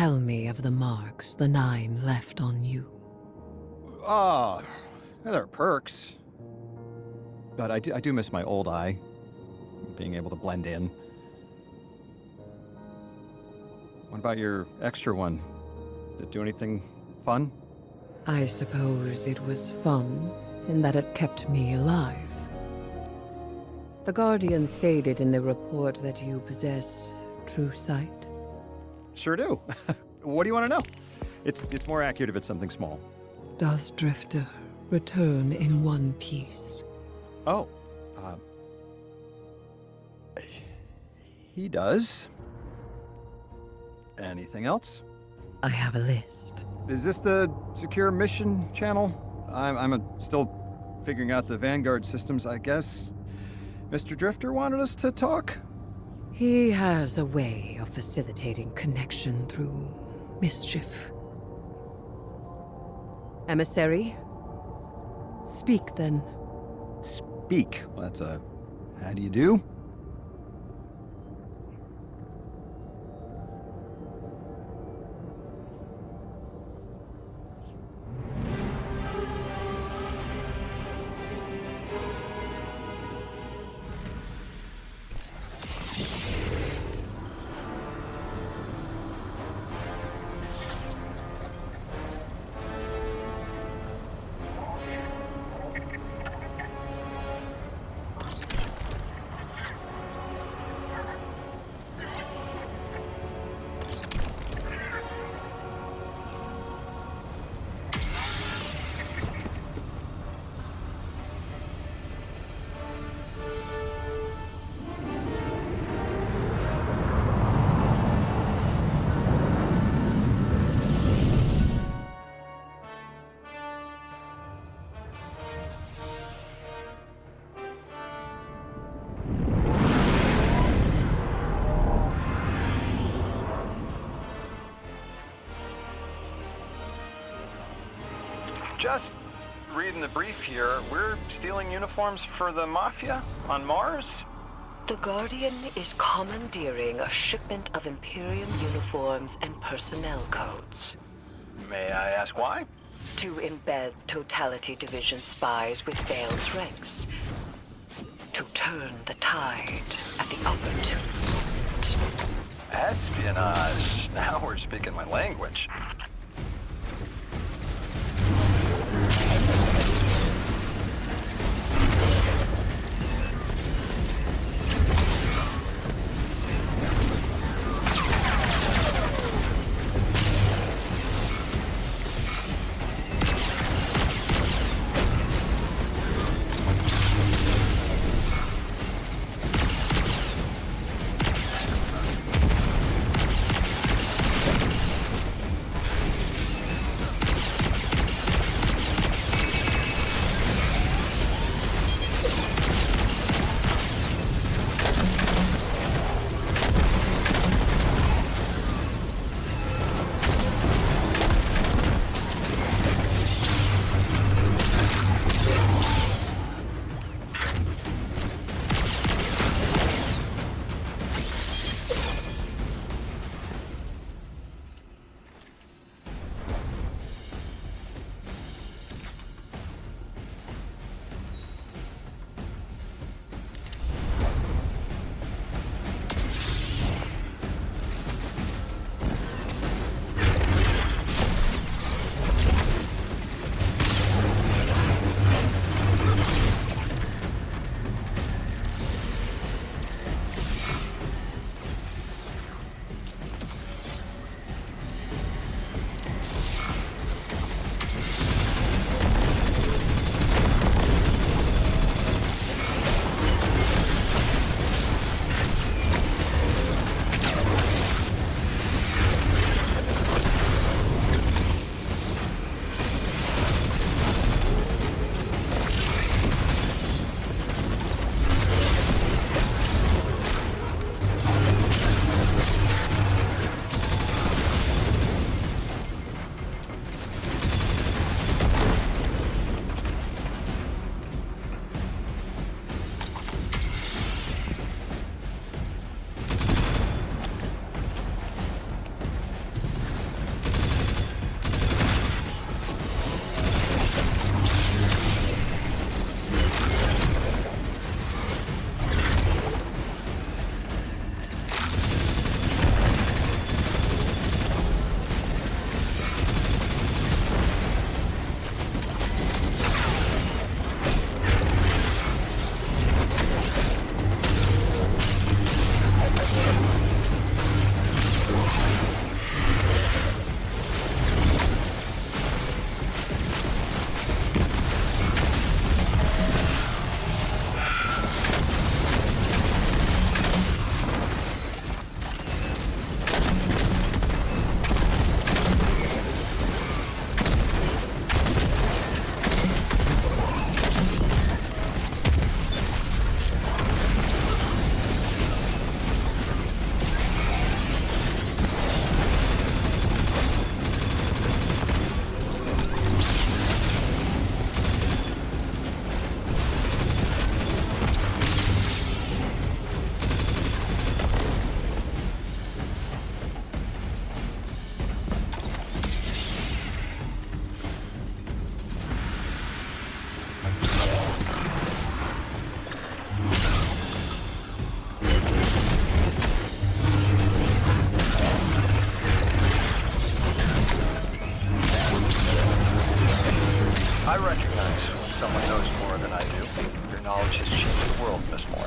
Tell me of the marks the Nine left on you. Ah, there are perks. But I do miss my old eye. Being able to blend in. What about your extra one? Did it do anything fun? I suppose it was fun in that it kept me alive. The Guardian stated in the report that you possess true sight. Sure do. What do you want to know? It's more accurate if it's something small. Does Drifter return in one piece? Oh, he does. Anything else? I have a list. Is this the secure mission channel? I'm still figuring out the Vanguard systems, I guess. Mr. Drifter wanted us to talk? He has a way of facilitating connection through mischief. Emissary? Speak then. Speak? Well, that's a... how do you do? Just reading the brief here, we're stealing uniforms for the Mafia on Mars? The Guardian is commandeering a shipment of Imperium uniforms and personnel codes. May I ask why? To embed Totality Division spies with Bael's ranks. To turn the tide at the opportune moment. Espionage. Now we're speaking my language. I recognize when someone knows more than I do. Your knowledge has changed the world, Miss Moore.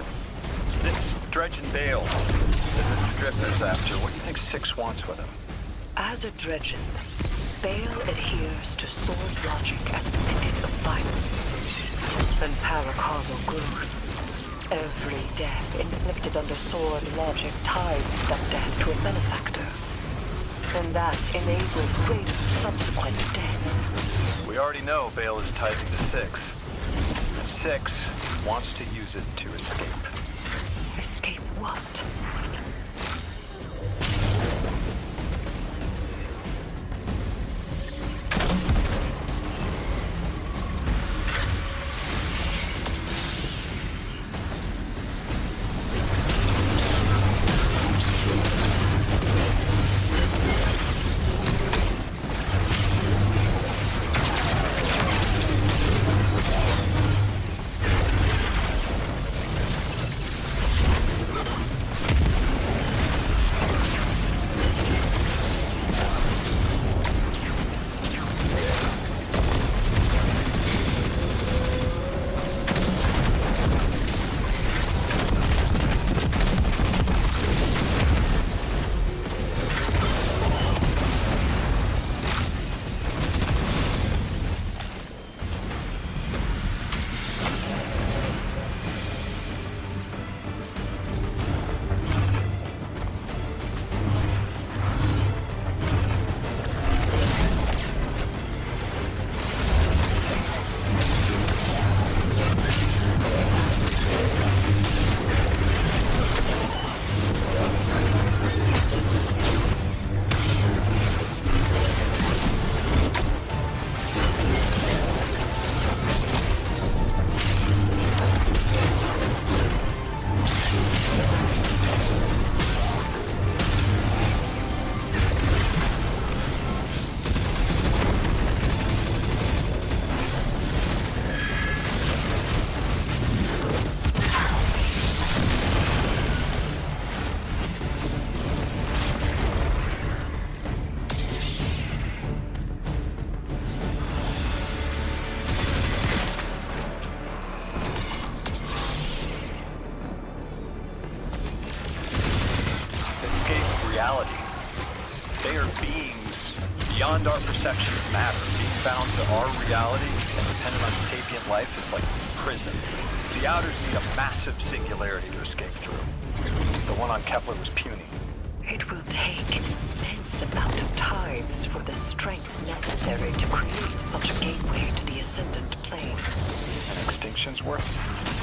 This dredge and Bael that Mr. Drifter's after, what do you think Six wants with him? As a dredgen, Bael adheres to sword logic as a method of violence and paracausal growth. Every death inflicted under sword logic ties that death to a benefactor, and that enables greater subsequent death. We already know Bael is tithing to Six, and Six wants to use it to escape. Escape what? Reality. They are beings beyond our perception of matter. Being bound to our reality and dependent on sapient life is like prison. The Outers need a massive singularity to escape through. The one on Kepler was puny. It will take an immense amount of tithes for the strength necessary to create such a gateway to the Ascendant Plane. An extinction's worth.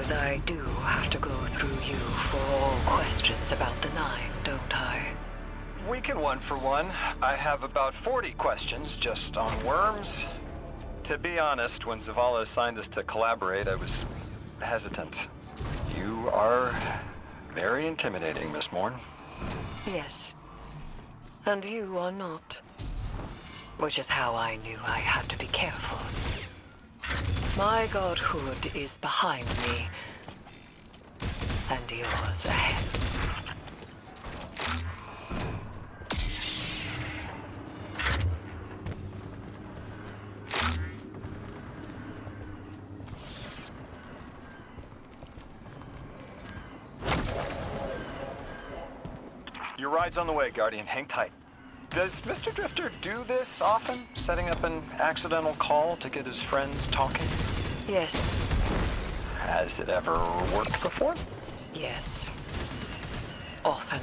suppose I do have to go through you for all questions about the Nine, don't I? We can one for one. I have about 40 questions just on worms. To be honest, when Zavala assigned us to collaborate, I was hesitant. You are very intimidating, Miss Morn. Yes. And you are not. Which is how I knew I had to be careful. My godhood is behind me, and yours ahead. Your ride's on the way, Guardian. Hang tight. Does Mr. Drifter do this often? Setting up an accidental call to get his friends talking? Yes. Has it ever worked before? Yes. Often.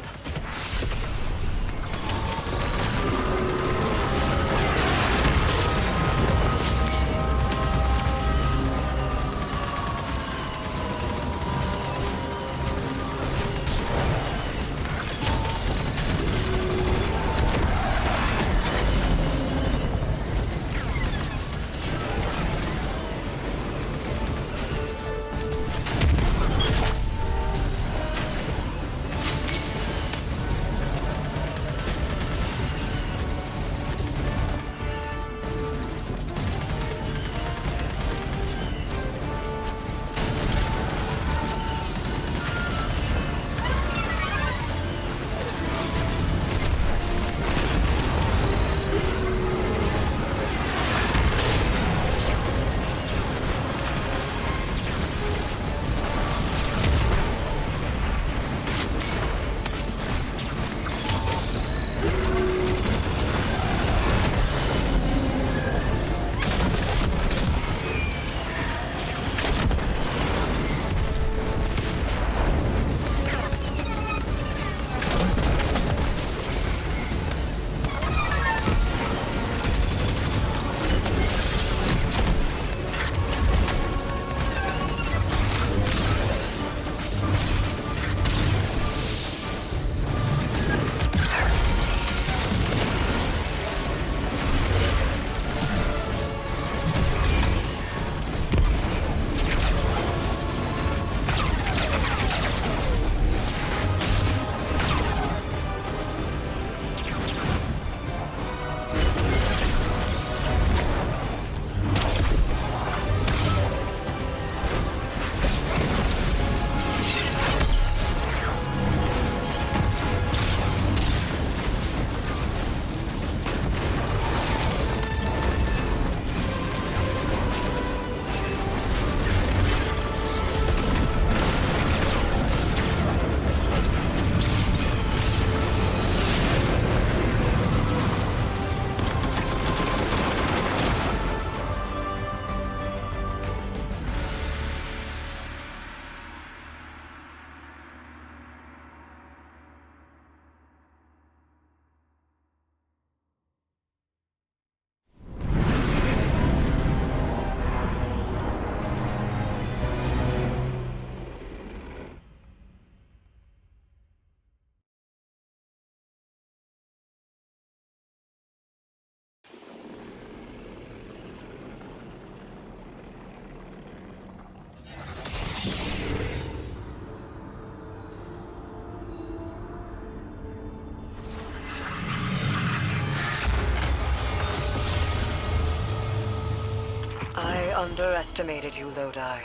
I underestimated you, Lodi.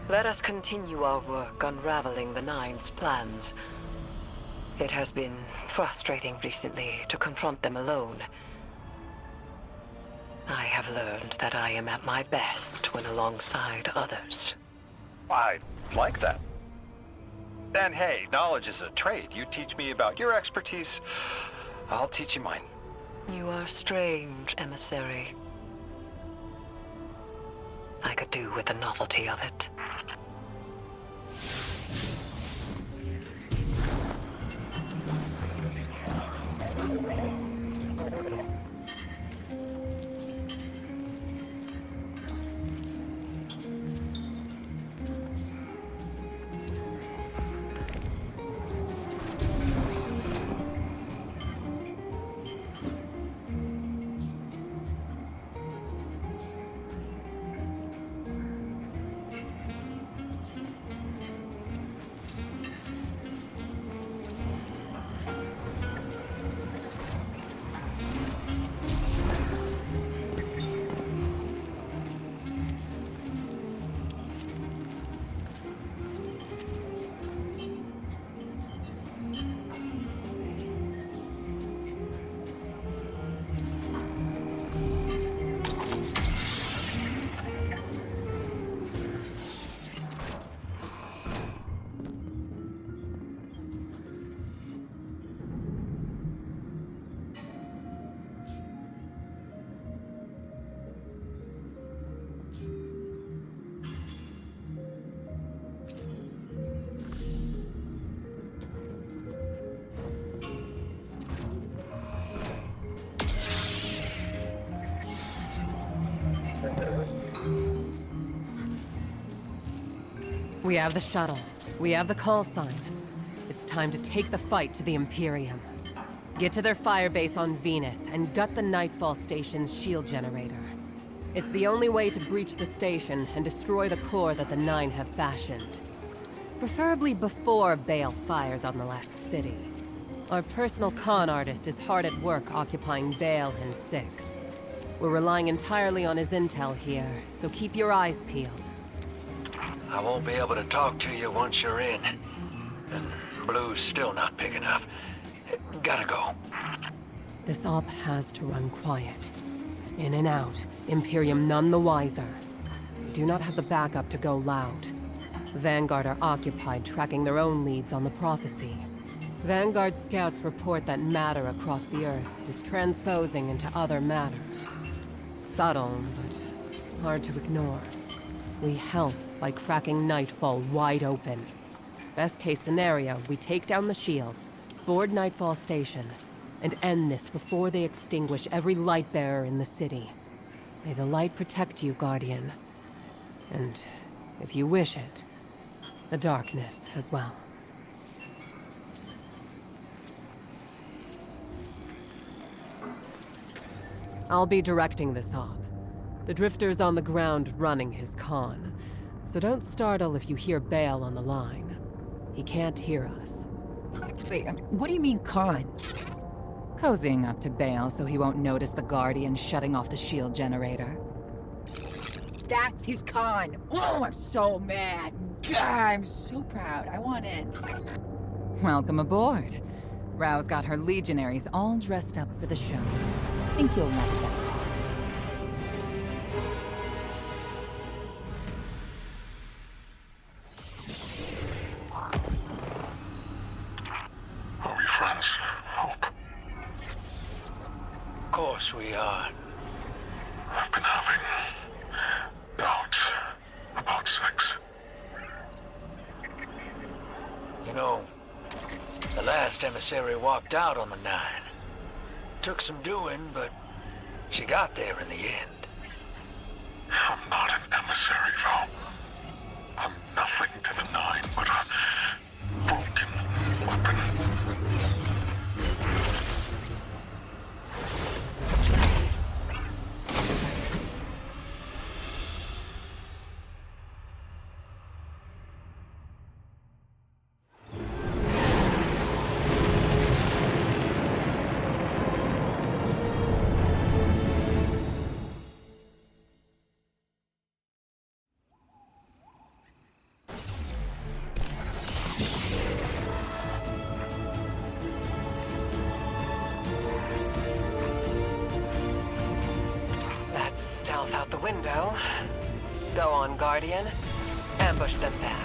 Let us continue our work unraveling the Nine's plans. It has been frustrating recently to confront them alone. I have learned that I am at my best when alongside others. I like that. And hey, knowledge is a trade. You teach me about your expertise, I'll teach you mine. You are strange, emissary. I could do with the novelty of it. We have the shuttle. We have the call sign. It's time to take the fight to the Imperium. Get to their firebase on Venus and gut the Nightfall Station's shield generator. It's the only way to breach the station and destroy the core that the Nine have fashioned. Preferably before Bael fires on the last city. Our personal con artist is hard at work occupying Bael and 6. We're relying entirely on his intel here, so keep your eyes peeled. I won't be able to talk to you once you're in. And Blue's still not picking up. Gotta go. This op has to run quiet. In and out, Imperium none the wiser. We do not have the backup to go loud. Vanguard are occupied tracking their own leads on the prophecy. Vanguard scouts report that matter across the Earth is transposing into other matter. Subtle, but hard to ignore. We help by cracking Nightfall wide open. Best case scenario, we take down the shields, board Nightfall Station, and end this before they extinguish every light bearer in the city. May the light protect you, Guardian. And, if you wish it, the darkness as well. I'll be directing this op. The Drifter's on the ground running his con, so don't startle if you hear Bael on the line. He can't hear us. Wait, what do you mean, con? Cozying up to Bael so he won't notice the Guardian shutting off the shield generator. That's his con. Oh, I'm so mad. God, I'm so proud. I want in. Welcome aboard. Rao's got her legionaries all dressed up for the show. Think you'll like that part. Are we friends, Hope? Of course we are. I've been having doubts about 6. You know, the last emissary walked out on the 9. Took some doing, but she got there in the end. I'm not an emissary, Val. I'm nothing to the 9 but a broken weapon. Stealth out the window. Go on, Guardian. Ambush them back.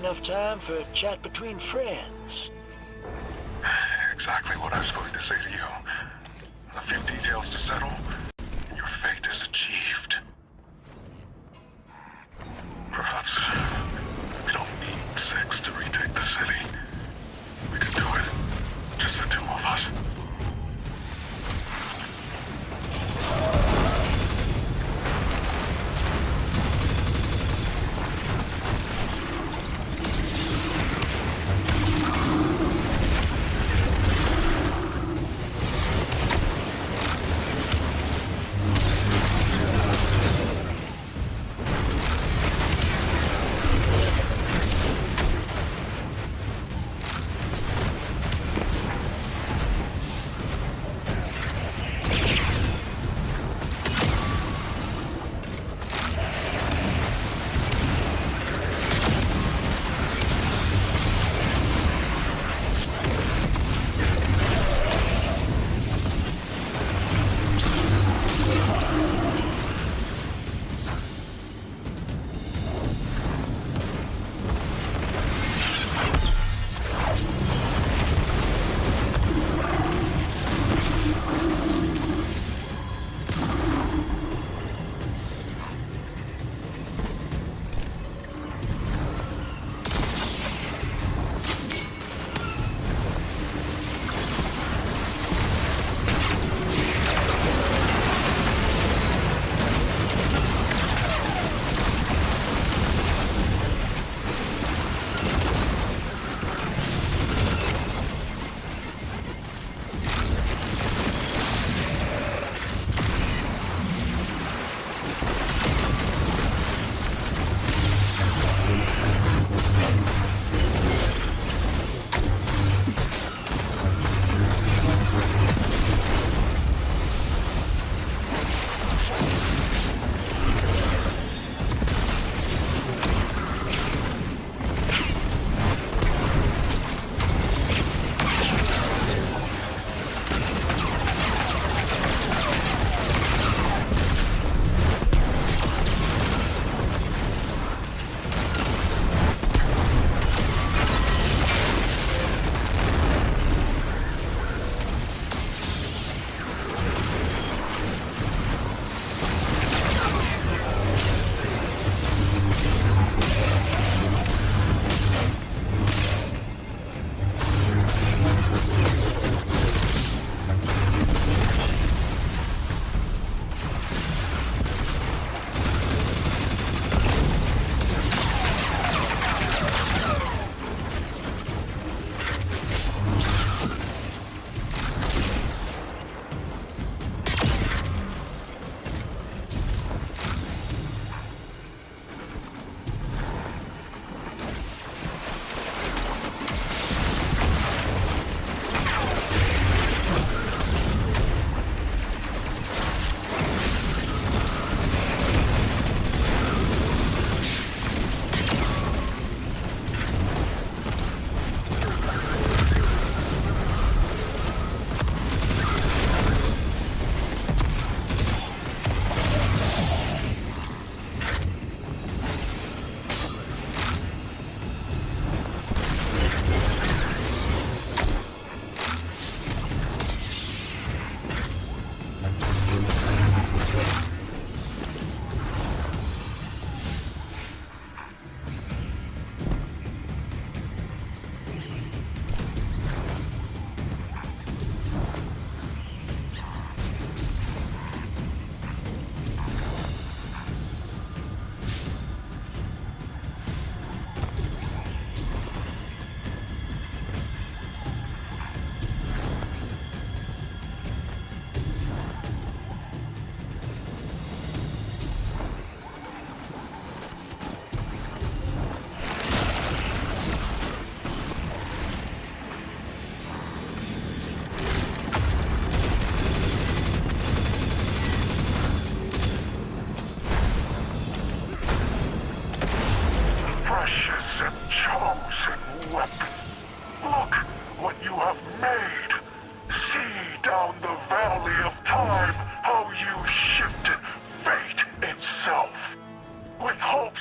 enough time for a chat between friends. Exactly what I was going to say to you. A few details to settle, and your fate is achieved. Perhaps we don't need 6 to retake the city. We can do it. Just the two of us.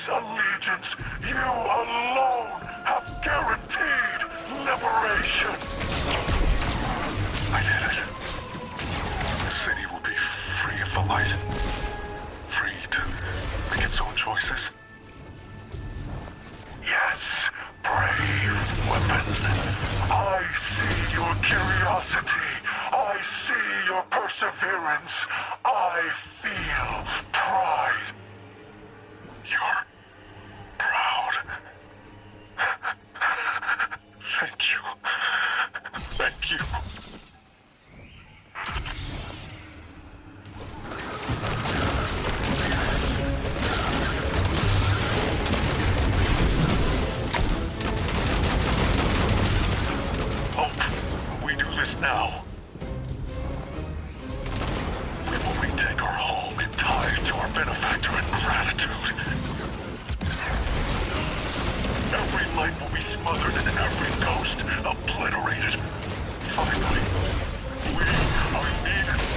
allegiance, you alone curiosity. I see your perseverance. I feel pride. You're proud. Thank you. Thank you. We do this now. We will retake our home and tie it to our benefactor in gratitude. Every light will be smothered and every ghost obliterated. Finally, we are needed.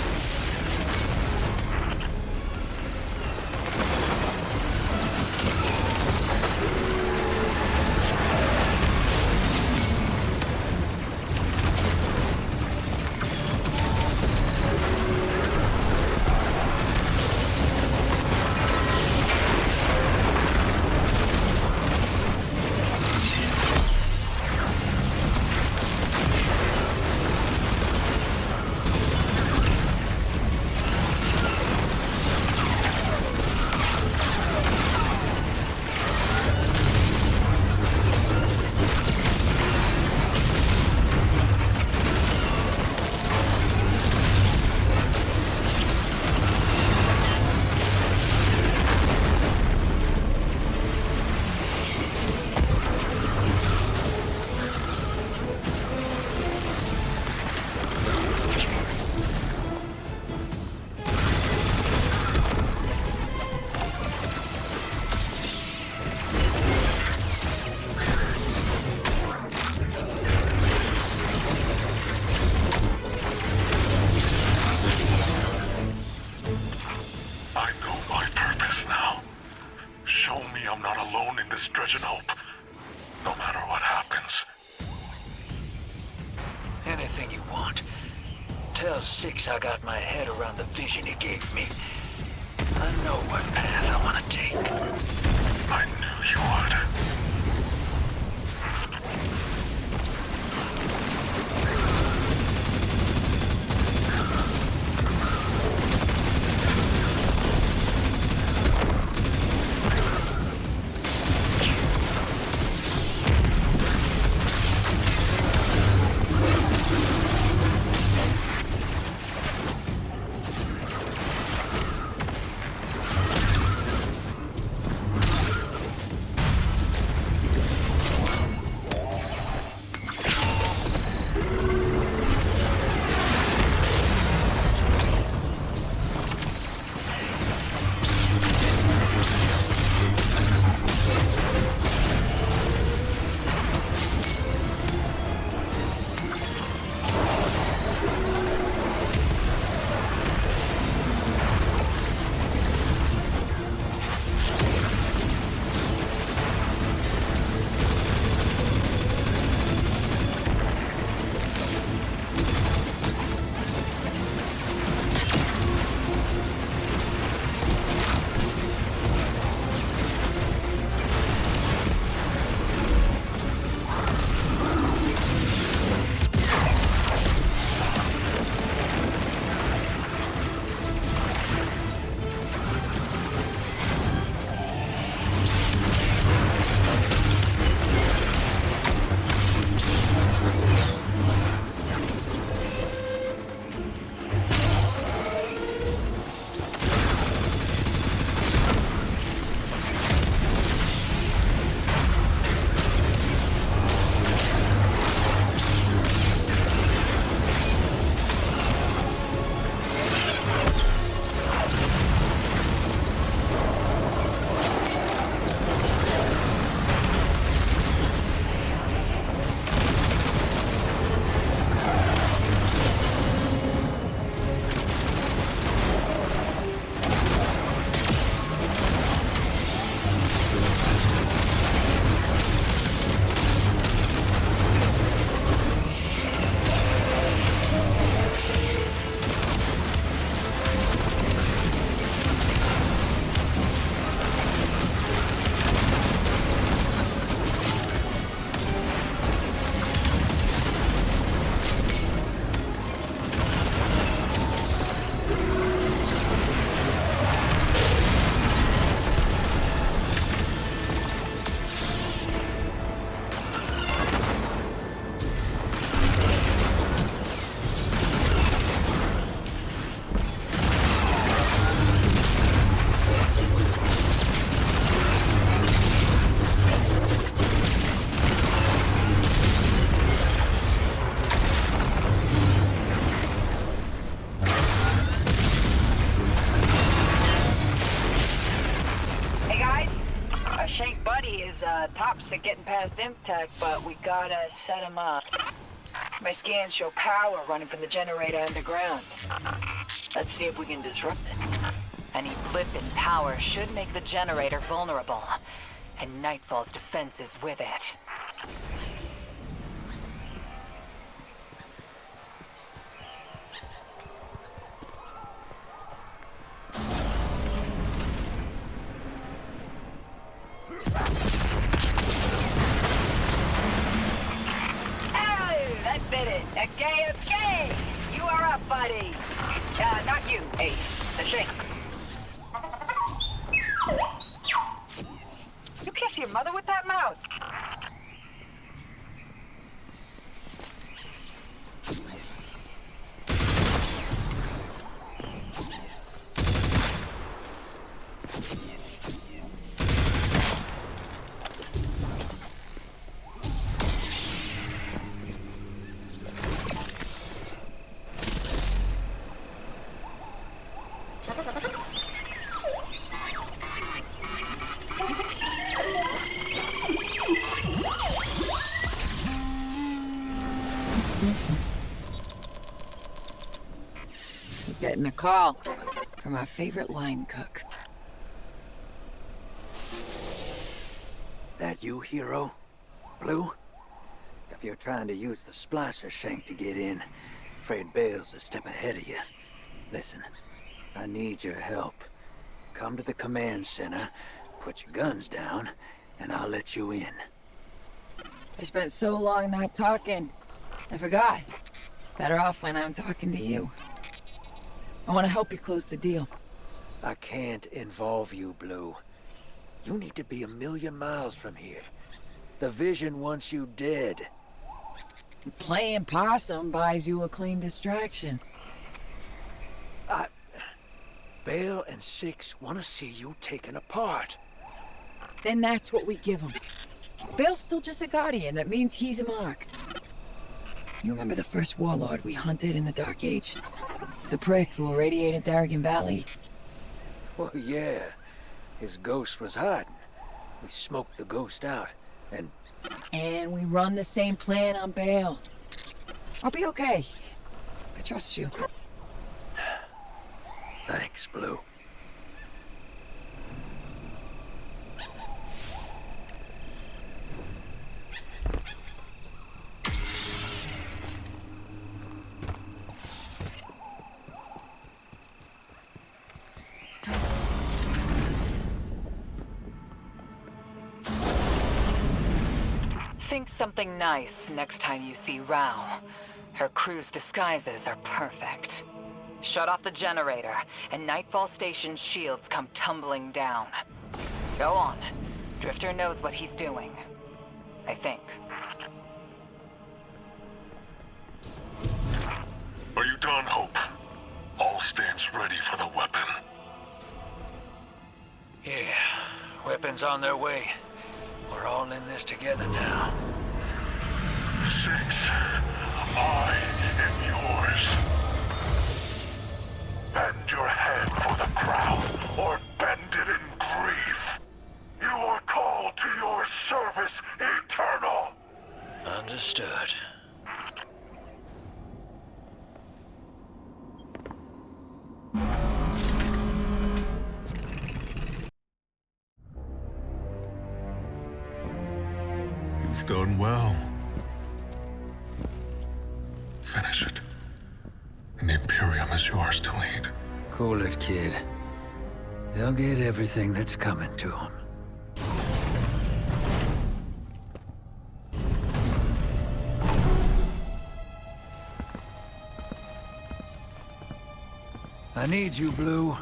I got my head around the vision he gave me. I know what path I want to take. I knew you would. tops are getting past Imtech, but we gotta set him up. My scans show power running from the generator underground. Let's see if we can disrupt it. Any blip in power should make the generator vulnerable, and Nightfall's defenses with it. Okay. You are up, buddy. Not you, Ace. The Shank. You kiss your mother with that mouth. Getting a call from our favorite line cook. That you, hero? Blue? If you're trying to use the splicer shank to get in, afraid Bael's a step ahead of you. Listen, I need your help. Come to the command center, put your guns down, and I'll let you in. I spent so long not talking. I forgot. Better off when I'm talking to you. I want to help you close the deal. I can't involve you, Blue. You need to be 1,000,000 miles from here. The Vision wants you dead. Playing possum buys you a clean distraction. Bael and Six want to see you taken apart. Then that's what we give him. Bael's still just a Guardian. That means he's a mark. You remember the first warlord we hunted in the Dark Age? The prick who irradiated Darrigan Valley? Well, yeah. His ghost was hiding. We smoked the ghost out, and... And we run the same plan on Bael. I'll be okay. I trust you. Thanks, Blue. Think something nice next time you see Rao. Her crew's disguises are perfect. Shut off the generator, and Nightfall Station's shields come tumbling down. Go on. Drifter knows what he's doing. I think. Are you done, Hope? All stands ready for the weapon. Yeah, weapons on their way. We're all in this together now. Six, I am yours. Bend your head for the crown, or bend it in grief. You are called to your service eternal. Understood. You've done well. Finish it. And the Imperium is yours to lead. Cool it, kid. They'll get everything that's coming to them. I need you, Blue.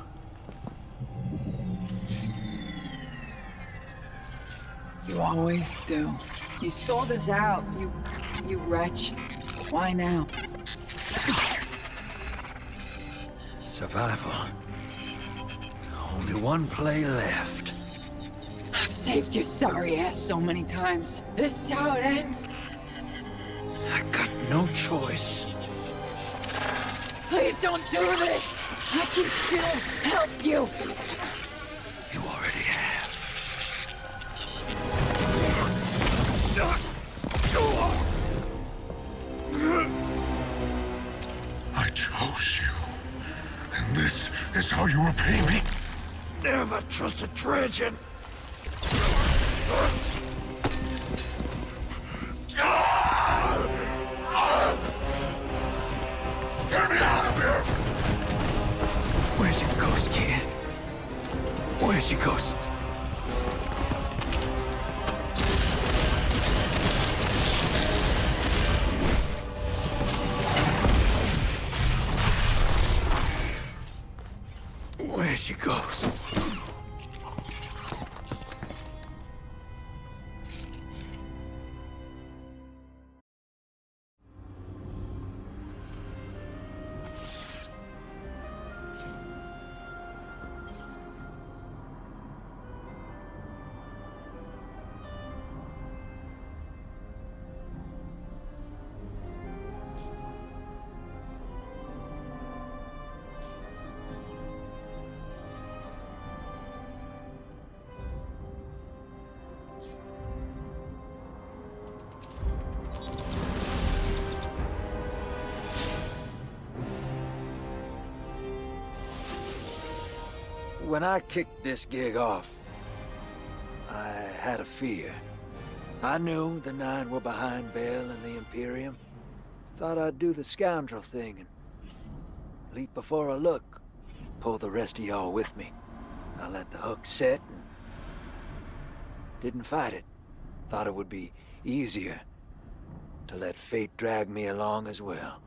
You always do. You sold us out, you wretch. Why now? Survival. Only one play left. I've saved your sorry ass so many times. This is how it ends. I got no choice. Please don't do this! I can still help you! You already have. chose you. And this is how you repay me? Never trust a Trajan. Get me out of here! Where's your ghost, kid? Where's your ghost? Where's your ghost? When I kicked this gig off, I had a fear. I knew the Nine were behind Bael and the Imperium. Thought I'd do the scoundrel thing and leap before I look. Pull the rest of y'all with me. I let the hook set and didn't fight it. Thought it would be easier to let fate drag me along as well.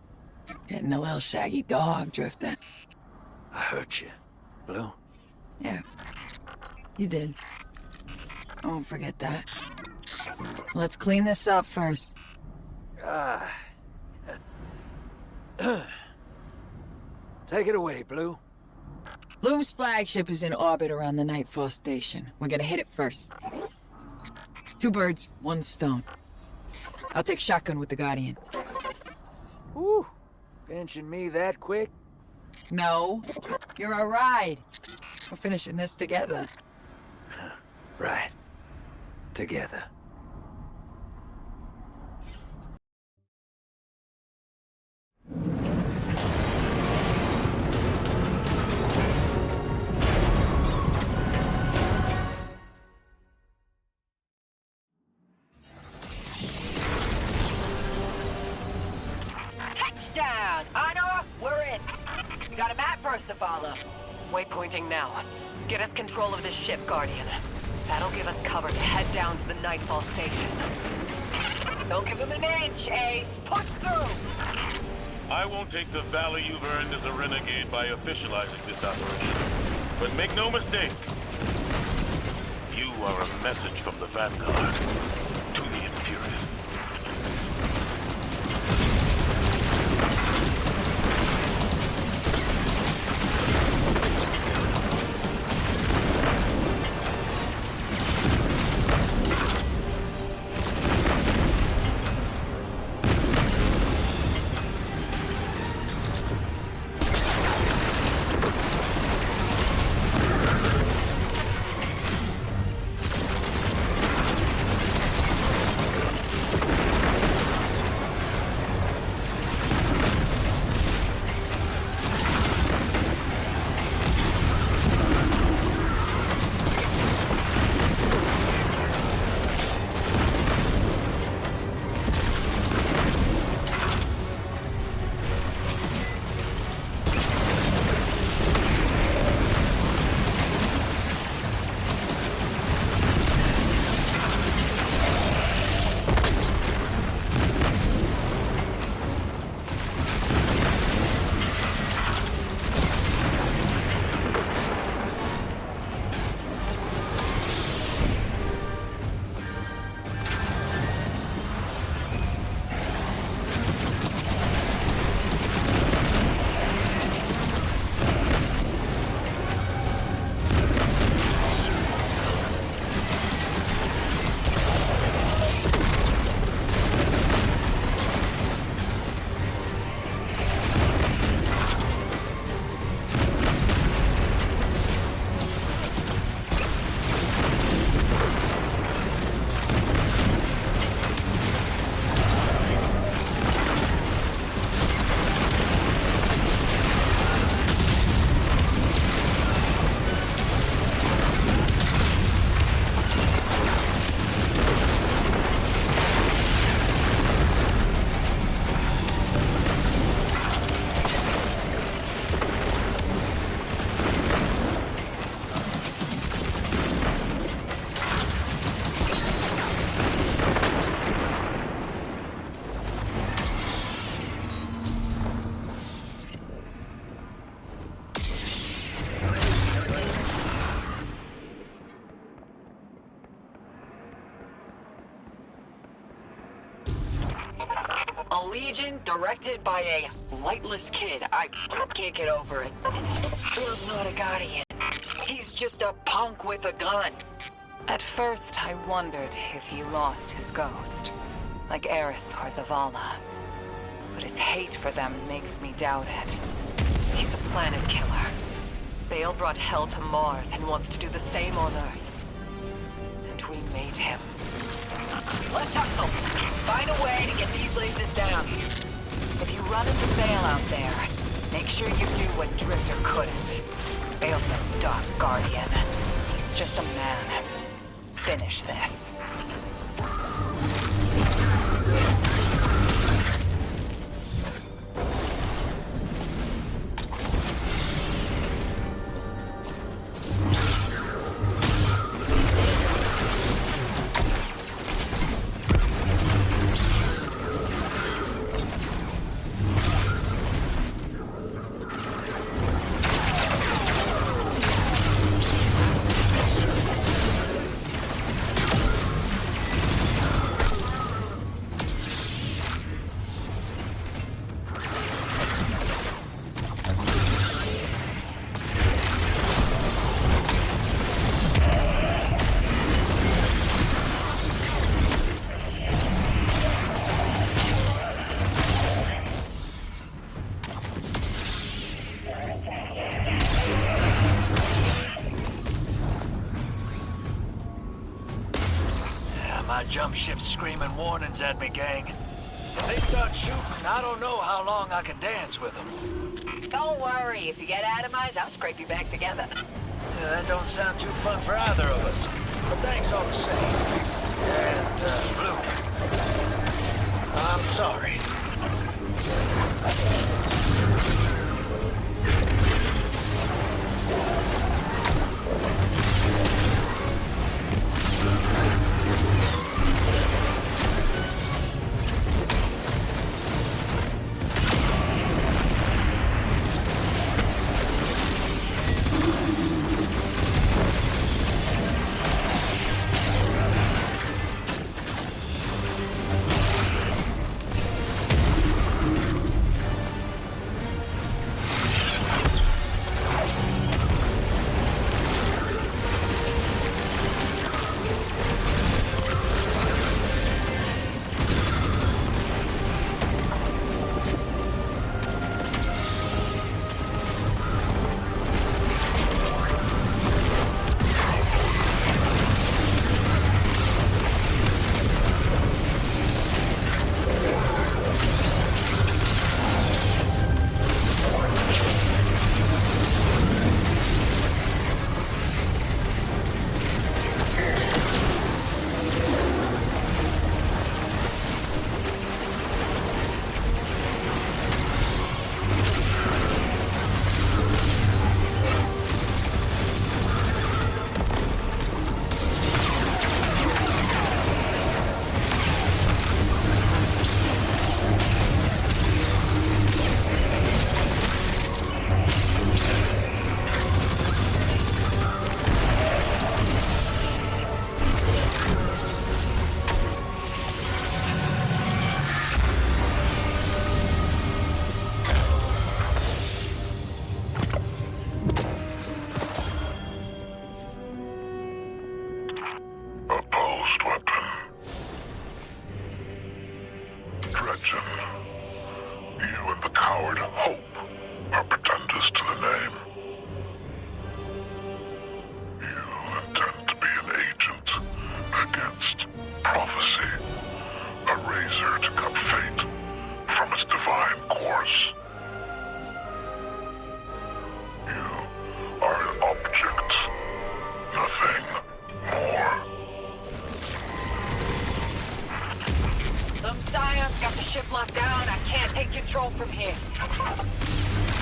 Getting a little shaggy dog, Drifter. I hurt you, Blue. Yeah, you did. I won't forget that. Let's clean this up first. Take it away, Blue. Lume's flagship is in orbit around the Nightfall station. We're gonna hit it first. 2 birds, 1 stone. I'll take shotgun with the Guardian. Whew. Benching me that quick? No, you're a ride. We're finishing this together. Right. Together. Touchdown! Honor, we're in. Got a map for us to follow. Waypointing now. Get us control of this ship, Guardian. That'll give us cover to head down to the Nightfall station. Don't give him an inch, Ace. Push through! I won't take the value you've earned as a renegade by officializing this operation. But make no mistake, you are a message from the Vanguard to the Imperium. Legion directed by a lightless kid. I can't get over it. Bill's not a Guardian. He's just a punk with a gun. At first, I wondered if he lost his ghost, like Eris or Zavala. But his hate for them makes me doubt it. He's a planet killer. Bael brought hell to Mars and wants to do the same on Earth. And we made him. Let's hustle. Find a way to get these lasers down. If you run into Bael out there, make sure you do what Drifter couldn't. Bael's no dark Guardian. He's just a man. Finish this. My jump ship's screaming warnings at me, gang. If they start shooting, I don't know how long I can dance with them. Don't worry. If you get atomized, I'll scrape you back together. Yeah, that don't sound too fun for either of us. But thanks all the same. And, Blue, I'm sorry.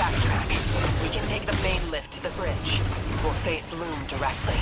Backtrack. We can take the main lift to the bridge. We'll face Lume directly.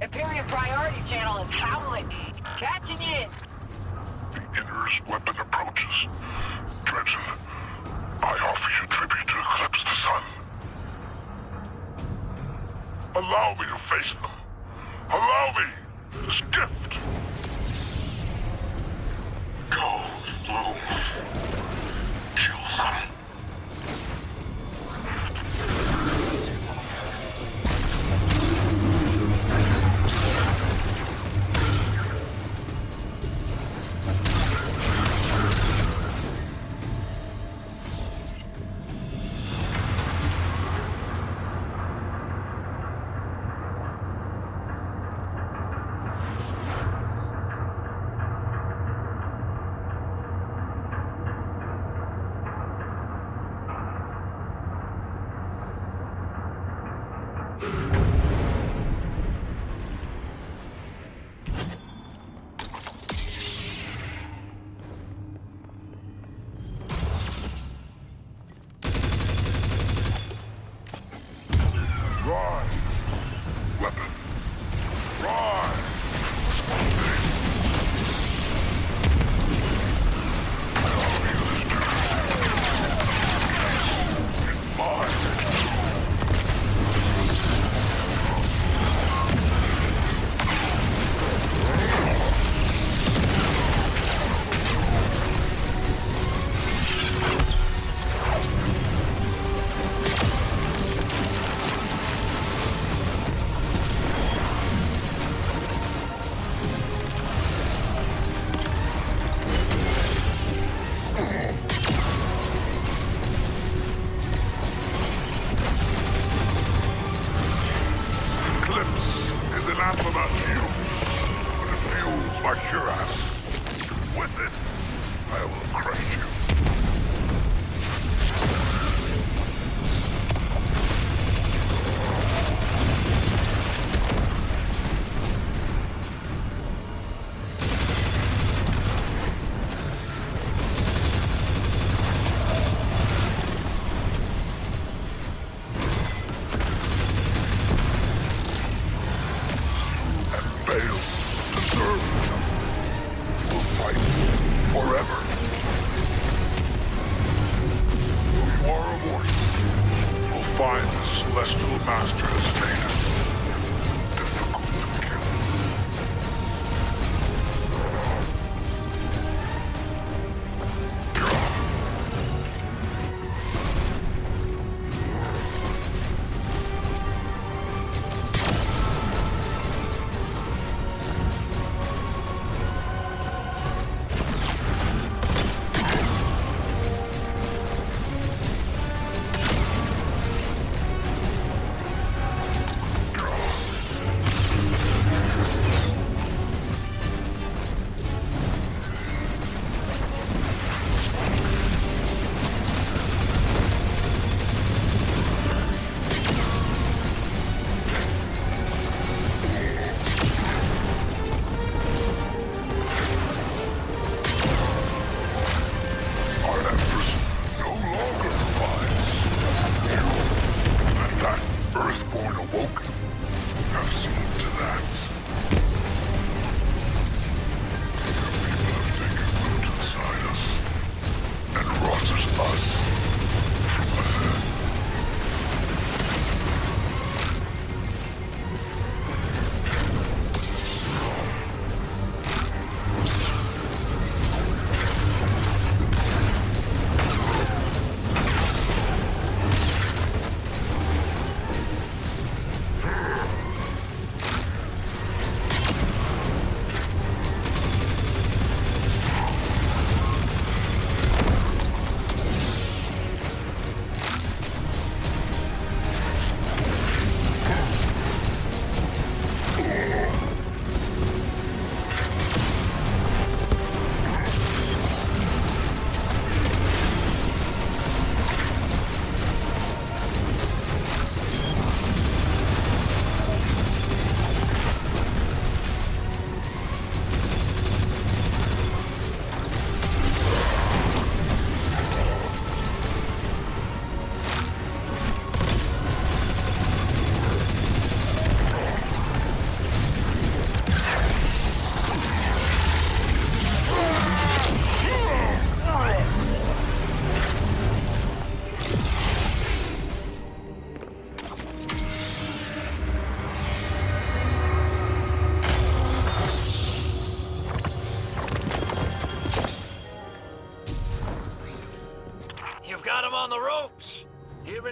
Imperium priority channel is howling. Catching you. The Inner's weapon approaches. Dredgen, I offer you tribute to eclipse the sun. Allow me to face them. Allow me this gift. Go, Lume. Kill them.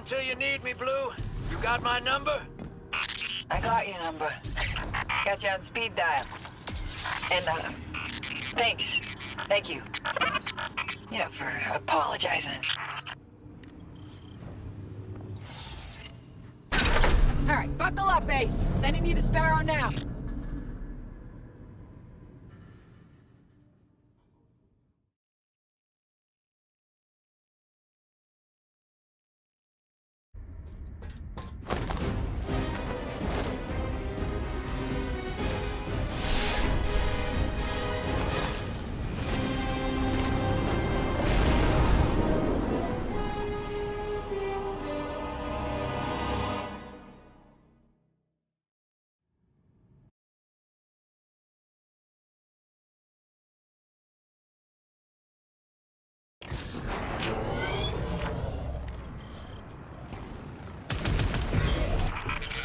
till you need me, Blue. You got my number? I got your number. Got you on speed dial. And, thanks. Thank you. You know, for apologizing. Alright, buckle up, Ace. Sending you to Sparrow now.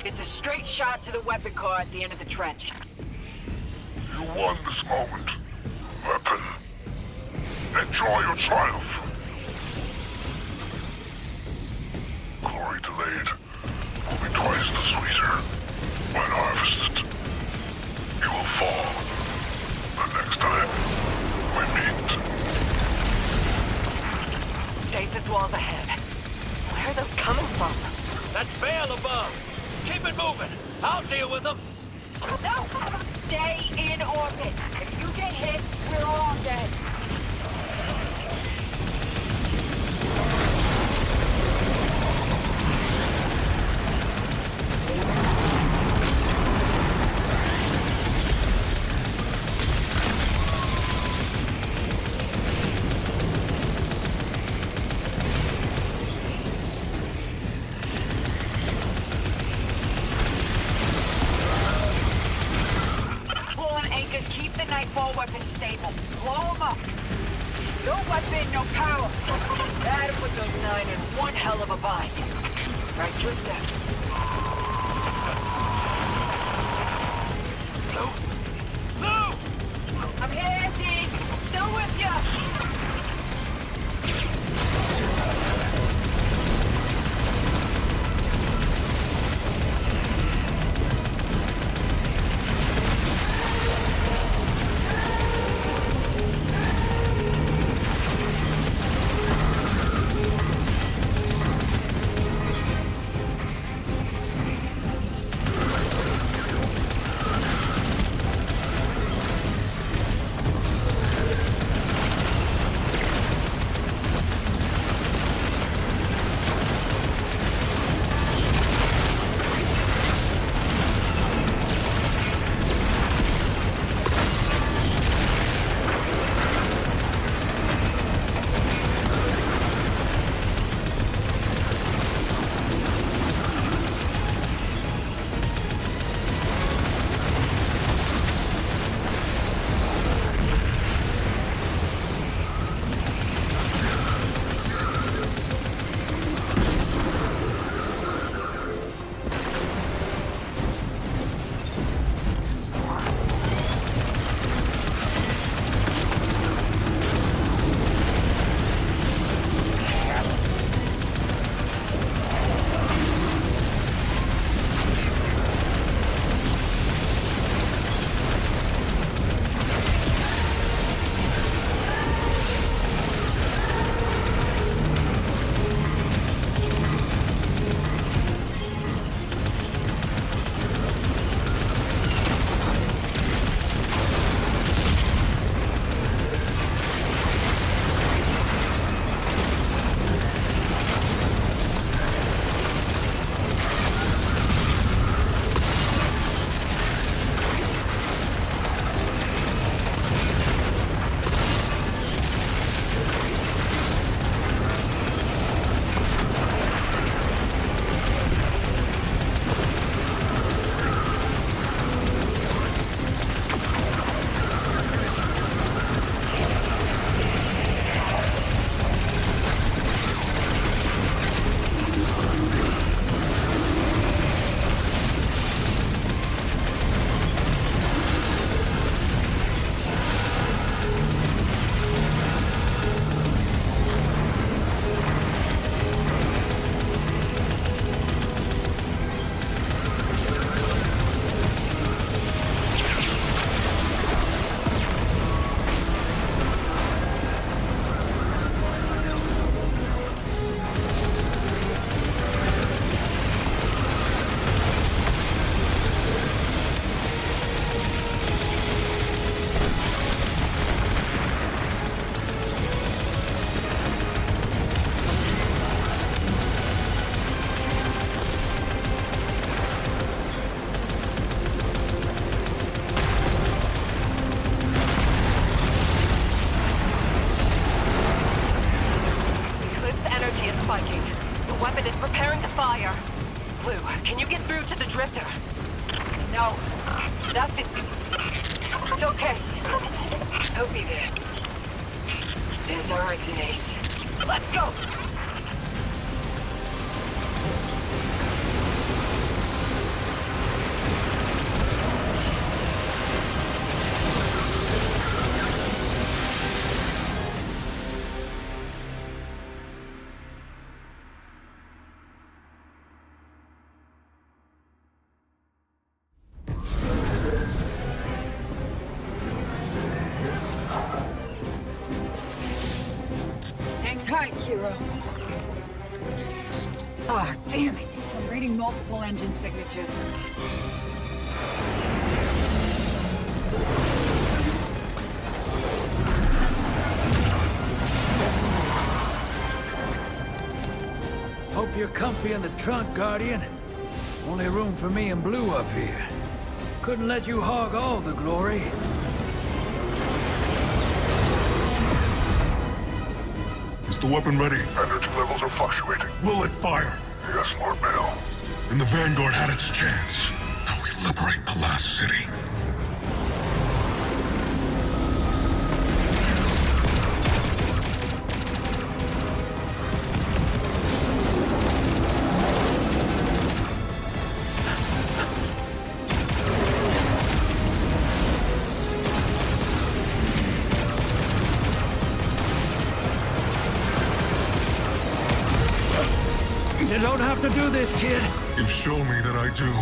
It's a straight shot to the weapon car at the end of the trench. You won this moment, weapon. Enjoy your triumph. Glory delayed will be twice the sweeter when harvested. You will fall the next time we meet. Stasis walls ahead. Where are those coming from? That's Bael above. Keep it moving. I'll deal with them. No! Stay in orbit. If you get hit, we're all dead. Anchors, keep the nightfall weapon stable. Blow them up. No weapon, no power. That'll put those 9 in one hell of a bind. Right, Drifter? No! I'm here, D. Still with ya. No, nothing. It's okay. He'll be there. There's our exit, Ace. Let's go! Tight, hero. Ah, damn it. I'm reading multiple engine signatures. Hope you're comfy in the trunk, Guardian. Only room for me and Blue up here. Couldn't let you hog all the glory. Is the weapon ready? Energy levels are fluctuating. Will it fire? Yes, Lord Bael. And the Vanguard had its chance. Now we liberate the last city. You don't have to do this, kid. You've shown me that I do.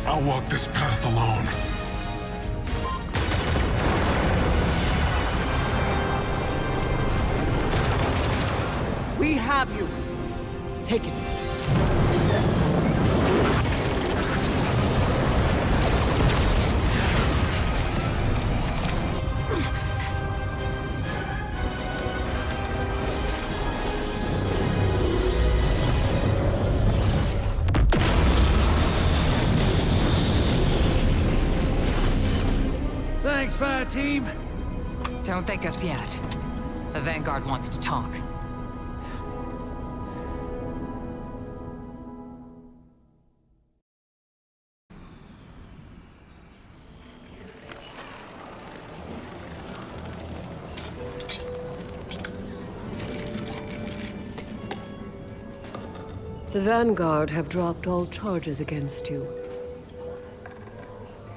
I'll walk this path alone. We have you. Take it. Thanks, Fire Team. Don't thank us yet. The Vanguard wants to talk. The Vanguard have dropped all charges against you.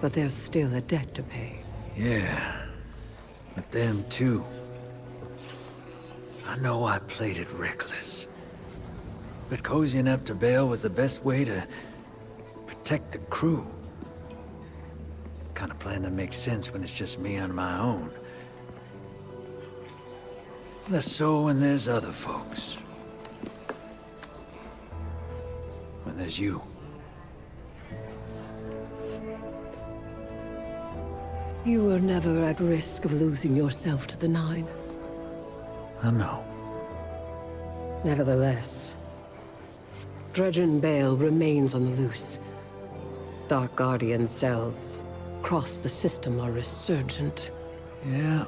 But there's still a debt to pay. Yeah, but them too. I know I played it reckless. But cozying up to Bael was the best way to protect the crew. Kind of plan that makes sense when it's just me on my own. Less so when there's other folks. When there's you. You were never at risk of losing yourself to the Nine. I know. Nevertheless, Dredgen Bael remains on the loose. Dark Guardian cells across the system are resurgent. Yeah.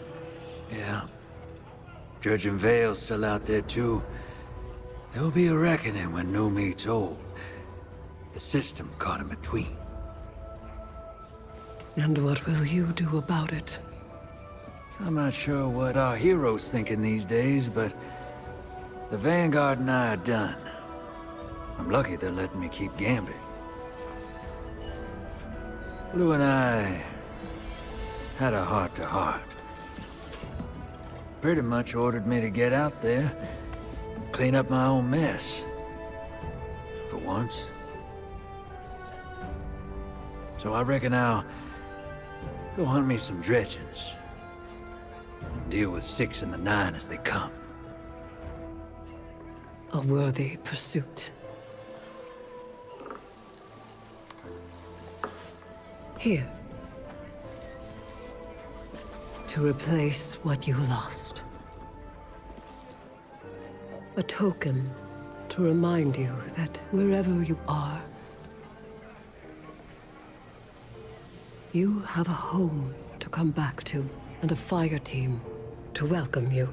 Dredgen Vale's still out there too. There'll be a reckoning when new meets old. The system caught in between. And what will you do about it? I'm not sure what our hero's thinking these days, but the Vanguard and I are done. I'm lucky they're letting me keep Gambit. Blue and I had a heart-to-heart. Pretty much ordered me to get out there, clean up my own mess. For once. So I reckon I'll go hunt me some Dredgens. And deal with 6 and the 9 as they come. A worthy pursuit. Here. To replace what you lost. A token to remind you that wherever you are, you have a home to come back to, and a fire team to welcome you.